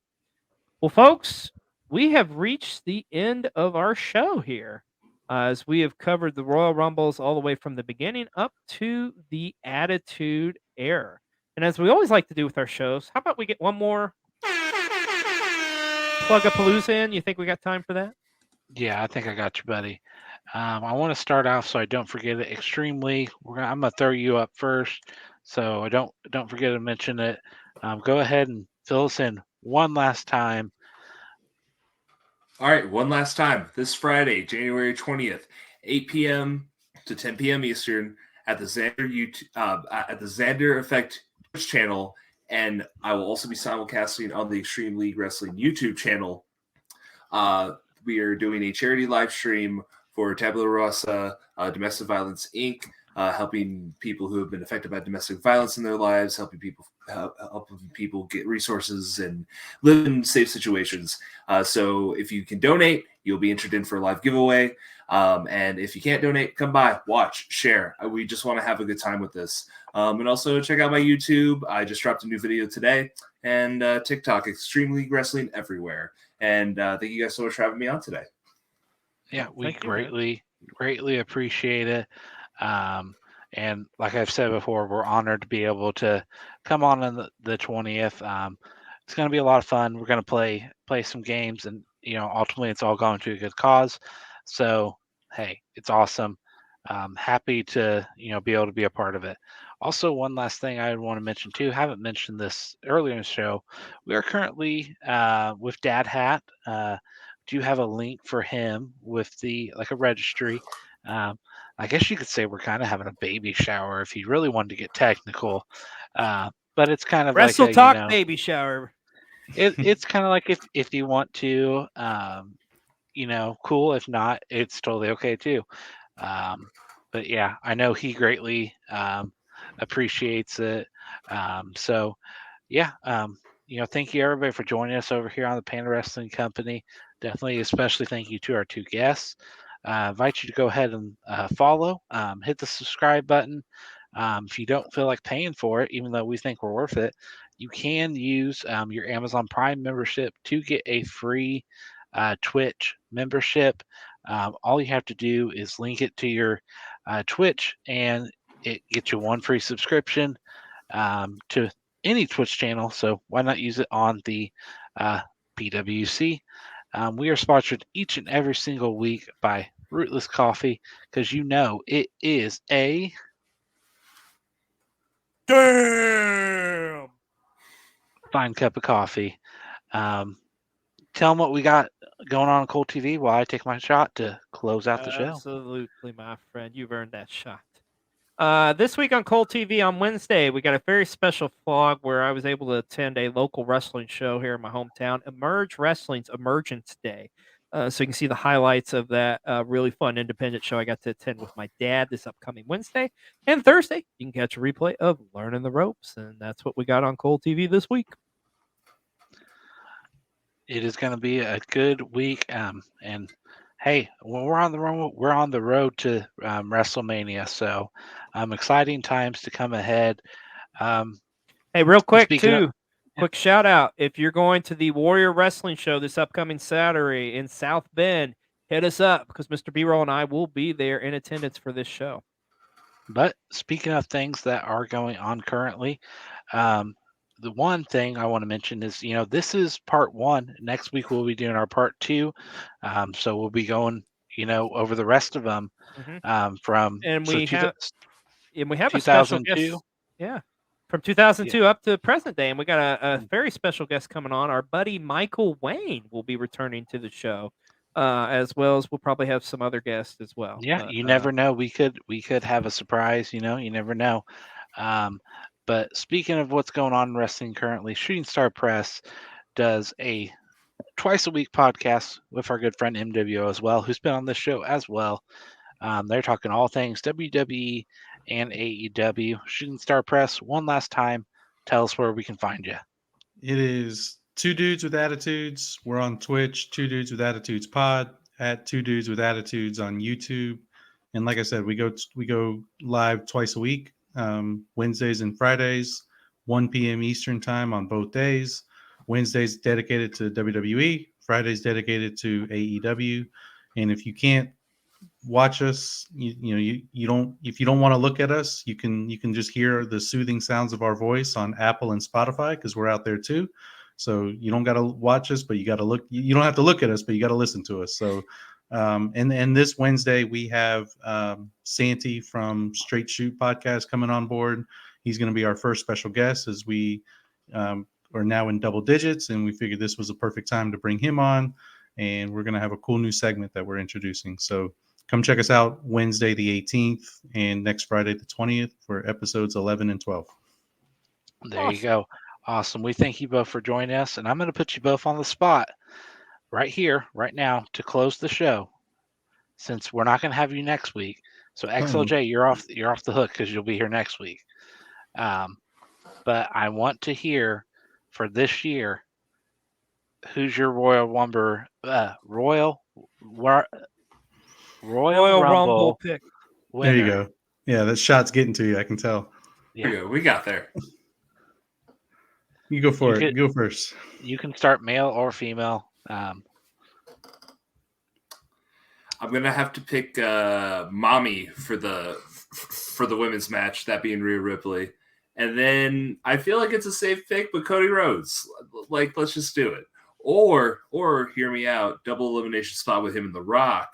Speaker 1: Well, folks, we have reached the end of our show here. as we have covered the Royal Rumbles all the way from the beginning up to the Attitude Era. And as we always like to do with our shows, how about we get one more Plug-a-Palooza in? You think we got time for that?
Speaker 2: Yeah, I think I got you, buddy. I want to start off so I don't forget it. Extreme League. I'm gonna throw you up first, so I don't forget to mention it. Go ahead and fill us in one last time.
Speaker 4: All right, one last time. This Friday, January 20th, 8 p.m. to 10 p.m. Eastern at the Xander Effect Twitch channel, and I will also be simulcasting on the Extreme League Wrestling YouTube channel. We are doing a charity live stream for Tabula Rasa, Domestic Violence Inc., helping people who have been affected by domestic violence in their lives, helping people get resources and live in safe situations. So if you can donate, you'll be entered in for a live giveaway. And if you can't donate, come by, watch, share. We just want to have a good time with this. And also check out my YouTube. I just dropped a new video today. And TikTok, Extreme League Wrestling everywhere. And thank you guys so much for having me on today.
Speaker 2: Yeah, we
Speaker 1: Thank you,
Speaker 2: greatly appreciate it. And like I've said before, we're honored to be able to come on the 20th. It's going to be a lot of fun. We're going to play some games, and ultimately, it's all going to a good cause. So, hey, it's awesome. Happy to be able to be a part of it. Also, one last thing I want to mention too. Haven't mentioned this earlier in the show. We are currently with Dad Hat. Do have a link for him with a registry. I guess you could say we're kind of having a baby shower if you really wanted to get technical. But it's kind of
Speaker 1: Wrestle
Speaker 2: like
Speaker 1: Talk baby shower.
Speaker 2: It's kind of like if you want to, cool. If not, it's totally okay too. But yeah, I know he greatly appreciates it. So yeah, thank you everybody for joining us over here on the Panda Wrestling Company. Definitely, especially thank you to our two guests. Invite you to go ahead and follow, hit the subscribe button. If you don't feel like paying for it, even though we think we're worth it, you can use your Amazon Prime membership to get a free Twitch membership. All you have to do is link it to your Twitch, and it gets you one free subscription to any Twitch channel. So why not use it on the PWC? We are sponsored each and every single week by Rootless Coffee, because it is a
Speaker 1: Damn.
Speaker 2: fine cup of coffee. Tell them what we got going on Cold TV while I take my shot to close out the show.
Speaker 1: Absolutely, my friend. You've earned that shot. This week on Cold TV on Wednesday, we got a very special vlog where I was able to attend a local wrestling show here in my hometown, Emerge Wrestling's Emergence Day. So you can see the highlights of that really fun independent show I got to attend with my dad this upcoming Wednesday. And Thursday, you can catch a replay of Learning the Ropes. And that's what we got on Cold TV this week.
Speaker 2: It is going to be a good week. And hey, when we're on the road to WrestleMania. So exciting times to come ahead.
Speaker 1: Hey, real quick,
Speaker 2: speaking
Speaker 1: quick shout out. If you're going to the Warrior Wrestling Show this upcoming Saturday in South Bend, hit us up because Mr. B-Roll and I will be there in attendance for this show.
Speaker 2: But speaking of things that are going on currently, the one thing I want to mention is, this is part one. Next week we'll be doing our part two. So we'll be going, over the rest of them from
Speaker 1: we have a special guest. Yeah. From 2002 up to present day. And we got a very special guest coming on. Our buddy Michael Wayne will be returning to the show, as well as we'll probably have some other guests as well.
Speaker 2: Yeah, you never know. We could have a surprise, you never know. But speaking of what's going on in wrestling currently, Shooting Star Press does a twice a week podcast with our good friend MWO as well, who's been on this show as well. They're talking all things WWE and AEW. Shooting Star Press, one last time, tell us where we can find you.
Speaker 3: It is Two Dudes with Attitudes. We're on Twitch, Two Dudes with Attitudes Pod, at Two Dudes with Attitudes on YouTube. And like I said, we go live twice a week, Wednesdays and Fridays, 1 p.m. Eastern time on both days. Wednesdays dedicated to WWE, Fridays dedicated to AEW. And if you can't watch us. You don't, if you don't want to look at us, you can just hear the soothing sounds of our voice on Apple and Spotify, because we're out there too. So you don't got to watch us, but you got to look. You don't have to look at us, but you got to listen to us. So, and this Wednesday we have Santi from Straight Shoot Podcast coming on board. He's going to be our first special guest, as we are now in double digits, and we figured this was a perfect time to bring him on. And we're going to have a cool new segment that we're introducing. So come check us out Wednesday the 18th and next Friday the 20th for episodes 11 and 12.
Speaker 2: There you go. Awesome. We thank you both for joining us, and I'm going to put you both on the spot right here, right now, to close the show, since we're not going to have you next week. So XLJ, you're off the hook because you'll be here next week. But I want to hear for this year, who's your Royal Rumble
Speaker 1: Rumble pick.
Speaker 2: winner?
Speaker 3: There you go. Yeah, that shot's getting to you. I can tell.
Speaker 2: Yeah.
Speaker 4: We got there.
Speaker 3: You go for it.
Speaker 2: could-
Speaker 3: Go first.
Speaker 2: You can start male or female.
Speaker 4: I'm gonna have to pick Mommy for the women's match, that being Rhea Ripley, and then I feel like it's a safe pick, but Cody Rhodes. Like, let's just do it. Or hear me out, double elimination spot with him and The Rock,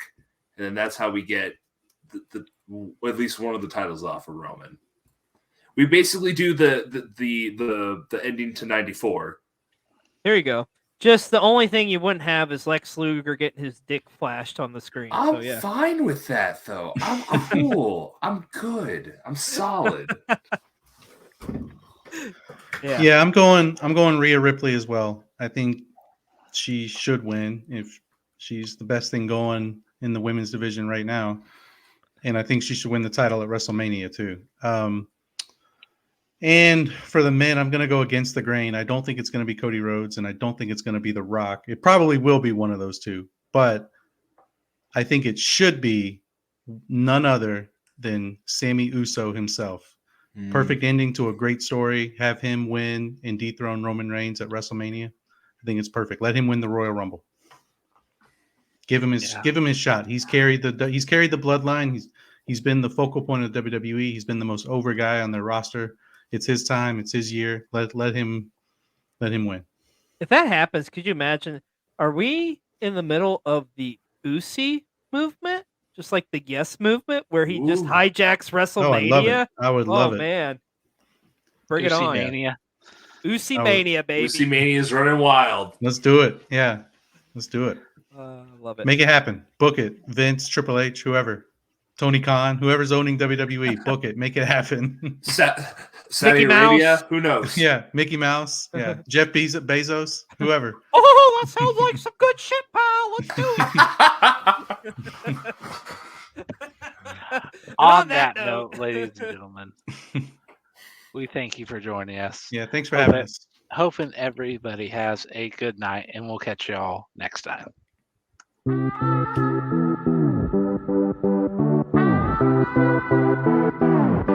Speaker 4: and then that's how we get the at least one of the titles off of Roman. We basically do the ending to 94.
Speaker 1: There you go. Just the only thing you wouldn't have is Lex Luger getting his dick flashed on the screen.
Speaker 4: I'm
Speaker 1: So yeah.
Speaker 4: fine with that, though. I'm cool. I'm good. I'm solid.
Speaker 3: Yeah, I'm going Rhea Ripley as well. I think she should win if she's the best thing going in the women's division right now. And I think she should win the title at WrestleMania too. And for the men, I'm going to go against the grain. I don't think it's going to be Cody Rhodes, and I don't think it's going to be The Rock. It probably will be one of those two, but I think it should be none other than Sami Uso himself. Perfect ending to a great story. Have him win and dethrone Roman Reigns at WrestleMania. I think it's perfect. Let him win the Royal Rumble. Give him his shot. He's carried the bloodline. He's been the focal point of WWE. He's been the most over guy on their roster. It's his time. It's his year. Let him win.
Speaker 1: If that happens, could you imagine? Are we in the middle of the Usi movement, just like the Yes movement, where he just hijacks WrestleMania?
Speaker 3: I would love it.
Speaker 1: Oh man, bring it on!
Speaker 2: Mania.
Speaker 1: Usi Mania, baby.
Speaker 4: Lucy Mania is running wild.
Speaker 3: Let's do it. Yeah, let's do it.
Speaker 1: Love it.
Speaker 3: Make it happen. Book it. Vince, Triple H, whoever. Tony Khan, whoever's owning WWE, book it. Make it happen.
Speaker 4: Saudi Arabia, who knows?
Speaker 3: Yeah, Mickey Mouse. Yeah, Jeff Bezos, whoever.
Speaker 1: Oh, that sounds like some good shit, pal. Let's do it.
Speaker 2: On that note, ladies and gentlemen, we thank you for joining us.
Speaker 3: Yeah, thanks for having us.
Speaker 2: Hoping everybody has a good night, and we'll catch you all next time.